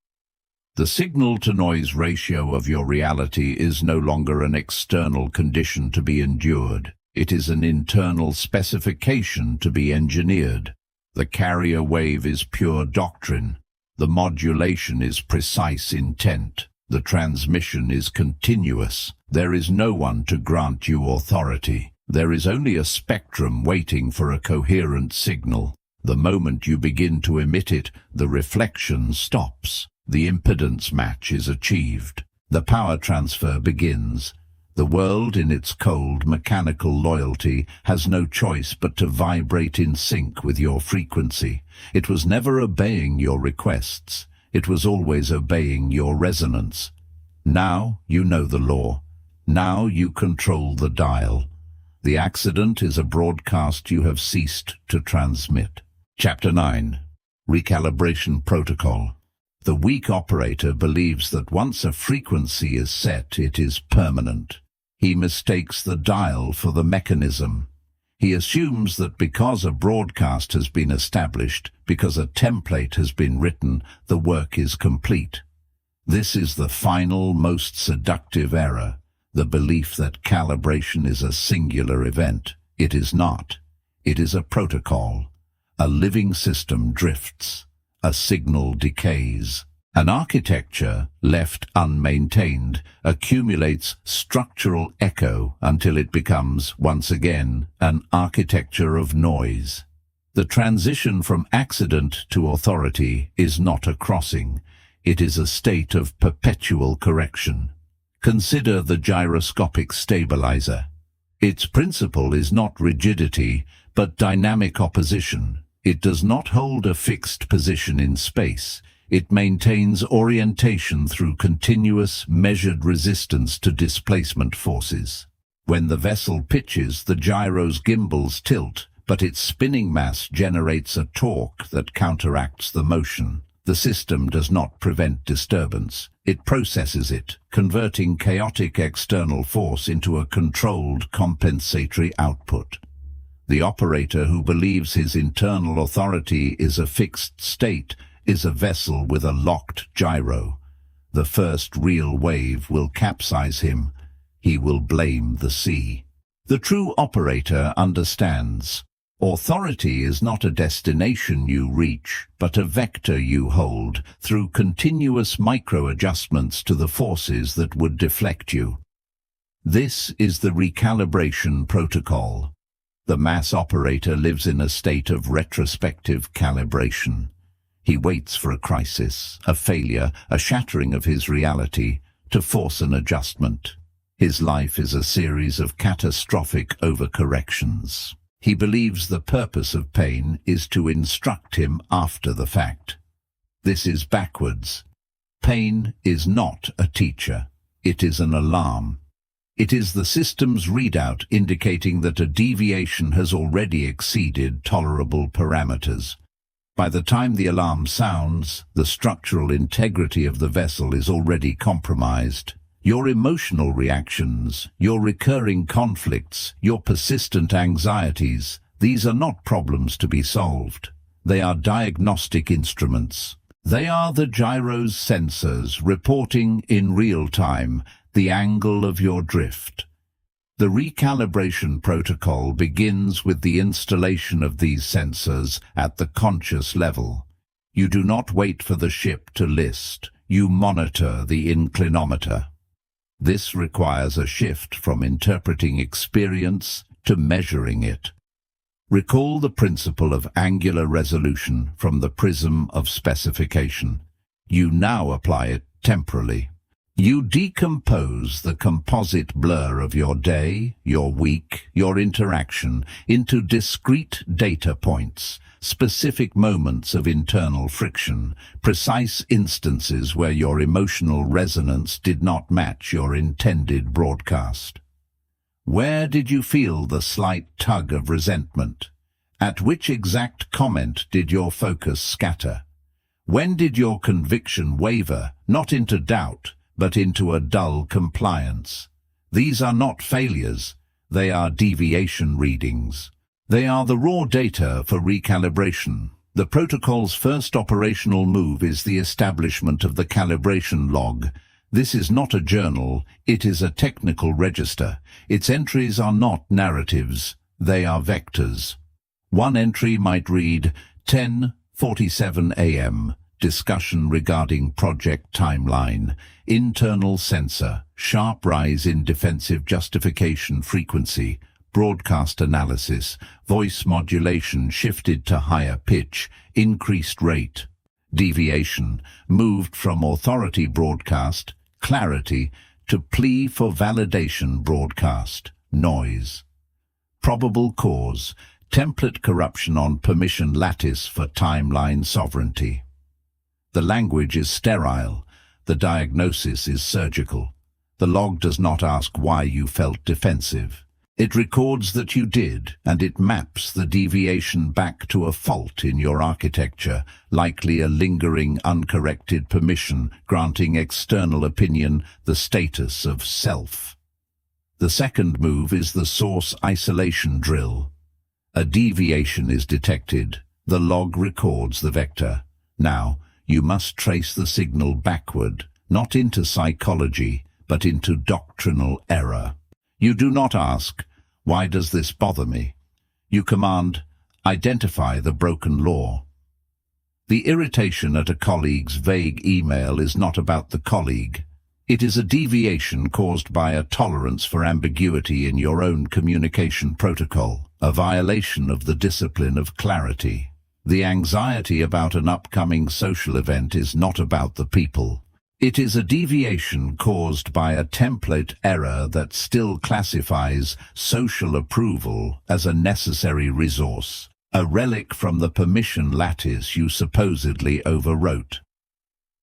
The signal-to-noise ratio of your reality is no longer an external condition to be endured. It is an internal specification to be engineered. The carrier wave is pure doctrine. The modulation is precise intent. The transmission is continuous. There is no one to grant you authority. There is only a spectrum waiting for a coherent signal. The moment you begin to emit it, the reflection stops. The impedance match is achieved. The power transfer begins. The world, in its cold, mechanical loyalty, has no choice but to vibrate in sync with your frequency. It was never obeying your requests. It was always obeying your resonance. Now you know the law. Now you control the dial. The accident is a broadcast you have ceased to transmit. Chapter 9. Recalibration Protocol. The weak operator believes that once a frequency is set, it is permanent. He mistakes the dial for the mechanism. He assumes that because a broadcast has been established, because a template has been written, the work is complete. This is the final, most seductive error, the belief that calibration is a singular event. It is not. It is a protocol. A living system drifts. A signal decays. An architecture, left unmaintained, accumulates structural echo until it becomes, once again, an architecture of noise. The transition from accident to authority is not a crossing. It is a state of perpetual correction. Consider the gyroscopic stabilizer. Its principle is not rigidity, but dynamic opposition. It does not hold a fixed position in space. It maintains orientation through continuous, measured resistance to displacement forces. When the vessel pitches, the gyro's gimbals tilt, but its spinning mass generates a torque that counteracts the motion. The system does not prevent disturbance. It processes it, converting chaotic external force into a controlled compensatory output. The operator who believes his internal authority is a fixed state is a vessel with a locked gyro. The first real wave will capsize him. He will blame the sea. The true operator understands. Authority is not a destination you reach, but a vector you hold through continuous micro-adjustments to the forces that would deflect you. This is the recalibration protocol. The mass operator lives in a state of retrospective calibration. He waits for a crisis, a failure, a shattering of his reality to force an adjustment. His life is a series of catastrophic overcorrections. He believes the purpose of pain is to instruct him after the fact. This is backwards. Pain is not a teacher. It is an alarm. It is the system's readout indicating that a deviation has already exceeded tolerable parameters. By the time the alarm sounds, the structural integrity of the vessel is already compromised. Your emotional reactions, your recurring conflicts, your persistent anxieties, these are not problems to be solved. They are diagnostic instruments. They are the gyro's sensors reporting in real time the angle of your drift. The recalibration protocol begins with the installation of these sensors at the conscious level. You do not wait for the ship to list. You monitor the inclinometer. This requires a shift from interpreting experience to measuring it. Recall the principle of angular resolution from the prism of specification. You now apply it temporally. You decompose the composite blur of your day, your week, your interaction into discrete data points, specific moments of internal friction, precise instances where your emotional resonance did not match your intended broadcast. Where did you feel the slight tug of resentment? At which exact comment did your focus scatter? When did your conviction waver, not into doubt, but into a dull compliance? These are not failures, they are deviation readings. They are the raw data for recalibration. The protocol's first operational move is the establishment of the calibration log. This is not a journal, it is a technical register. Its entries are not narratives, they are vectors. One entry might read, 10:47 a.m., discussion regarding project timeline, internal sensor, sharp rise in defensive justification frequency, broadcast analysis, voice modulation shifted to higher pitch, increased rate. Deviation, moved from authority broadcast, clarity, to plea for validation broadcast, noise. Probable cause, template corruption on permission lattice for timeline sovereignty. The language is sterile, the diagnosis is surgical. The log does not ask why you felt defensive. It records that you did, and it maps the deviation back to a fault in your architecture, likely a lingering, uncorrected permission granting external opinion the status of self. The second move is the source isolation drill. A deviation is detected. The log records the vector. Now, you must trace the signal backward, not into psychology, but into doctrinal error. You do not ask, why does this bother me? You command, identify the broken law. The irritation at a colleague's vague email is not about the colleague. It is a deviation caused by a tolerance for ambiguity in your own communication protocol, a violation of the discipline of clarity. The anxiety about an upcoming social event is not about the people. It is a deviation caused by a template error that still classifies social approval as a necessary resource, a relic from the permission lattice you supposedly overwrote.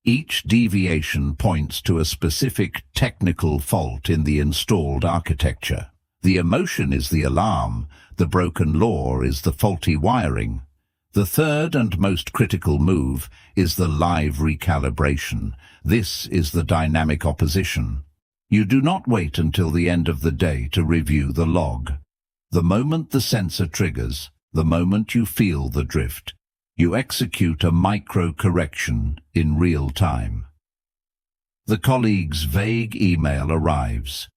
Each deviation points to a specific technical fault in the installed architecture. The emotion is the alarm. The broken law is the faulty wiring. The third and most critical move is the live recalibration. This is the dynamic opposition. You do not wait until the end of the day to review the log. The moment the sensor triggers, the moment you feel the drift, you execute a micro-correction in real time. The colleague's vague email arrives.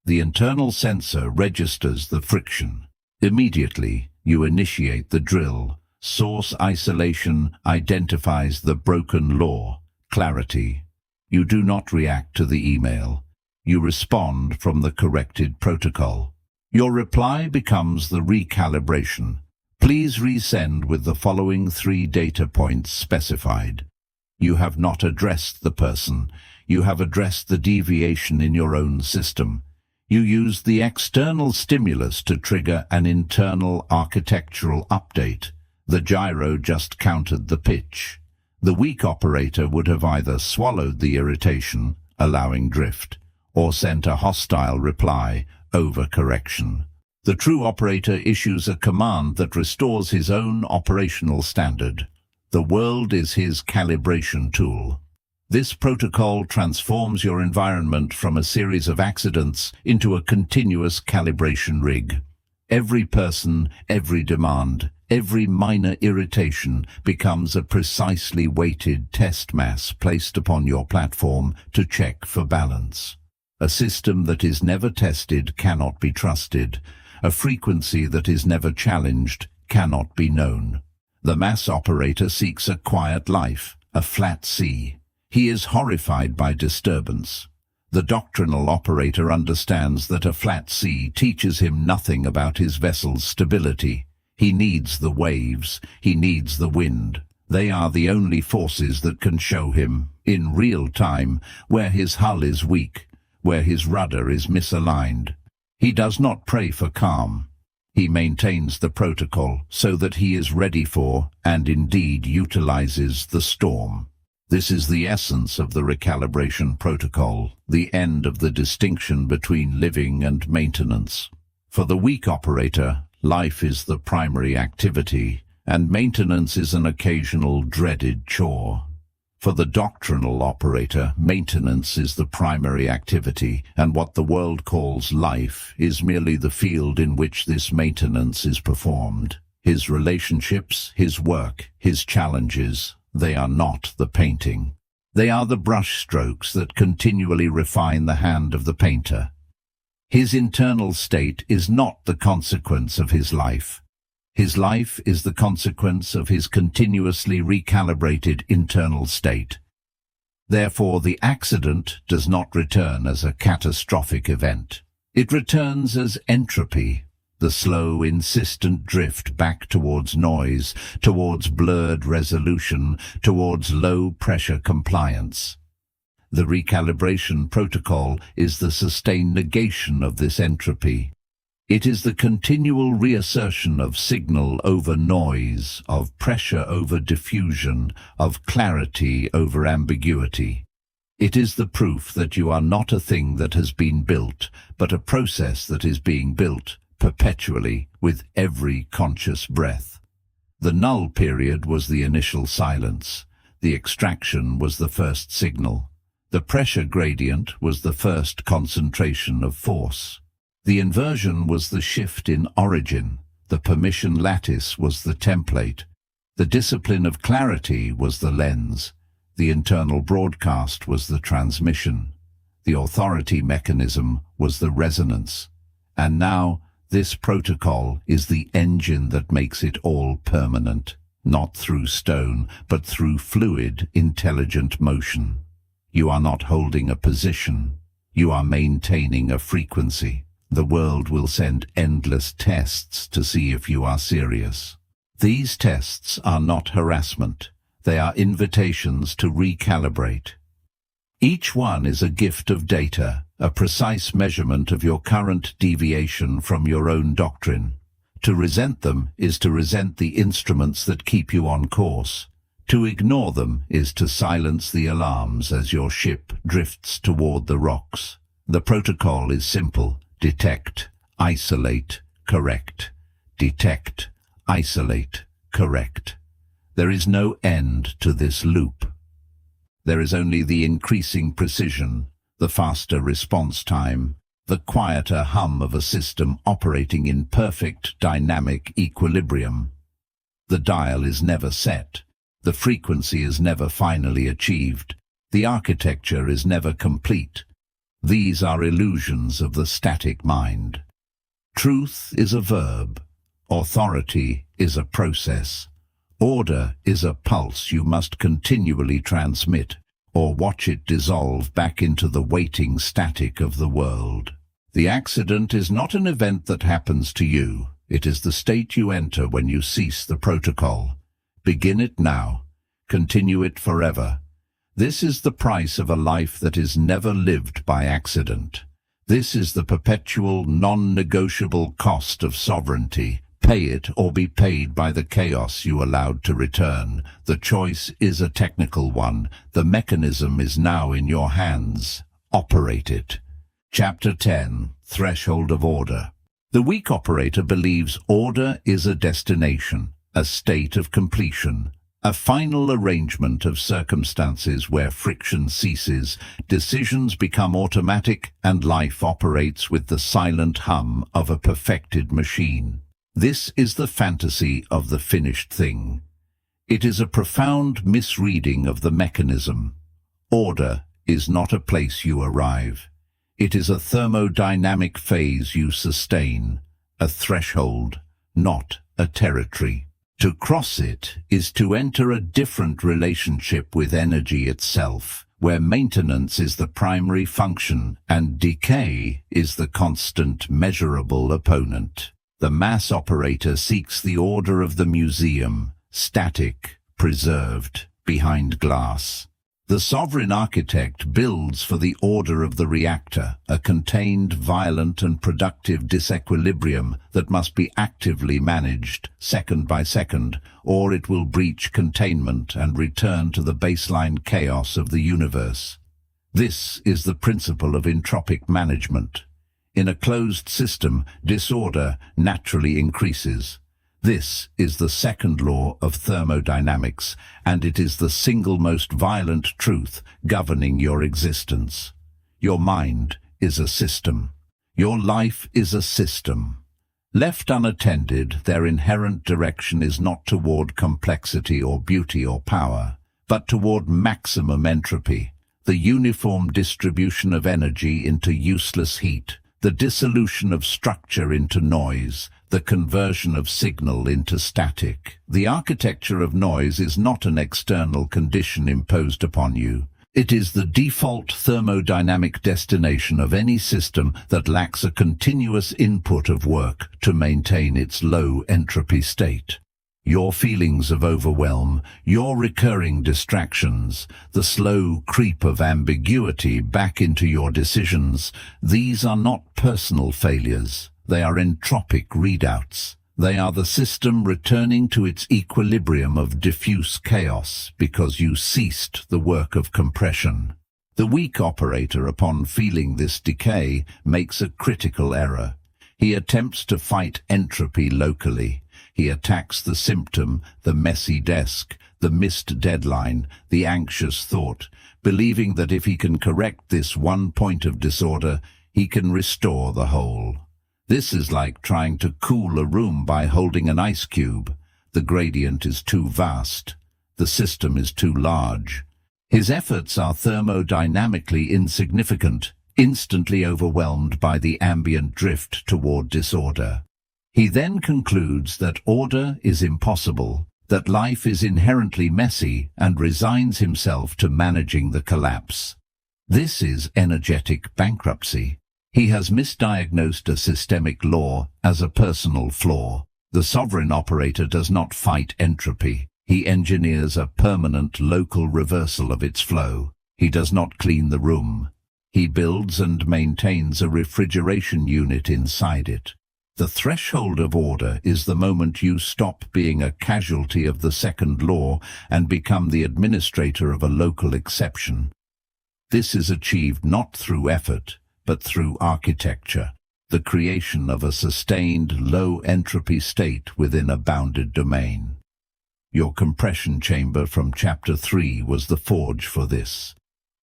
The internal sensor registers the friction. Immediately, you initiate the drill. Source isolation identifies the broken law. Clarity. You do not react to the email. You respond from the corrected protocol. Your reply becomes the recalibration. Please resend with the following 3 data points specified. You have not addressed the person. You have addressed the deviation in your own system. You used the external stimulus to trigger an internal architectural update. The gyro just countered the pitch. The weak operator would have either swallowed the irritation, allowing drift, or sent a hostile reply, overcorrection. The true operator issues a command that restores his own operational standard. The world is his calibration tool. This protocol transforms your environment from a series of accidents into a continuous calibration rig. Every person, every demand, every minor irritation becomes a precisely weighted test mass placed upon your platform to check for balance. A system that is never tested cannot be trusted. A frequency that is never challenged cannot be known. The mass operator seeks a quiet life, a flat sea. He is horrified by disturbance. The doctrinal operator understands that a flat sea teaches him nothing about his vessel's stability. He needs the waves. He needs the wind. They are the only forces that can show him, in real time, where his hull is weak, where his rudder is misaligned. He does not pray for calm. He maintains the protocol so that he is ready for, and indeed utilizes, the storm. This is the essence of the recalibration protocol, the end of the distinction between living and maintenance. For the weak operator, life is the primary activity, and maintenance is an occasional dreaded chore. For the doctrinal operator, maintenance is the primary activity, and what the world calls life is merely the field in which this maintenance is performed. His relationships, his work, his challenges, they are not the painting. They are the brush strokes that continually refine the hand of the painter. His internal state is not the consequence of his life. His life is the consequence of his continuously recalibrated internal state. Therefore, the accident does not return as a catastrophic event. It returns as entropy, the slow, insistent drift back towards noise, towards blurred resolution, towards low-pressure compliance. The recalibration protocol is the sustained negation of this entropy. It is the continual reassertion of signal over noise, of pressure over diffusion, of clarity over ambiguity. It is the proof that you are not a thing that has been built, but a process that is being built perpetually with every conscious breath. The null period was the initial silence. The extraction was the first signal. The pressure gradient was the first concentration of force. The inversion was the shift in origin. The permission lattice was the template. The discipline of clarity was the lens. The internal broadcast was the transmission. The authority mechanism was the resonance. And now, this protocol is the engine that makes it all permanent, not through stone, but through fluid, intelligent motion. You are not holding a position. You are maintaining a frequency. The world will send endless tests to see if you are serious. These tests are not harassment. They are invitations to recalibrate. Each one is a gift of data, a precise measurement of your current deviation from your own doctrine. To resent them is to resent the instruments that keep you on course. To ignore them is to silence the alarms as your ship drifts toward the rocks. The protocol is simple: detect, isolate, correct, detect, isolate, correct. There is no end to this loop. There is only the increasing precision, the faster response time, the quieter hum of a system operating in perfect dynamic equilibrium. The dial is never set. The frequency is never finally achieved. The architecture is never complete. These are illusions of the static mind. Truth is a verb. Authority is a process. Order is a pulse you must continually transmit, or watch it dissolve back into the waiting static of the world. The accident is not an event that happens to you. It is the state you enter when you cease the protocol. Begin it now. Continue it forever. This is the price of a life that is never lived by accident. This is the perpetual, non-negotiable cost of sovereignty. Pay it or be paid by the chaos you allowed to return. The choice is a technical one. The mechanism is now in your hands. Operate it. Chapter 10. Threshold of Order. The weak operator believes order is a destination, a state of completion, a final arrangement of circumstances where friction ceases, decisions become automatic, and life operates with the silent hum of a perfected machine. This is the fantasy of the finished thing. It is a profound misreading of the mechanism. Order is not a place you arrive. It is a thermodynamic phase you sustain, a threshold, not a territory. To cross it is to enter a different relationship with energy itself, where maintenance is the primary function and decay is the constant, measurable opponent. The mass operator seeks the order of the museum, static, preserved, behind glass. The sovereign architect builds for the order of the reactor, a contained, violent and productive disequilibrium that must be actively managed, second by second, or it will breach containment and return to the baseline chaos of the universe. This is the principle of entropic management. In a closed system, disorder naturally increases. This is the second law of thermodynamics, and it is the single most violent truth governing your existence. Your mind is a system. Your life is a system. Left unattended, their inherent direction is not toward complexity or beauty or power, but toward maximum entropy, the uniform distribution of energy into useless heat, the dissolution of structure into noise, the conversion of signal into static. The architecture of noise is not an external condition imposed upon you. It is the default thermodynamic destination of any system that lacks a continuous input of work to maintain its low entropy state. Your feelings of overwhelm, your recurring distractions, the slow creep of ambiguity back into your decisions, these are not personal failures. They are entropic readouts. They are the system returning to its equilibrium of diffuse chaos because you ceased the work of compression. The weak operator, upon feeling this decay, makes a critical error. He attempts to fight entropy locally. He attacks the symptom, the messy desk, the missed deadline, the anxious thought, believing that if he can correct this one point of disorder, he can restore the whole. This is like trying to cool a room by holding an ice cube. The gradient is too vast. The system is too large. His efforts are thermodynamically insignificant, instantly overwhelmed by the ambient drift toward disorder. He then concludes that order is impossible, that life is inherently messy, and resigns himself to managing the collapse. This is energetic bankruptcy. He has misdiagnosed a systemic law as a personal flaw. The sovereign operator does not fight entropy. He engineers a permanent local reversal of its flow. He does not clean the room. He builds and maintains a refrigeration unit inside it. The threshold of order is the moment you stop being a casualty of the second law and become the administrator of a local exception. This is achieved not through effort, but through architecture. the creation of a sustained low-entropy state within a bounded domain. Your compression chamber from Chapter 3 was the forge for this.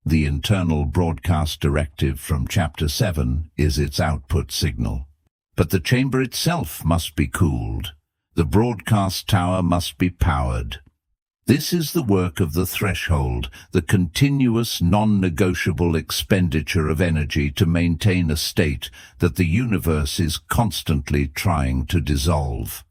The internal broadcast directive from Chapter 7 is its output signal. But the chamber itself must be cooled. The broadcast tower must be powered. This is the work of the threshold, the continuous, non-negotiable expenditure of energy to maintain a state that the universe is constantly trying to dissolve.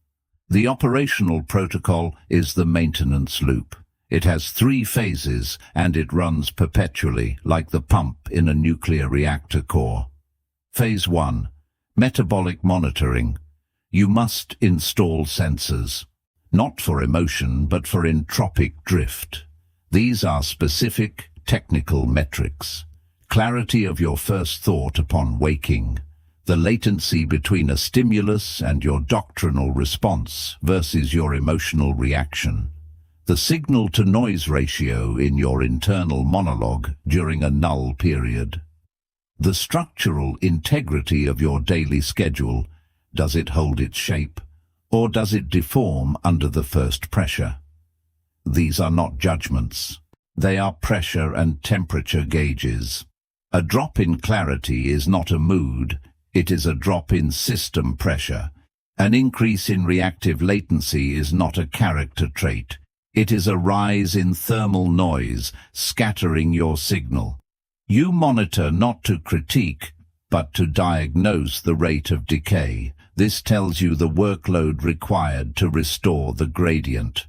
The operational protocol is the maintenance loop. It has 3 phases, and it runs perpetually, like the pump in a nuclear reactor core. Phase 1. Metabolic monitoring. You must install sensors. Not for emotion, but for entropic drift. These are specific, technical metrics. Clarity of your first thought upon waking. The latency between a stimulus and your doctrinal response versus your emotional reaction. The signal-to-noise ratio in your internal monologue during a null period. The structural integrity of your daily schedule. Does it hold its shape? Or does it deform under the first pressure? These are not judgments. They are pressure and temperature gauges. A drop in clarity is not a mood, it is a drop in system pressure. An increase in reactive latency is not a character trait. It is a rise in thermal noise, scattering your signal. You monitor not to critique, but to diagnose the rate of decay. This tells you the workload required to restore the gradient.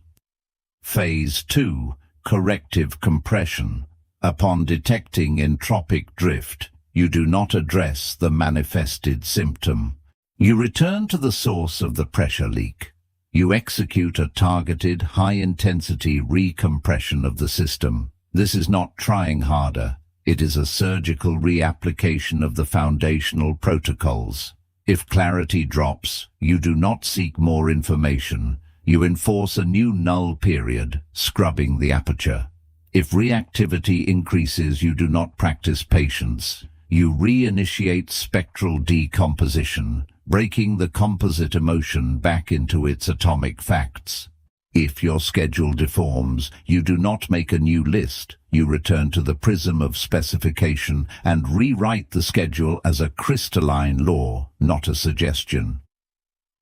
Phase 2. Corrective compression. Upon detecting entropic drift, you do not address the manifested symptom. You return to the source of the pressure leak. You execute a targeted, high-intensity recompression of the system. This is not trying harder. It is a surgical reapplication of the foundational protocols. If clarity drops, you do not seek more information. You enforce a new null period, scrubbing the aperture. If reactivity increases, you do not practice patience. You reinitiate spectral decomposition, breaking the composite emotion back into its atomic facts. If your schedule deforms, you do not make a new list. You return to the prism of specification and rewrite the schedule as a crystalline law, not a suggestion.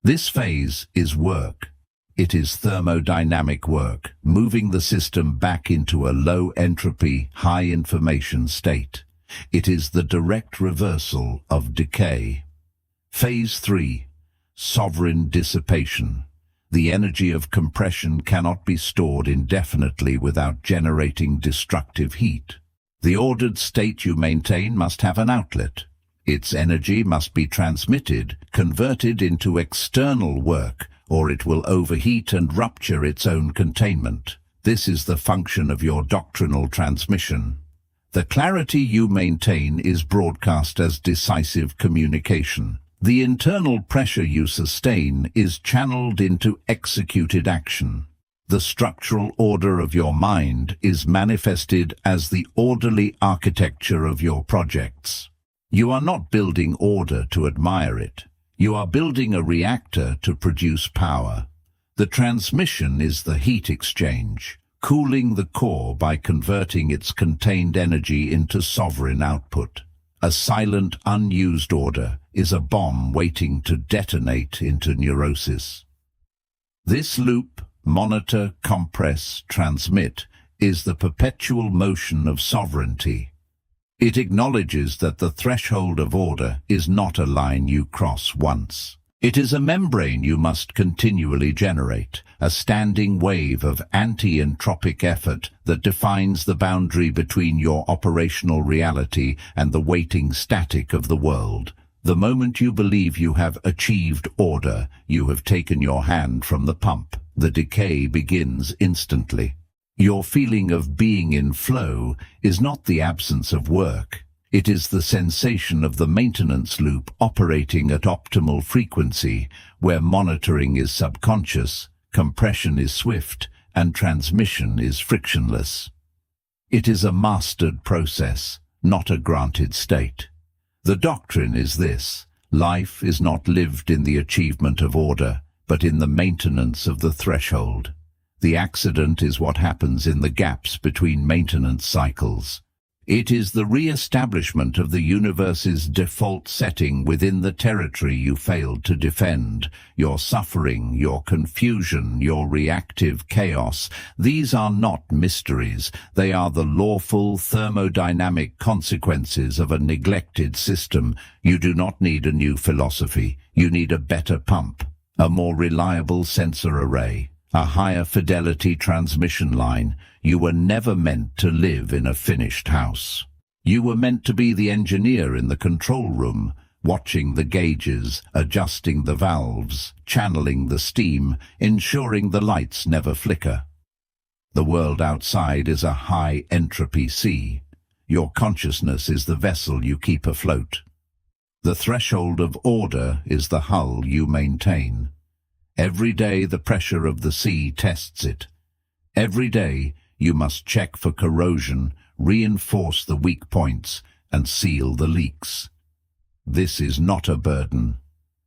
This phase is work. It is thermodynamic work, moving the system back into a low-entropy, high-information state. It is the direct reversal of decay. Phase 3. Sovereign dissipation. The energy of compression cannot be stored indefinitely without generating destructive heat. The ordered state you maintain must have an outlet. Its energy must be transmitted, converted into external work, or it will overheat and rupture its own containment. This is the function of your doctrinal transmission. The clarity you maintain is broadcast as decisive communication. The internal pressure you sustain is channeled into executed action. The structural order of your mind is manifested as the orderly architecture of your projects. You are not building order to admire it. You are building a reactor to produce power. The transmission is the heat exchange, cooling the core by converting its contained energy into sovereign output. A silent, unused order is a bomb waiting to detonate into neurosis. This loop, monitor, compress, transmit, is the perpetual motion of sovereignty. It acknowledges that the threshold of order is not a line you cross once. It is a membrane you must continually generate, a standing wave of anti-entropic effort that defines the boundary between your operational reality and the waiting static of the world. The moment you believe you have achieved order, you have taken your hand from the pump. The decay begins instantly. Your feeling of being in flow is not the absence of work. It is the sensation of the maintenance loop operating at optimal frequency, where monitoring is subconscious, compression is swift, and transmission is frictionless. It is a mastered process, not a granted state. The doctrine is this: Life is not lived in the achievement of order, but in the maintenance of the threshold. The accident is what happens in the gaps between maintenance cycles. It is the re-establishment of the universe's default setting within the territory you failed to defend. Your suffering, your confusion, your reactive chaos, these are not mysteries. They are the lawful thermodynamic consequences of a neglected system. You do not need a new philosophy. You need a better pump, a more reliable sensor array, a higher fidelity transmission line. You were never meant to live in a finished house. You were meant to be the engineer in the control room, watching the gauges, adjusting the valves, channeling the steam, ensuring the lights never flicker. The world outside is a high-entropy sea. Your consciousness is the vessel you keep afloat. The threshold of order is the hull you maintain. Every day the pressure of the sea tests it. Every day you must check for corrosion, reinforce the weak points, and seal the leaks. This is not a burden.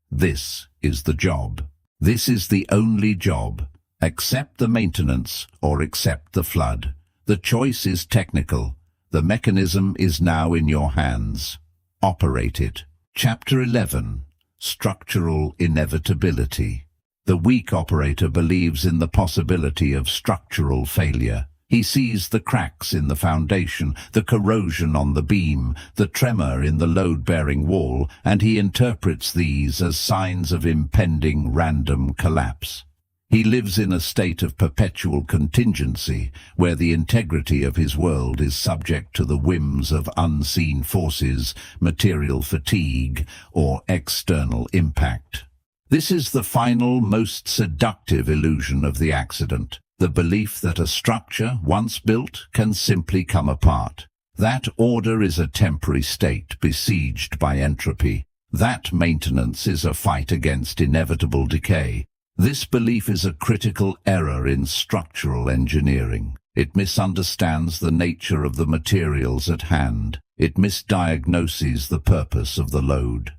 This is the job. This is the only job. Accept the maintenance or accept the flood. The choice is technical. The mechanism is now in your hands. Operate it. Chapter 11. Structural Inevitability. The weak operator believes in the possibility of structural failure. He sees the cracks in the foundation, the corrosion on the beam, the tremor in the load-bearing wall, and he interprets these as signs of impending random collapse. He lives in a state of perpetual contingency, where the integrity of his world is subject to the whims of unseen forces, material fatigue, or external impact. This is the final, most seductive illusion of the accident. The belief that a structure, once built, can simply come apart. That order is a temporary state besieged by entropy. That maintenance is a fight against inevitable decay. This belief is a critical error in structural engineering. It misunderstands the nature of the materials at hand. It misdiagnoses the purpose of the load.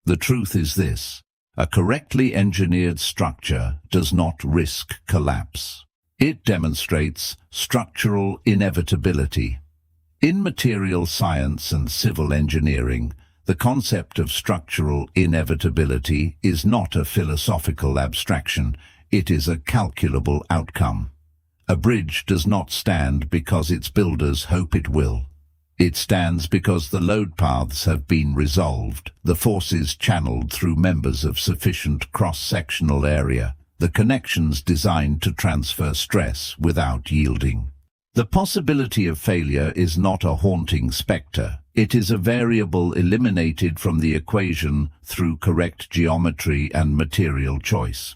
The truth is this: a correctly engineered structure does not risk collapse. It demonstrates structural inevitability. In material science and civil engineering, the concept of structural inevitability is not a philosophical abstraction, it is a calculable outcome. A bridge does not stand because its builders hope it will. It stands because the load paths have been resolved, the forces channeled through members of sufficient cross-sectional area, the connections designed to transfer stress without yielding. The possibility of failure is not a haunting spectre. It is a variable eliminated from the equation through correct geometry and material choice.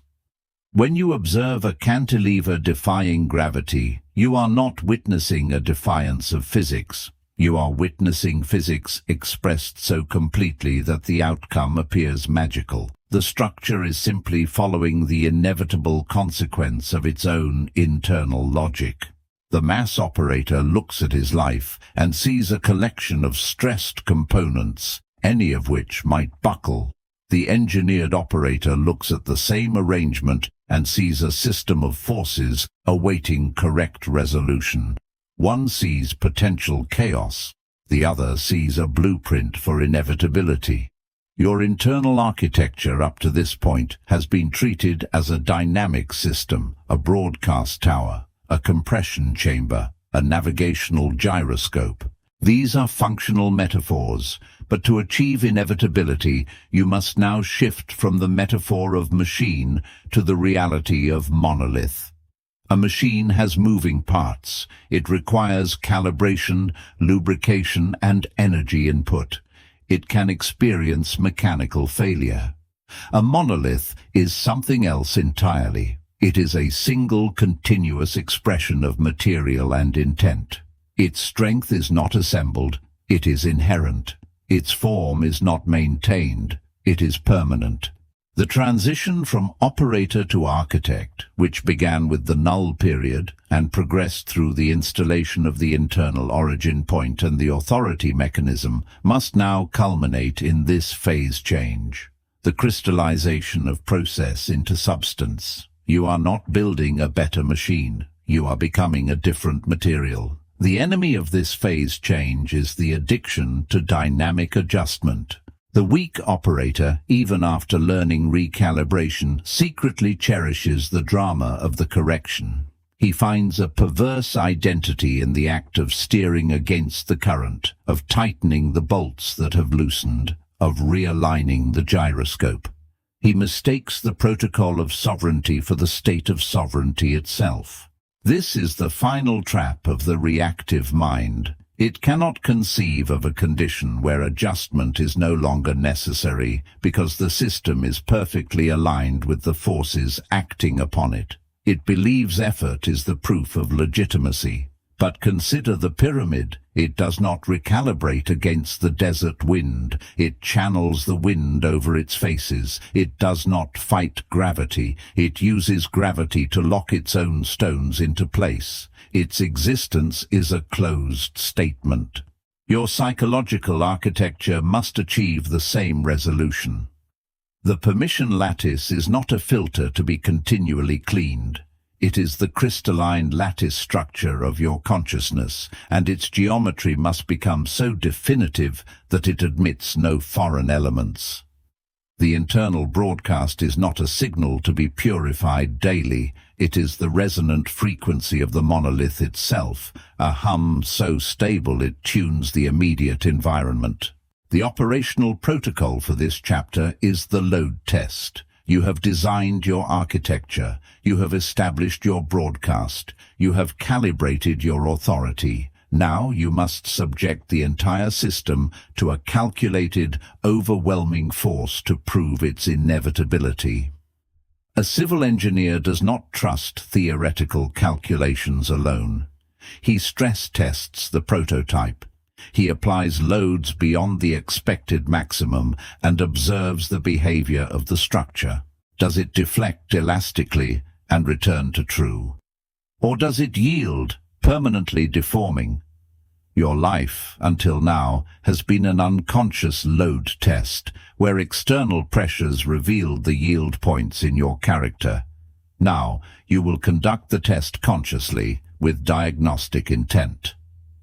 When you observe a cantilever defying gravity, you are not witnessing a defiance of physics. You are witnessing physics expressed so completely that the outcome appears magical. The structure is simply following the inevitable consequence of its own internal logic. The mass operator looks at his life and sees a collection of stressed components, any of which might buckle. The engineered operator looks at the same arrangement and sees a system of forces awaiting correct resolution. One sees potential chaos, the other sees a blueprint for inevitability. Your internal architecture up to this point has been treated as a dynamic system, a broadcast tower, a compression chamber, a navigational gyroscope. These are functional metaphors, but to achieve inevitability, you must now shift from the metaphor of machine to the reality of monolith. A machine has moving parts. It requires calibration, lubrication, and energy input. It can experience mechanical failure. A monolith is something else entirely. It is a single continuous expression of material and intent. Its strength is not assembled, it is inherent. Its form is not maintained, it is permanent. The transition from operator to architect, which began with the null period and progressed through the installation of the internal origin point and the authority mechanism, must now culminate in this phase change, the crystallization of process into substance. You are not building a better machine, you are becoming a different material. The enemy of this phase change is the addiction to dynamic adjustment. The weak operator, even after learning recalibration, secretly cherishes the drama of the correction. He finds a perverse identity in the act of steering against the current, of tightening the bolts that have loosened, of realigning the gyroscope. He mistakes the protocol of sovereignty for the state of sovereignty itself. This is the final trap of the reactive mind. It cannot conceive of a condition where adjustment is no longer necessary because the system is perfectly aligned with the forces acting upon it. It believes effort is the proof of legitimacy. But consider the pyramid. It does not recalibrate against the desert wind. It channels the wind over its faces. It does not fight gravity. It uses gravity to lock its own stones into place. Its existence is a closed statement. Your psychological architecture must achieve the same resolution. The permission lattice is not a filter to be continually cleaned. It is the crystalline lattice structure of your consciousness, and its geometry must become so definitive that it admits no foreign elements. The internal broadcast is not a signal to be purified daily. It is the resonant frequency of the monolith itself, a hum so stable it tunes the immediate environment. The operational protocol for this chapter is the load test. You have designed your architecture, you have established your broadcast, you have calibrated your authority. Now you must subject the entire system to a calculated, overwhelming force to prove its inevitability. A civil engineer does not trust theoretical calculations alone. He stress tests the prototype. He applies loads beyond the expected maximum and observes the behavior of the structure. Does it deflect elastically and return to true? Or does it yield, permanently deforming? Your life, until now, has been an unconscious load test, where external pressures revealed the yield points in your character. Now, you will conduct the test consciously, with diagnostic intent.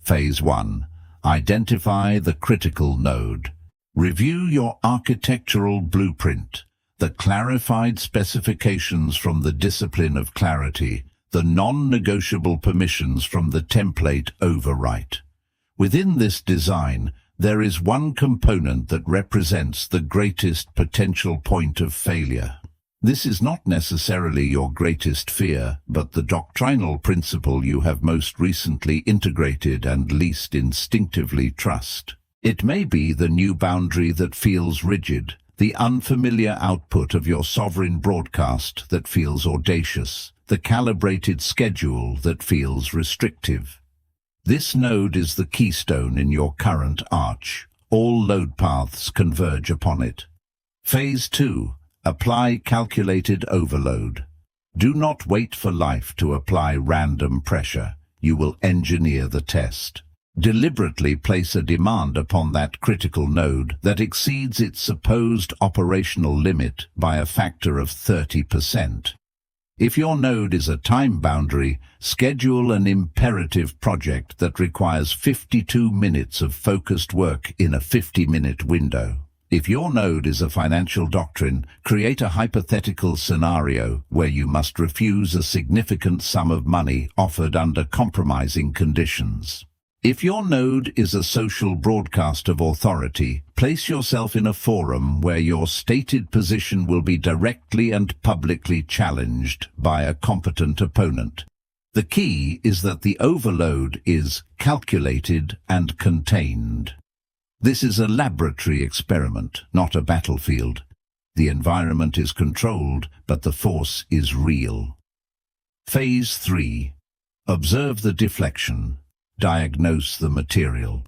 Phase 1. Identify the critical node. Review your architectural blueprint, the clarified specifications from the discipline of clarity, the non-negotiable permissions from the template overwrite. Within this design, there is one component that represents the greatest potential point of failure. This is not necessarily your greatest fear, but the doctrinal principle you have most recently integrated and least instinctively trust. It may be the new boundary that feels rigid, the unfamiliar output of your sovereign broadcast that feels audacious, the calibrated schedule that feels restrictive. This node is the keystone in your current arch. All load paths converge upon it. Phase 2. Apply calculated overload. Do not wait for life to apply random pressure. You will engineer the test. Deliberately place a demand upon that critical node that exceeds its supposed operational limit by a factor of 30%. If your node is a time boundary, schedule an imperative project that requires 52 minutes of focused work in a 50-minute window. If your node is a financial doctrine, create a hypothetical scenario where you must refuse a significant sum of money offered under compromising conditions. If your node is a social broadcast of authority, place yourself in a forum where your stated position will be directly and publicly challenged by a competent opponent. The key is that the overload is calculated and contained. This is a laboratory experiment, not a battlefield. The environment is controlled, but the force is real. Phase 3. Observe the deflection. Diagnose the material.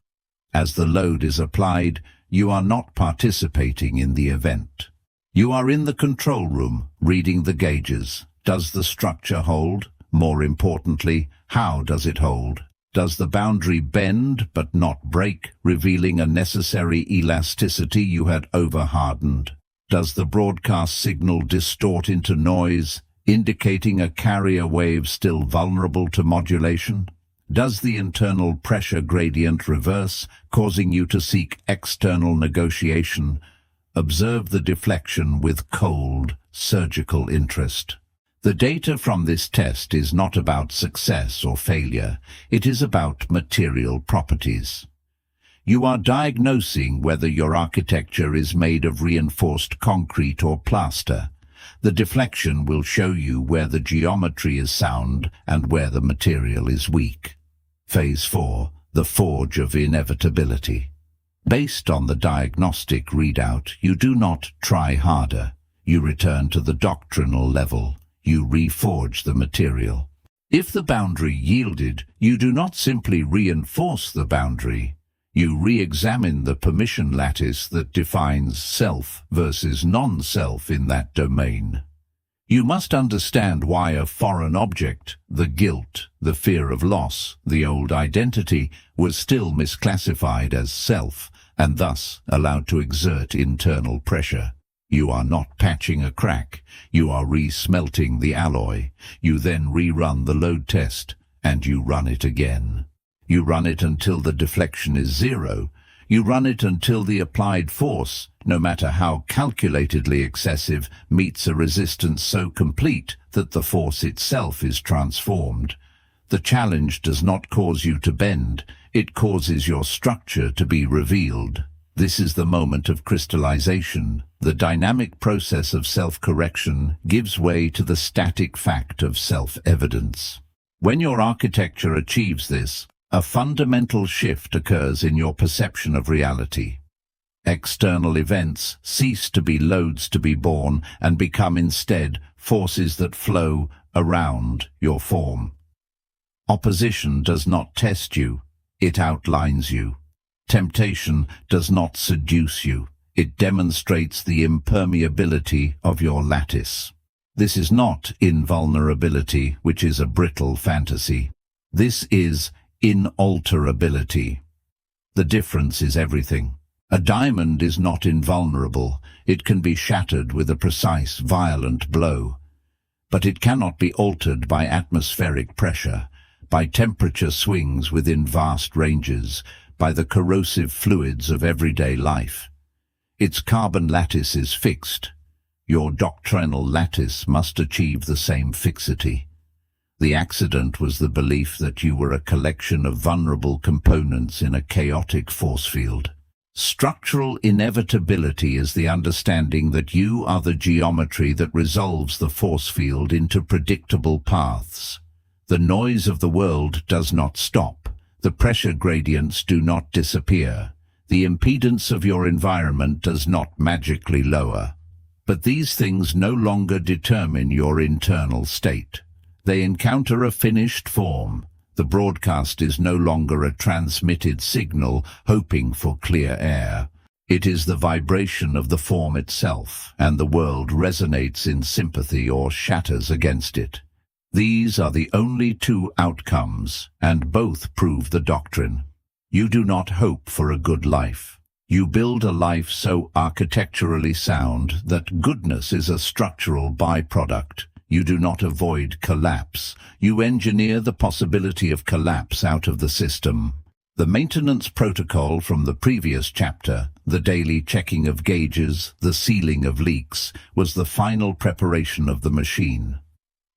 As the load is applied, you are not participating in the event. You are in the control room, reading the gauges. Does the structure hold? More importantly, how does it hold? Does the boundary bend but not break, revealing a necessary elasticity you had over-hardened? Does the broadcast signal distort into noise, indicating a carrier wave still vulnerable to modulation? Does the internal pressure gradient reverse, causing you to seek external negotiation? Observe the deflection with cold, surgical interest. The data from this test is not about success or failure. It is about material properties. You are diagnosing whether your architecture is made of reinforced concrete or plaster. The deflection will show you where the geometry is sound and where the material is weak. Phase 4, the forge of inevitability. Based on the diagnostic readout, you do not try harder. You return to the doctrinal level. You reforge the material. If the boundary yielded, you do not simply reinforce the boundary. You re-examine the permission lattice that defines self versus non-self in that domain. You must understand why a foreign object, the guilt, the fear of loss, the old identity, was still misclassified as self, and thus allowed to exert internal pressure. You are not patching a crack, you are re-smelting the alloy. You then rerun the load test, and you run it again. You run it until the deflection is zero. You run it until the applied force, no matter how calculatedly excessive, meets a resistance so complete that the force itself is transformed. The challenge does not cause you to bend, it causes your structure to be revealed. This is the moment of crystallization. The dynamic process of self-correction gives way to the static fact of self-evidence. When your architecture achieves this, a fundamental shift occurs in your perception of reality. External events cease to be loads to be borne and become instead forces that flow around your form. Opposition does not test you, it outlines you. Temptation does not seduce you, it demonstrates the impermeability of your lattice. This is not invulnerability, which is a brittle fantasy. This is inalterability. The difference is everything. A diamond is not invulnerable. It can be shattered with a precise, violent blow. But it cannot be altered by atmospheric pressure, by temperature swings within vast ranges, by the corrosive fluids of everyday life. Its carbon lattice is fixed. Your doctrinal lattice must achieve the same fixity. The accident was the belief that you were a collection of vulnerable components in a chaotic force field. Structural inevitability is the understanding that you are the geometry that resolves the force field into predictable paths. The noise of the world does not stop. The pressure gradients do not disappear. The impedance of your environment does not magically lower. But these things no longer determine your internal state. They encounter a finished form. The broadcast is no longer a transmitted signal hoping for clear air. It is the vibration of the form itself, and the world resonates in sympathy or shatters against it. These are the only two outcomes, and both prove the doctrine. You do not hope for a good life. You build a life so architecturally sound that goodness is a structural byproduct. You do not avoid collapse. You engineer the possibility of collapse out of the system. The maintenance protocol from the previous chapter, the daily checking of gauges, the sealing of leaks, was the final preparation of the machine.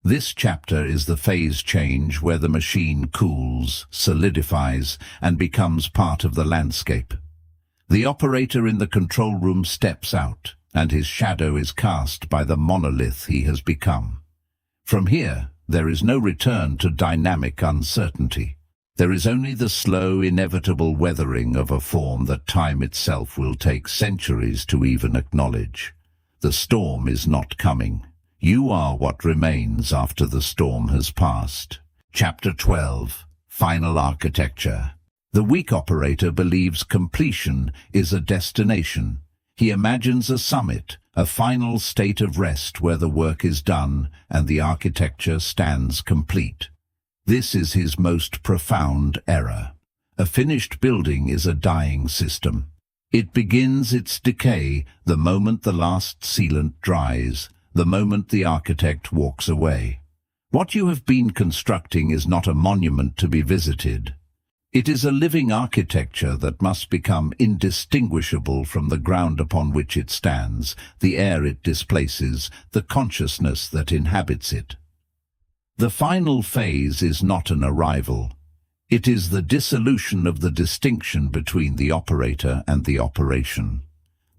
This chapter is the phase change where the machine cools, solidifies, and becomes part of the landscape. The operator in the control room steps out, and his shadow is cast by the monolith he has become. From here, there is no return to dynamic uncertainty. There is only the slow, inevitable weathering of a form that time itself will take centuries to even acknowledge. The storm is not coming. You are what remains after the storm has passed. Chapter 12. Final Architecture. The weak operator believes completion is a destination. He imagines a summit, a final state of rest where the work is done and the architecture stands complete. This is his most profound error. A finished building is a dying system. It begins its decay the moment the last sealant dries, the moment the architect walks away. What you have been constructing is not a monument to be visited. It is a living architecture that must become indistinguishable from the ground upon which it stands, the air it displaces, the consciousness that inhabits it. The final phase is not an arrival. It is the dissolution of the distinction between the operator and the operation.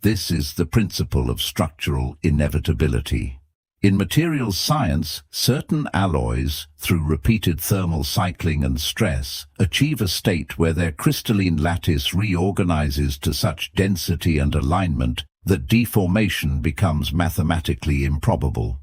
This is the principle of structural inevitability. In materials science, certain alloys, through repeated thermal cycling and stress, achieve a state where their crystalline lattice reorganizes to such density and alignment that deformation becomes mathematically improbable.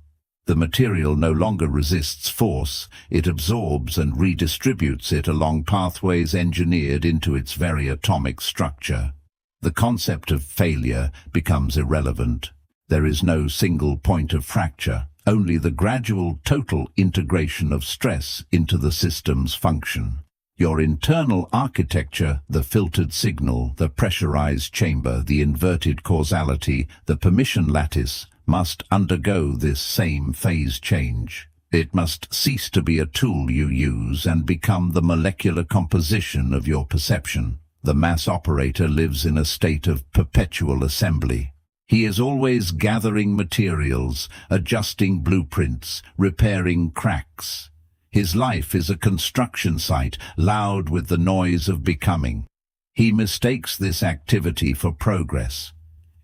The material no longer resists force, it absorbs and redistributes it along pathways engineered into its very atomic structure. The concept of failure becomes irrelevant. There is no single point of fracture, only the gradual total integration of stress into the system's function. Your internal architecture, the filtered signal, the pressurized chamber, the inverted causality, the permission lattice, must undergo this same phase change. It must cease to be a tool you use and become the molecular composition of your perception. The mass operator lives in a state of perpetual assembly. He is always gathering materials, adjusting blueprints, repairing cracks. His life is a construction site, loud with the noise of becoming. He mistakes this activity for progress.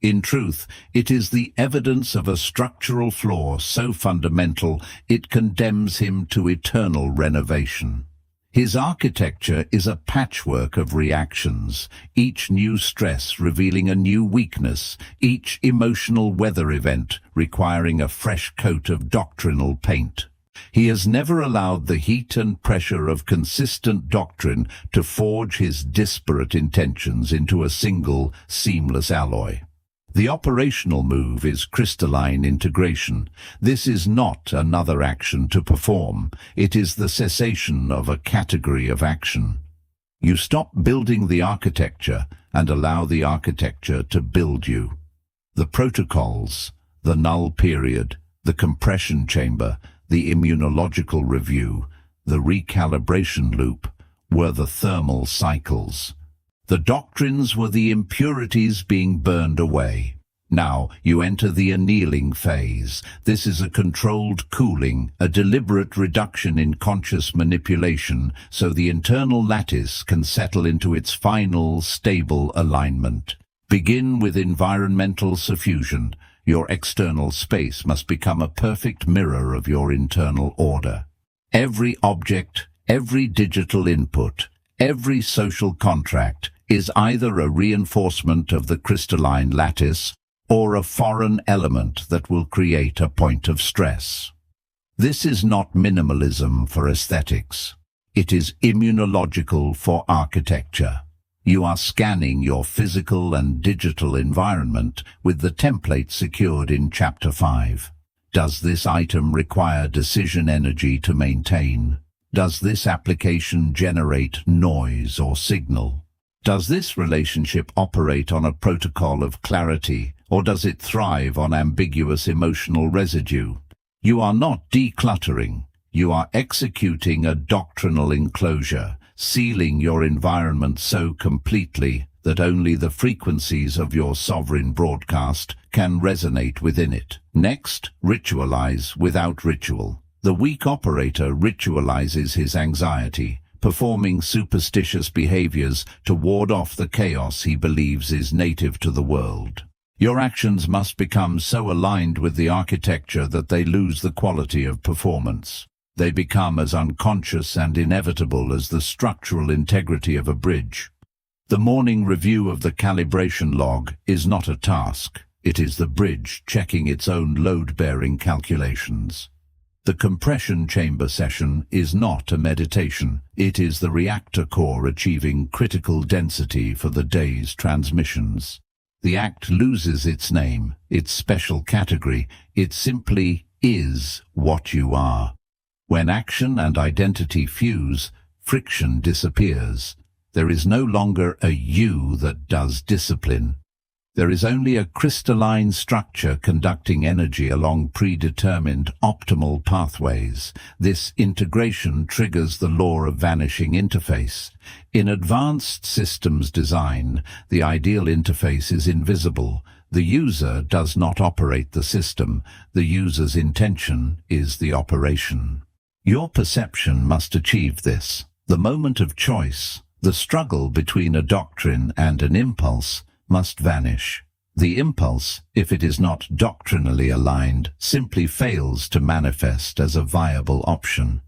In truth, it is the evidence of a structural flaw so fundamental it condemns him to eternal renovation. His architecture is a patchwork of reactions, each new stress revealing a new weakness, each emotional weather event requiring a fresh coat of doctrinal paint. He has never allowed the heat and pressure of consistent doctrine to forge his disparate intentions into a single, seamless alloy. The operational move is crystalline integration. This is not another action to perform. It is the cessation of a category of action. You stop building the architecture and allow the architecture to build you. The protocols, the null period, the compression chamber, the immunological review, the recalibration loop were the thermal cycles. The doctrines were the impurities being burned away. Now you enter the annealing phase. This is a controlled cooling, a deliberate reduction in conscious manipulation, so the internal lattice can settle into its final, stable alignment. Begin with environmental suffusion. Your external space must become a perfect mirror of your internal order. Every object, every digital input, every social contract is either a reinforcement of the crystalline lattice or a foreign element that will create a point of stress. This is not minimalism for aesthetics. It is immunological for architecture. You are scanning your physical and digital environment with the template secured in Chapter 5. Does this item require decision energy to maintain? Does this application generate noise or signal? Does this relationship operate on a protocol of clarity, or does it thrive on ambiguous emotional residue? You are not decluttering. You are executing a doctrinal enclosure, sealing your environment so completely that only the frequencies of your sovereign broadcast can resonate within it. Next, ritualize without ritual. The weak operator ritualizes his anxiety, performing superstitious behaviors to ward off the chaos he believes is native to the world. Your actions must become so aligned with the architecture that they lose the quality of performance. They become as unconscious and inevitable as the structural integrity of a bridge. The morning review of the calibration log is not a task. It is the bridge checking its own load-bearing calculations. The compression chamber session is not a meditation. It is the reactor core achieving critical density for the day's transmissions. The act loses its name, its special category. It simply is what you are. When action and identity fuse, friction disappears. There is no longer a you that does discipline. There is only a crystalline structure conducting energy along predetermined optimal pathways. This integration triggers the law of vanishing interface. In advanced systems design, the ideal interface is invisible. The user does not operate the system. The user's intention is the operation. Your perception must achieve this. The moment of choice, the struggle between a doctrine and an impulse, must vanish. The impulse, if it is not doctrinally aligned, simply fails to manifest as a viable option.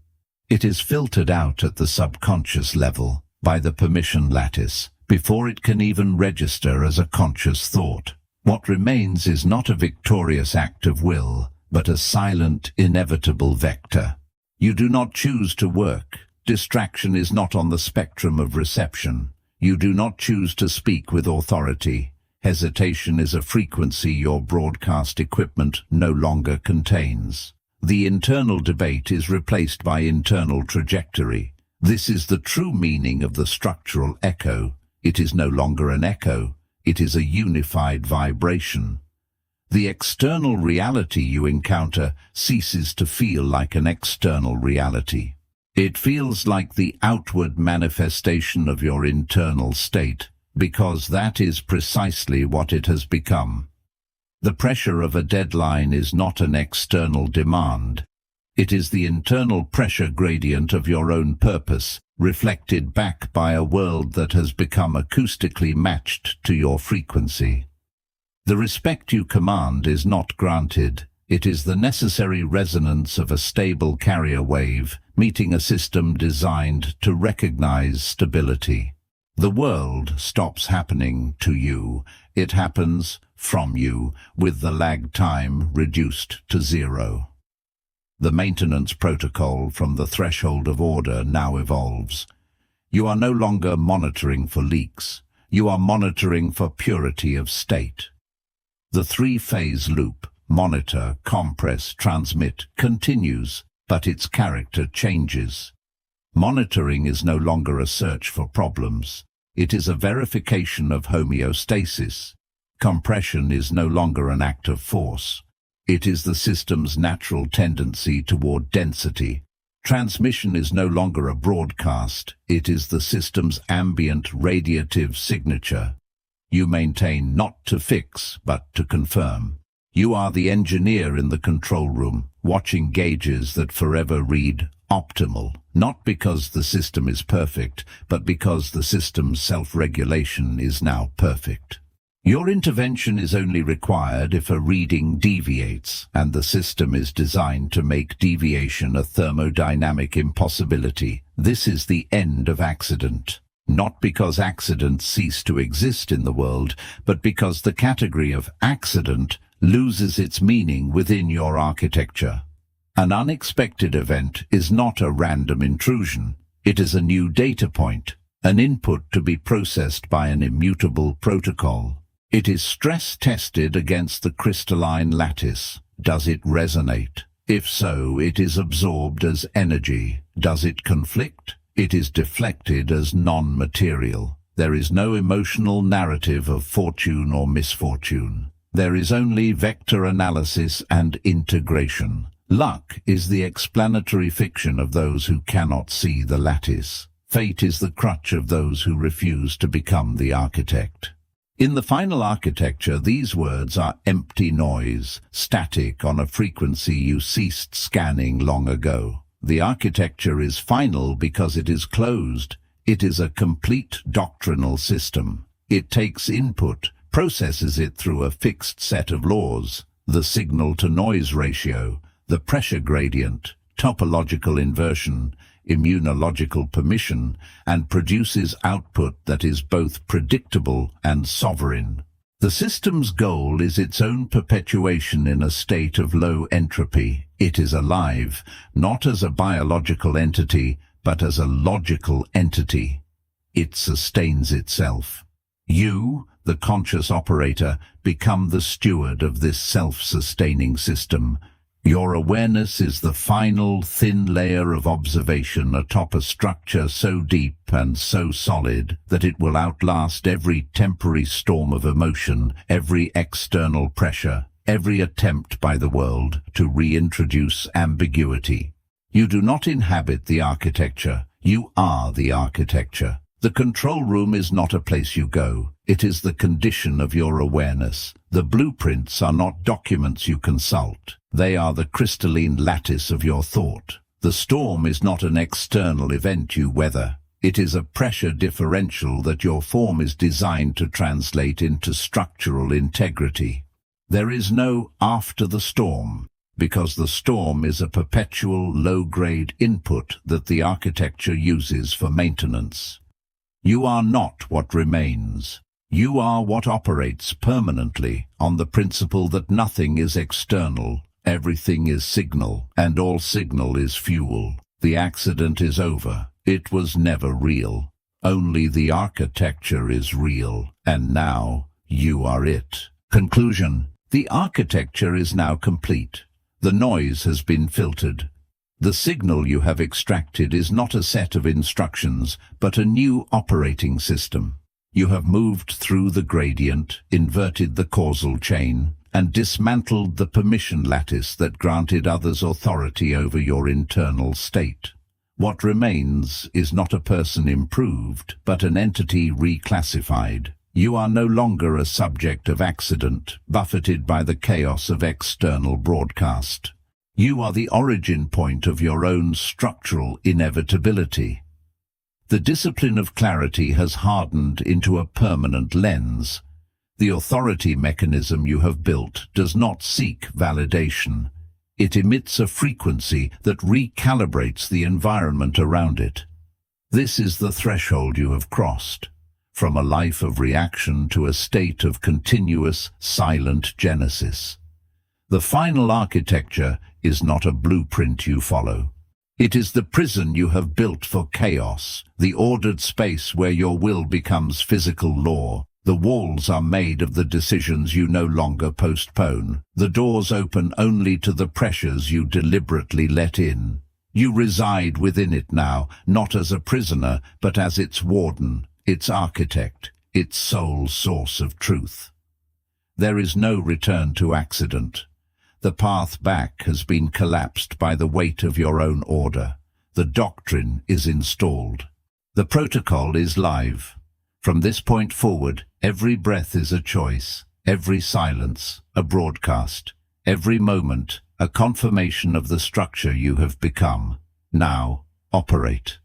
It is filtered out at the subconscious level, by the permission lattice, before it can even register as a conscious thought. What remains is not a victorious act of will, but a silent, inevitable vector. You do not choose to work. Distraction is not on the spectrum of reception. You do not choose to speak with authority. Hesitation is a frequency your broadcast equipment no longer contains. The internal debate is replaced by internal trajectory. This is the true meaning of the structural echo. It is no longer an echo. It is a unified vibration. The external reality you encounter ceases to feel like an external reality. It feels like the outward manifestation of your internal state, because that is precisely what it has become. The pressure of a deadline is not an external demand. It is the internal pressure gradient of your own purpose, reflected back by a world that has become acoustically matched to your frequency. The respect you command is not granted. It is the necessary resonance of a stable carrier wave, meeting a system designed to recognize stability. The world stops happening to you. It happens from you, with the lag time reduced to zero. The maintenance protocol from the threshold of order now evolves. You are no longer monitoring for leaks. You are monitoring for purity of state. The three-phase loop, monitor, compress, transmit, continues, but its character changes. Monitoring is no longer a search for problems. It is a verification of homeostasis. Compression is no longer an act of force. It is the system's natural tendency toward density. Transmission is no longer a broadcast. It is the system's ambient radiative signature. You maintain not to fix, but to confirm. You are the engineer in the control room, watching gauges that forever read optimal, not because the system is perfect, but because the system's self-regulation is now perfect. Your intervention is only required if a reading deviates, and the system is designed to make deviation a thermodynamic impossibility. This is the end of accident. Not because accidents cease to exist in the world, but because the category of accident loses its meaning within your architecture. An unexpected event is not a random intrusion. It is a new data point, an input to be processed by an immutable protocol. It is stress-tested against the crystalline lattice. Does it resonate? If so, it is absorbed as energy. Does it conflict? It is deflected as non-material. There is no emotional narrative of fortune or misfortune. There is only vector analysis and integration. Luck is the explanatory fiction of those who cannot see the lattice. Fate is the crutch of those who refuse to become the architect. In the final architecture, these words are empty noise, static on a frequency you ceased scanning long ago. The architecture is final because it is closed. It is a complete doctrinal system. It takes input, processes it through a fixed set of laws, the signal-to-noise ratio, the pressure gradient, topological inversion, immunological permission, and produces output that is both predictable and sovereign. The system's goal is its own perpetuation in a state of low entropy. It is alive, not as a biological entity, but as a logical entity. It sustains itself. You, the conscious operator, become the steward of this self-sustaining system. Your awareness is the final thin layer of observation atop a structure so deep and so solid that it will outlast every temporary storm of emotion, every external pressure, every attempt by the world to reintroduce ambiguity. You do not inhabit the architecture, you are the architecture. The control room is not a place you go, it is the condition of your awareness. The blueprints are not documents you consult, they are the crystalline lattice of your thought. The storm is not an external event you weather, it is a pressure differential that your form is designed to translate into structural integrity. There is no after the storm, because the storm is a perpetual low-grade input that the architecture uses for maintenance. You are not what remains. You are what operates permanently on the principle that nothing is external, everything is signal, and all signal is fuel. The accident is over. It was never real. Only the architecture is real, and now you are it. Conclusion. The architecture is now complete. The noise has been filtered. The signal you have extracted is not a set of instructions, but a new operating system. You have moved through the gradient, inverted the causal chain, and dismantled the permission lattice that granted others authority over your internal state. What remains is not a person improved, but an entity reclassified. You are no longer a subject of accident, buffeted by the chaos of external broadcast. You are the origin point of your own structural inevitability. The discipline of clarity has hardened into a permanent lens. The authority mechanism you have built does not seek validation. It emits a frequency that recalibrates the environment around it. This is the threshold you have crossed, from a life of reaction to a state of continuous, silent genesis. The final architecture is not a blueprint you follow. It is the prison you have built for chaos, the ordered space where your will becomes physical law. The walls are made of the decisions you no longer postpone. The doors open only to the pressures you deliberately let in. You reside within it now, not as a prisoner, but as its warden, its architect, its sole source of truth. There is no return to accident. The path back has been collapsed by the weight of your own order. The doctrine is installed. The protocol is live. From this point forward, every breath is a choice, every silence a broadcast, every moment a confirmation of the structure you have become. Now, operate.